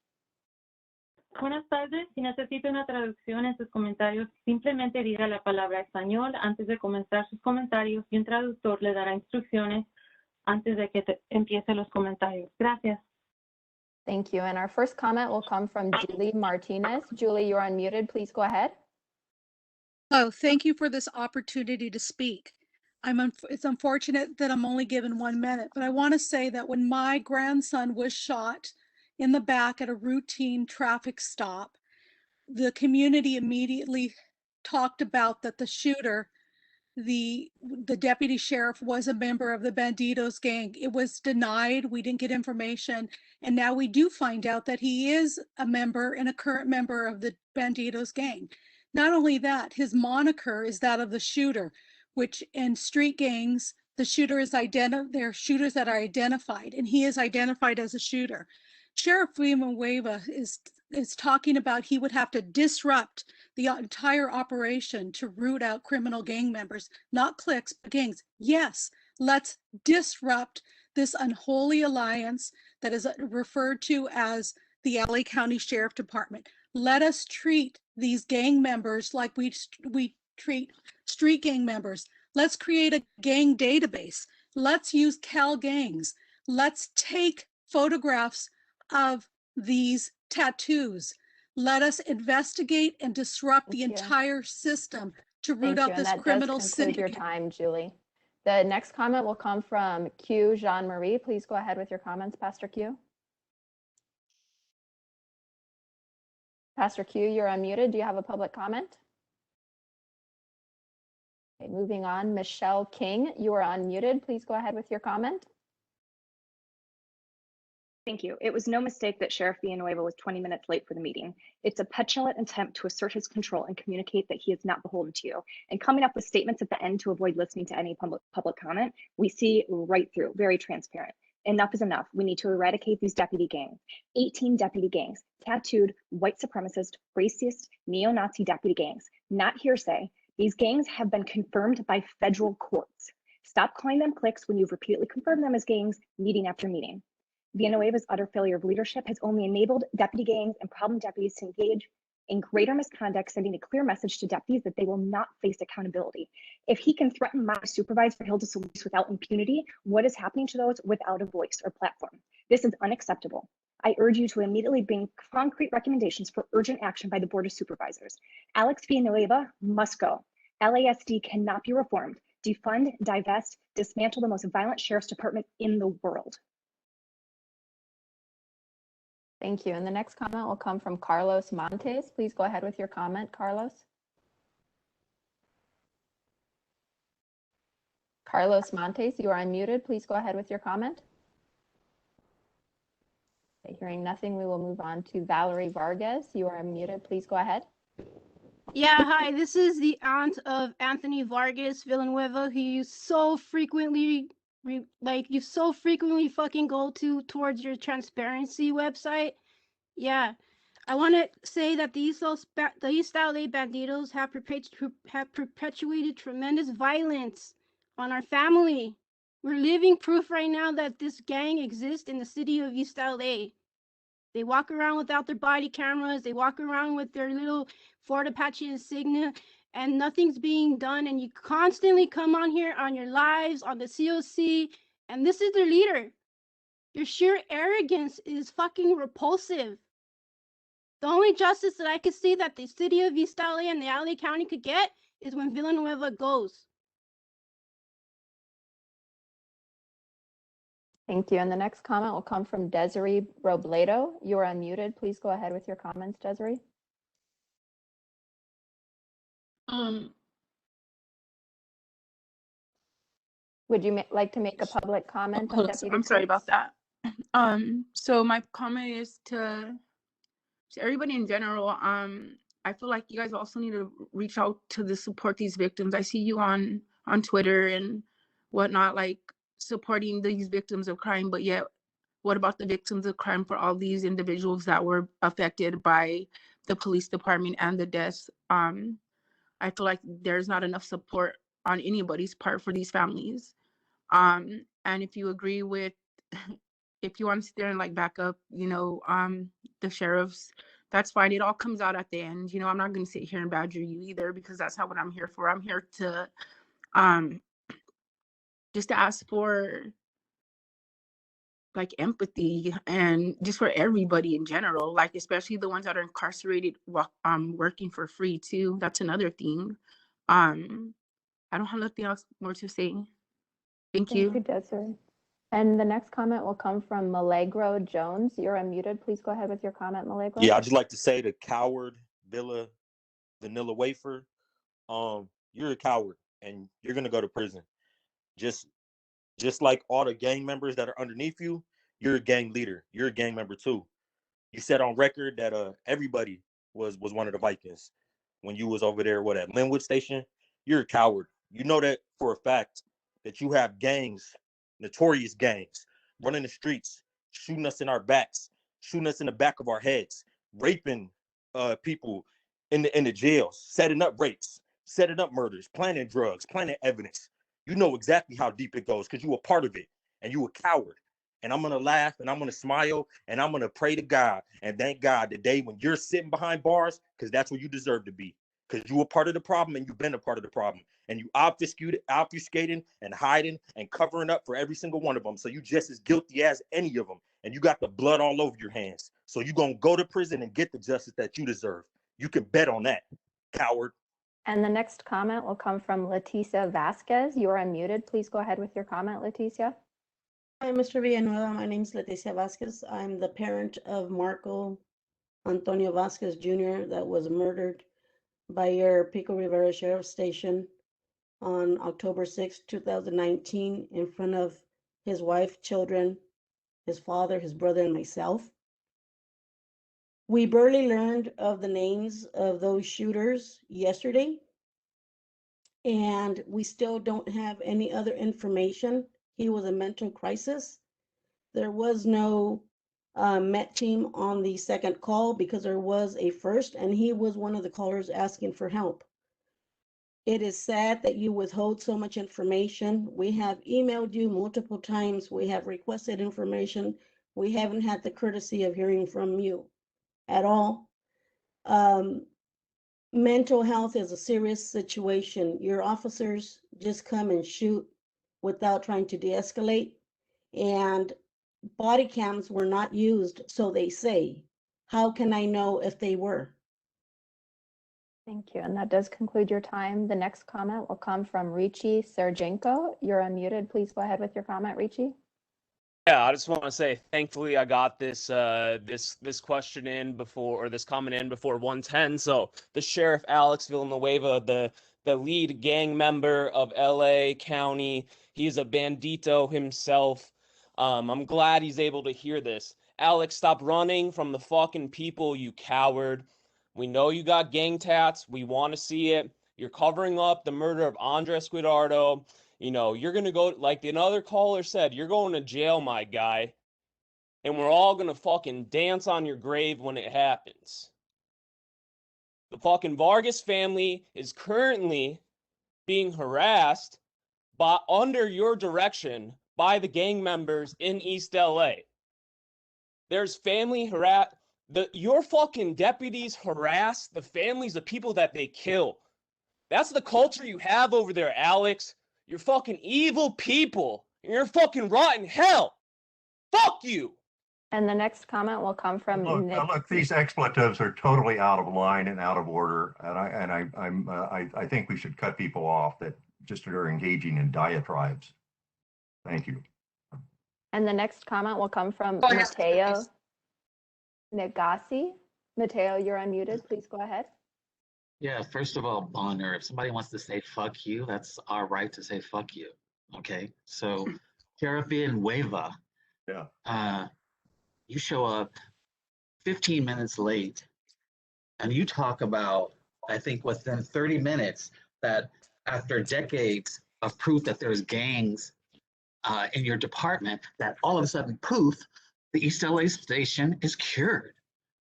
Buenas tardes. Si necesita una traducción en sus comentarios, simplemente diga la palabra español antes de comenzar sus comentarios y un traductor le dará instrucciones antes de que empiece los comentarios. Gracias. Thank you. And our first comment will come from Julie Martinez. Julie, you're unmuted. Please go ahead. Hello. Thank you for this opportunity to speak. it's unfortunate that I'm only given 1 minute, but I want to say that when my grandson was shot in the back at a routine traffic stop, the community immediately talked about that the shooter, the deputy sheriff, was a member of the Bandidos gang. It was denied. We didn't get information. And now we do find out that he is a member and a current member of the Bandidos gang. Not only that, his moniker is that of the shooter, which in street gangs, the shooter is there are shooters that are identified, and he is identified as a shooter. Sheriff Villanueva is talking about he would have to disrupt the entire operation to root out criminal gang members, not cliques, but gangs. Yes, let's disrupt this unholy alliance that is referred to as the LA County Sheriff Department. Let us treat these gang members like we treat street gang members. Let's create a gang database. Let's use Cal gangs. Let's take photographs of these tattoos. Let us investigate and disrupt the entire system to root out this criminal syndicate. Your time, Julie. The next comment will come from Q Jean-Marie. Please go ahead with your comments, Pastor Q. Pastor Q, you're unmuted. Do you have a public comment? Okay, moving on. Michelle King, you are unmuted. Please go ahead with your comment. Thank you. It was no mistake that Sheriff Villanueva was 20 minutes late for the meeting. It's a petulant attempt to assert his control and communicate that he is not beholden to you. And coming up with statements at the end to avoid listening to any public comment, we see right through, very transparent. Enough is enough. We need to eradicate these deputy gangs. 18 deputy gangs, tattooed, white supremacist, racist, neo-Nazi deputy gangs. Not hearsay. These gangs have been confirmed by federal courts. Stop calling them cliques when you've repeatedly confirmed them as gangs, meeting after meeting. Villanueva's utter failure of leadership has only enabled deputy gangs and problem deputies to engage in greater misconduct, sending a clear message to deputies that they will not face accountability. If he can threaten my supervisor Hilda Solis without impunity, what is happening to those without a voice or platform? This is unacceptable. I urge you to immediately bring concrete recommendations for urgent action by the Board of Supervisors. Alex Villanueva must go. LASD cannot be reformed. Defund, divest, dismantle the most violent sheriff's department in the world. Thank you. And the next comment will come from Carlos Montes. Please go ahead with your comment, Carlos. Carlos Montes, you are unmuted. Please go ahead with your comment. Okay, hearing nothing, we will move on to Valerie Vargas. You are unmuted. Please go ahead. Yeah, hi. This is the aunt of Anthony Vargas Villanueva, who you so frequently fucking go towards your transparency website. Yeah, I want to say that the East LA Bandidos have perpetuated tremendous violence on our family. We're living proof right now that this gang exists in the city of East LA. They walk around without their body cameras. They walk around with their little Ford Apache insignia, and nothing's being done. And you constantly come on here on your lives, on the COC, and this is their leader. Your sheer arrogance is fucking repulsive. The only justice that I could see that the city of East LA and the LA County could get is when Villanueva goes. Thank you. And the next comment will come from Desiree Robledo. You are unmuted. Please go ahead with your comments, Desiree. Would you like to make a public comment? I'm sorry about that. So my comment is to everybody in general. I feel like you guys also need to reach out to support these victims. I see you on Twitter and whatnot, like supporting these victims of crime, but yet what about the victims of crime for all these individuals that were affected by the police department and the deaths? I feel like there's not enough support on anybody's part for these families. And if you agree with, if you want to sit there and like back up, the sheriffs, that's fine. It all comes out at the end. I'm not going to sit here and badger you either, because that's not what I'm here for. I'm here to just to ask for like empathy, and just for everybody in general, like especially the ones that are incarcerated, working for free too. That's another thing. I don't have nothing else more to say. Thank Thank you. you, Desiree. And the next comment will come from Milagro Jones. You're unmuted. Please go ahead with your comment, Milagro. Yeah, I'd just like to say to coward Vanilla Wafer, you're a coward and you're gonna go to prison. Just like all the gang members that are underneath you, you're a gang leader. You're a gang member too. You said on record that everybody was one of the Vikings when you was over there at Linwood Station. You're a coward. You know that for a fact that you have gangs, notorious gangs, running the streets, shooting us in our backs, shooting us in the back of our heads, raping people in the jails, setting up rapes, setting up murders, planting drugs, planting evidence. You know exactly how deep it goes because you were part of it and you a coward. And I'm going to laugh and I'm going to smile and I'm going to pray to God and thank God the day when you're sitting behind bars, because that's where you deserve to be, because you were part of the problem and you've been a part of the problem. And you obfuscating and hiding and covering up for every single one of them. So you just as guilty as any of them. And you got the blood all over your hands. So you're going to go to prison and get the justice that you deserve. You can bet on that, coward. And the next comment will come from Leticia Vasquez. You're unmuted. Please go ahead with your comment, Leticia. Hi, Mr. Villanueva. My name is Leticia Vasquez. I'm the parent of Marco Antonio Vasquez Jr. that was murdered by your Pico Rivera Sheriff Station on October 6, 2019, in front of his wife, children, his father, his brother, and myself. We barely learned of the names of those shooters yesterday, and we still don't have any other information. He was a mental crisis. There was no MET team on the second call because there was a first, and he was one of the callers asking for help. It is sad that you withhold so much information. We have emailed you multiple times. We have requested information. We haven't had the courtesy of hearing from you at all. Mental health is a serious situation. Your officers just come and shoot without trying to de-escalate, and body cams were not used, so they say. How can I know if they were? Thank you. And that does conclude your time. The next comment will come from Richie Sergenko. You're unmuted. Please go ahead with your comment, Richie. Yeah, I just want to say, thankfully, I got this this question in before, or this comment in before 1:10. So the Sheriff Alex Villanueva, the lead gang member of LA County, he's a bandito himself. I'm glad he's able to hear this. Alex, stop running from the fucking people, you coward. We know you got gang tats. We want to see it. You're covering up the murder of Andres Guidardo. You know, you're going to go, like another caller said, you're going to jail, my guy. And we're all going to fucking dance on your grave when it happens. The fucking Vargas family is currently being harassed under your direction by the gang members in East LA. There's family harass. Your fucking deputies harass the families of people that they kill. That's the culture you have over there, Alex. You're fucking evil people. You're fucking rotten hell. Fuck you. And the next comment will come from Nick. Look, these expletives are totally out of line and out of order, and I think we should cut people off that just are engaging in diatribes. Thank you. And the next comment will come from Mateo Negasi. Mateo, you're unmuted. Please go ahead. Yeah, first of all, Bonner, if somebody wants to say fuck you, that's our right to say fuck you. Okay, so Sheriff Villanueva, you show up 15 minutes late and you talk about, I think within 30 minutes, that after decades of proof that there's gangs in your department, that all of a sudden, poof, the East LA station is cured.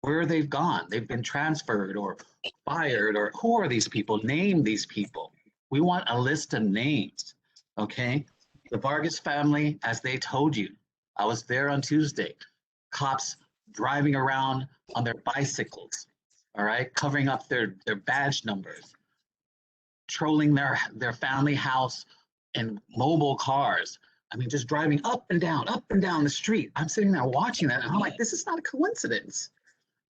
Where they've gone, they've been transferred or fired, or who are these people? Name these people. We want a list of names, okay? The Vargas family, as they told you, I was there on Tuesday, cops driving around on their bicycles, all right, covering up their badge numbers, trolling their family house in mobile cars. I mean, just driving up and down the street. I'm sitting there watching that, and I'm like, this is not a coincidence.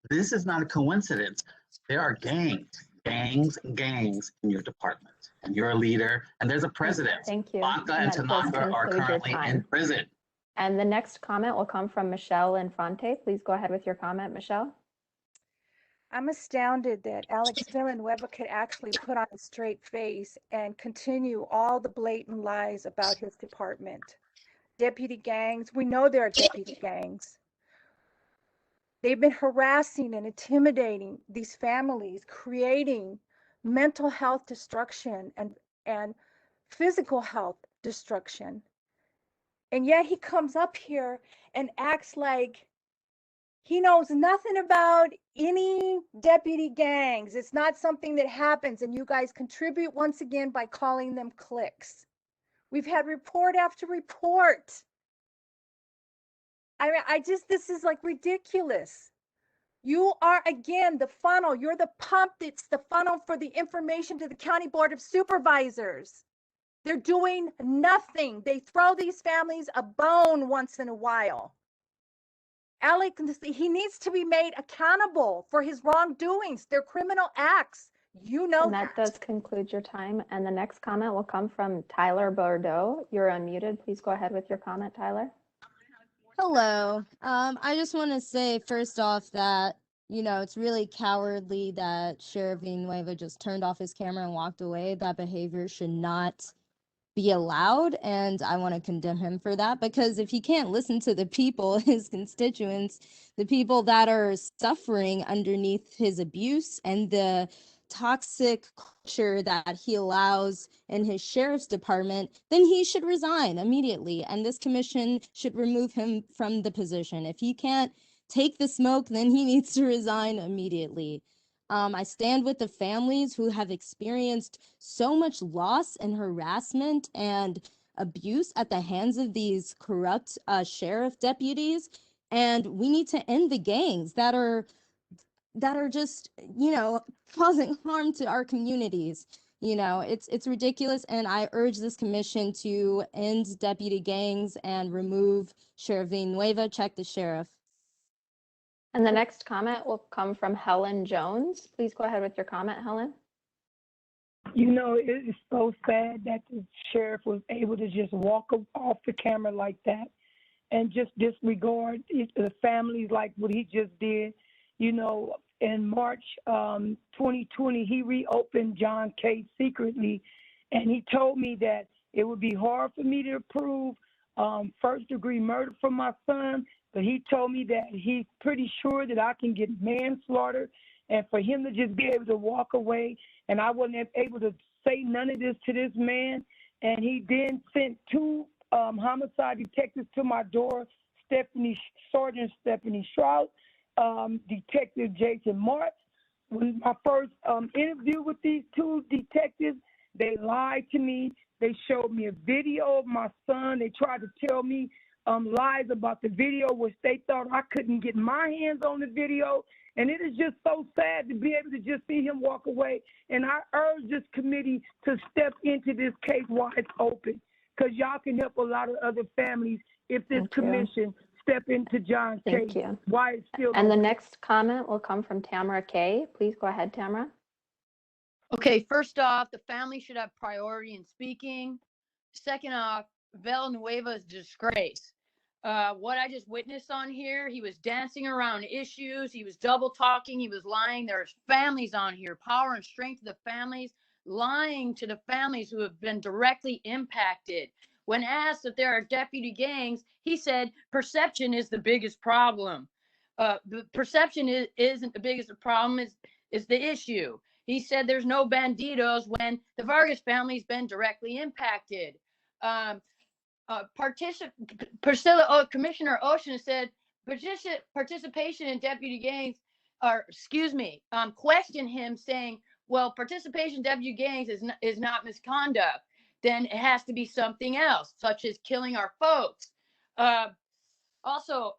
This is not a coincidence. There are gangs. gangs and gangs in your department. And you're a leader, and there's a president. Thank you. Baka and And that does Tanaka are conclude your currently in time. prison. And the next comment will come from Michelle Infante. Please go ahead with your comment, Michelle. I'm astounded that Alex Villanueva could actually put on a straight face and continue all the blatant lies about his department. Deputy gangs, we know there are deputy gangs. They've been harassing and intimidating these families, creating mental health destruction and physical health destruction. And yet he comes up here and acts like he knows nothing about any deputy gangs. It's not something that happens, and you guys contribute once again by calling them cliques. We've had report after report. I mean, this is like ridiculous. You are, again, the funnel. You're the pump that's the funnel for the information to the County Board of Supervisors. They're doing nothing. They throw these families a bone once in a while. Alex, he needs to be made accountable for his wrongdoings. They're criminal acts. You know And that does conclude your time. And the next comment will come from Tyler Bordeaux. You're unmuted. Please go ahead with your comment, Tyler. Hello. I just want to say first off that, you know, it's really cowardly that Sheriff Villanueva just turned off his camera and walked away. That behavior should not be allowed, and I want to condemn him for that, because if he can't listen to the people, his constituents, the people that are suffering underneath his abuse and the toxic culture that he allows in his sheriff's department, then he should resign immediately, and this commission should remove him from the position. If he can't take the smoke, then he needs to resign immediately. I stand with the families who have experienced so much loss and harassment and abuse at the hands of these corrupt sheriff deputies, and we need to end the gangs that are just, you know, causing harm to our communities. You know, it's ridiculous, and I urge this commission to end deputy gangs and remove Sheriff Villanueva. Check the sheriff. And the next comment will come from Helen Jones. Please go ahead with your comment, Helen. You know, it's so sad that the sheriff was able to just walk off the camera like that and just disregard the families like what he just did. You know, in March 2020, he reopened John K. secretly, and he told me that it would be hard for me to prove first-degree murder for my son, but he told me that he's pretty sure that I can get manslaughter, and for him to just be able to walk away, and I wasn't able to say none of this to this man. And he then sent two homicide detectives to my door, Sergeant Stephanie Stroud, Detective Jason Martz. When my first interview with these two detectives, they lied to me. They showed me a video of my son. They tried to tell me lies about the video, which they thought I couldn't get my hands on the video. And it is just so sad to be able to just see him walk away. And I urge this committee to step into this case while it's open, because y'all can help a lot of other families if this commission step into John's case while it's still And the open. next comment will come from Tamara Kay. Please go ahead, Tamara. Okay, first off, the family should have priority in speaking. Second off, Villanueva's disgrace. What I just witnessed on here, he was dancing around issues. He was double talking. He was lying. There's families on here, power and strength of the families, lying to the families who have been directly impacted. When asked if there are deputy gangs, he said perception is the biggest problem. The perception isn't the biggest problem, is the issue. He said there's no banditos when the Vargas family's been directly impacted. Commissioner Ocean said participation in deputy gangs, or questioned him, saying, well, participation in deputy gangs is not misconduct. Then it has to be something else, such as killing our folks. Also,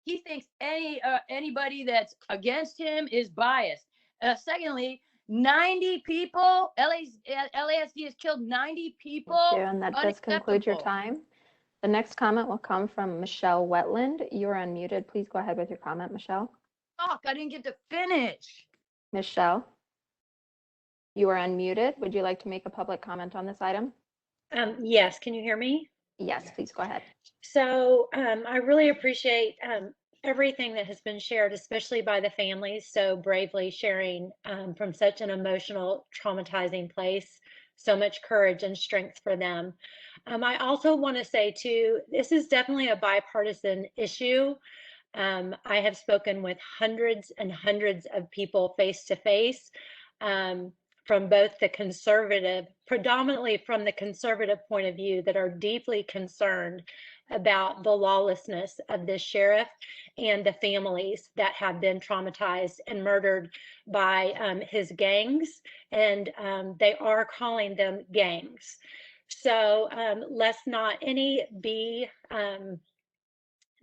he thinks anybody that's against him is biased. Secondly, 90 people, LASD has killed 90 people. Thank you, and that does conclude your time. The next comment will come from Michelle Wetland. You're unmuted. Please go ahead with your comment, Michelle. Fuck, I didn't get to finish. Michelle. You are unmuted. Would you like to make a public comment on this item? Yes, can you hear me? Yes, please go ahead. So I really appreciate everything that has been shared, especially by the families so bravely sharing from such an emotional, traumatizing place. So much courage and strength for them. I also want to say too, this is definitely a bipartisan issue. I have spoken with hundreds and hundreds of people face to face from both the conservative, predominantly from the conservative point of view, that are deeply concerned about the lawlessness of this sheriff and the families that have been traumatized and murdered by his gangs. And they are calling them gangs. So let's not any be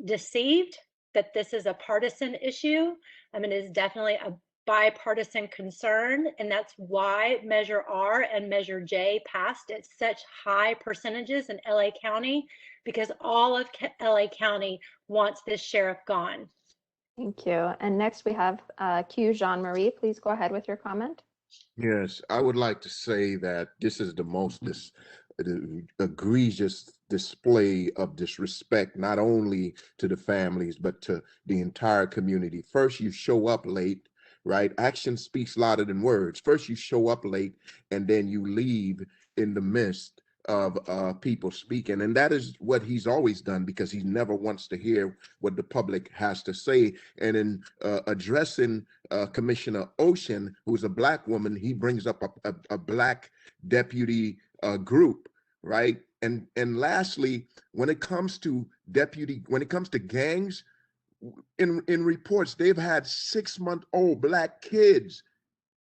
deceived that this is a partisan issue. I mean, it is definitely a bipartisan concern, and that's why Measure R and Measure J passed at such high percentages in LA County, because all of LA County wants this sheriff gone. Thank you. And next we have Q Jean-Marie. Please go ahead with your comment. Yes, I would like to say that this is the most egregious display of disrespect, not only to the families, but to the entire community. First, you show up late, right? Action speaks louder than words. First, you show up late, and then you leave in the midst of people speaking. And that is what he's always done, because he never wants to hear what the public has to say. And in addressing Commissioner Ocean, who's a Black woman, he brings up a Black deputy group, right? And lastly, when it comes to gangs, in reports, they've had 6-month-old Black kids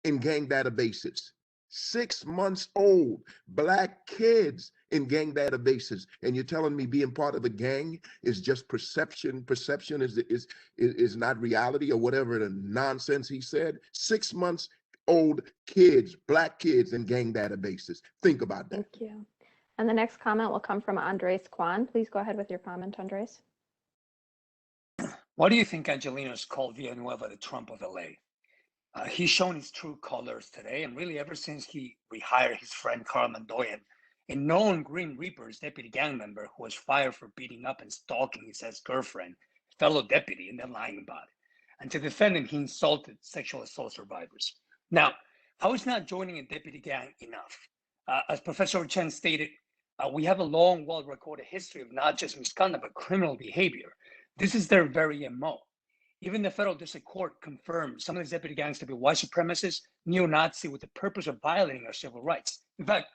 in gang databases. 6 months old Black kids in gang databases, and you're telling me being part of a gang is just perception? Perception is not reality, or whatever the nonsense he said. 6 months old kids, Black kids in gang databases. Think about that. Thank you. And the next comment will come from Andres Kwan. Please go ahead with your comment, Andres. Why do you think Angelenos called Villanueva the Trump of LA? He's shown his true colors today, and really ever since he rehired his friend Carl Mandoyan, a known Green Reaper's deputy gang member who was fired for beating up and stalking his ex-girlfriend, fellow deputy, and then lying about it. And to defend him, he insulted sexual assault survivors. Now, how is not joining a deputy gang enough? As Professor Chen stated, we have a long, well-recorded history of not just misconduct, but criminal behavior. This is their very MO. Even the federal district court confirmed some of these deputy gangs to be white supremacists, neo-Nazi, with the purpose of violating our civil rights. In fact,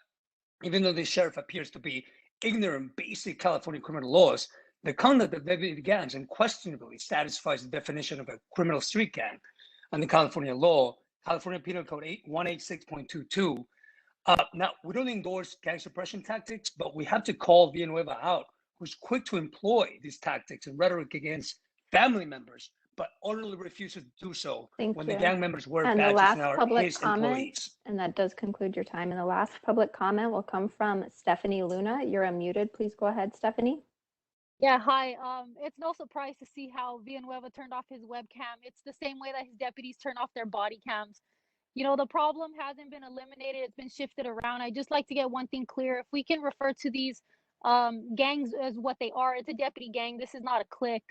even though the sheriff appears to be ignorant basic California criminal laws, the conduct of deputy gangs unquestionably satisfies the definition of a criminal street gang under California law, California Penal Code 186.22. Now, we don't endorse gang suppression tactics, but we have to call Villanueva out, who's quick to employ these tactics and rhetoric against family members, but utterly refuses to do so when the gang members wear badges and are his employees. And that does conclude your time. And the last public comment will come from Stephanie Luna. You're unmuted. Please go ahead, Stephanie. Yeah, hi. It's no surprise to see how Villanueva turned off his webcam. It's the same way that his deputies turn off their body cams. You know, the problem hasn't been eliminated. It's been shifted around. I just like to get one thing clear. If we can refer to these gangs as what they are, it's a deputy gang. This is not a clique.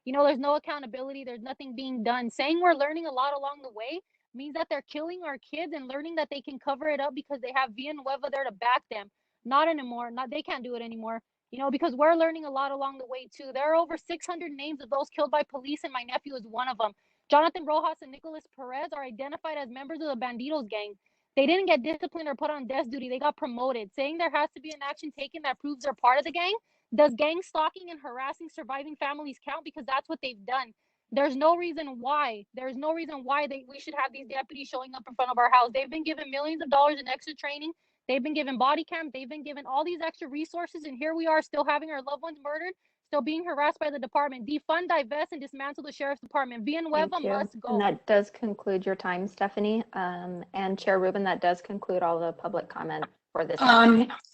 You know, there's no accountability. There's nothing being done. Saying we're learning a lot along the way means that they're killing our kids and learning that they can cover it up because they have Villanueva there to back them. Not anymore. They can't do it anymore. You know, because we're learning a lot along the way too. There are over 600 names of those killed by police, and my nephew is one of them. Jonathan Rojas and Nicholas Perez are identified as members of the Bandidos gang. They didn't get disciplined or put on desk duty. They got promoted. Saying there has to be an action taken that proves they're part of the gang. Does gang stalking and harassing surviving families count? Because that's what they've done. There's no reason why. There's no reason why we should have these deputies showing up in front of our house. They've been given millions of dollars in extra training. They've been given body cams. They've been given all these extra resources. And here we are still having our loved ones murdered, still being harassed by the department. Defund, divest, and dismantle the sheriff's department. Villanueva must go. And that does conclude your time, Stephanie. And Chair Rubin, that does conclude all the public comment for this.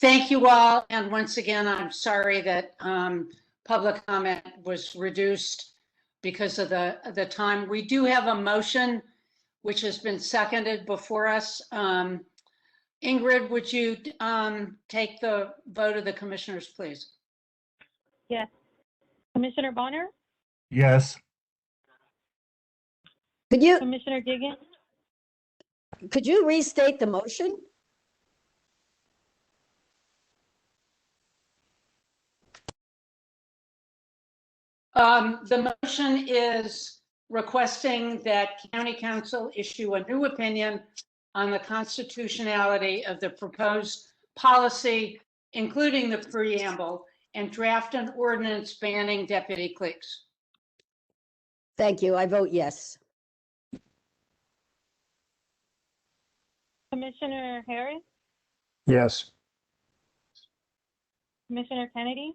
Thank you all. And once again, I'm sorry that public comment was reduced because of the time. We do have a motion which has been seconded before us Ingrid, would you take the vote of the commissioners, please? Yes. Commissioner Bonner, Yes. Commissioner Diggins, Could you restate the motion? The motion is requesting that County Council issue a new opinion on the constitutionality of the proposed policy, including the preamble, and draft an ordinance banning deputy clerks. Thank you. I vote yes. Commissioner Harris, Yes. Commissioner Kennedy,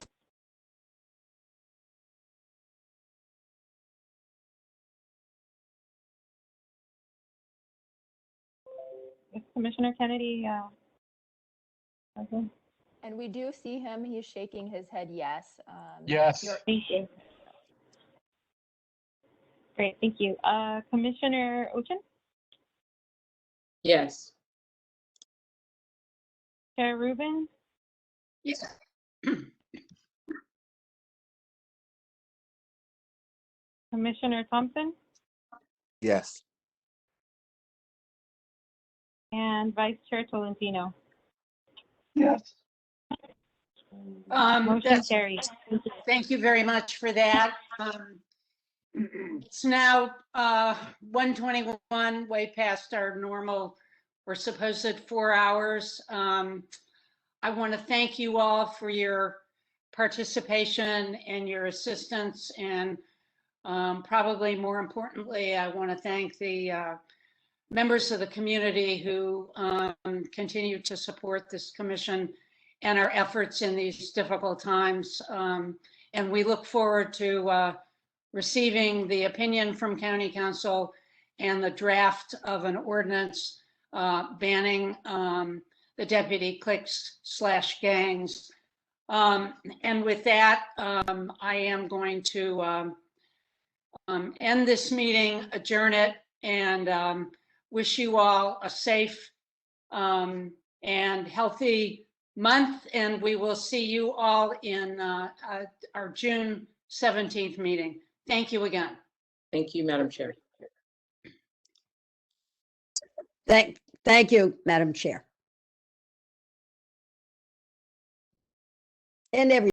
is Commissioner Kennedy okay. And we do see him. He's shaking his head yes. Yes. Thank you. Great, thank you. Commissioner Ochin, Yes. Chair Rubin, Yes. Commissioner Thompson, Yes. and Vice Chair Tolentino. Yes. Motion carried. Thank you very much for that. It's now 1:21, way past our normal or supposed 4 hours. I want to thank you all for your participation and your assistance, and probably more importantly, I want to thank the members of the community who continue to support this commission and our efforts in these difficult times. And we look forward to receiving the opinion from County Council and the draft of an ordinance banning the deputy cliques/gangs. And with that, I am going to end this meeting, adjourn it, and wish you all a safe and healthy month. And we will see you all in our June 17th meeting. Thank you again. Thank you, Madam Chair. Thank you, Madam Chair. And every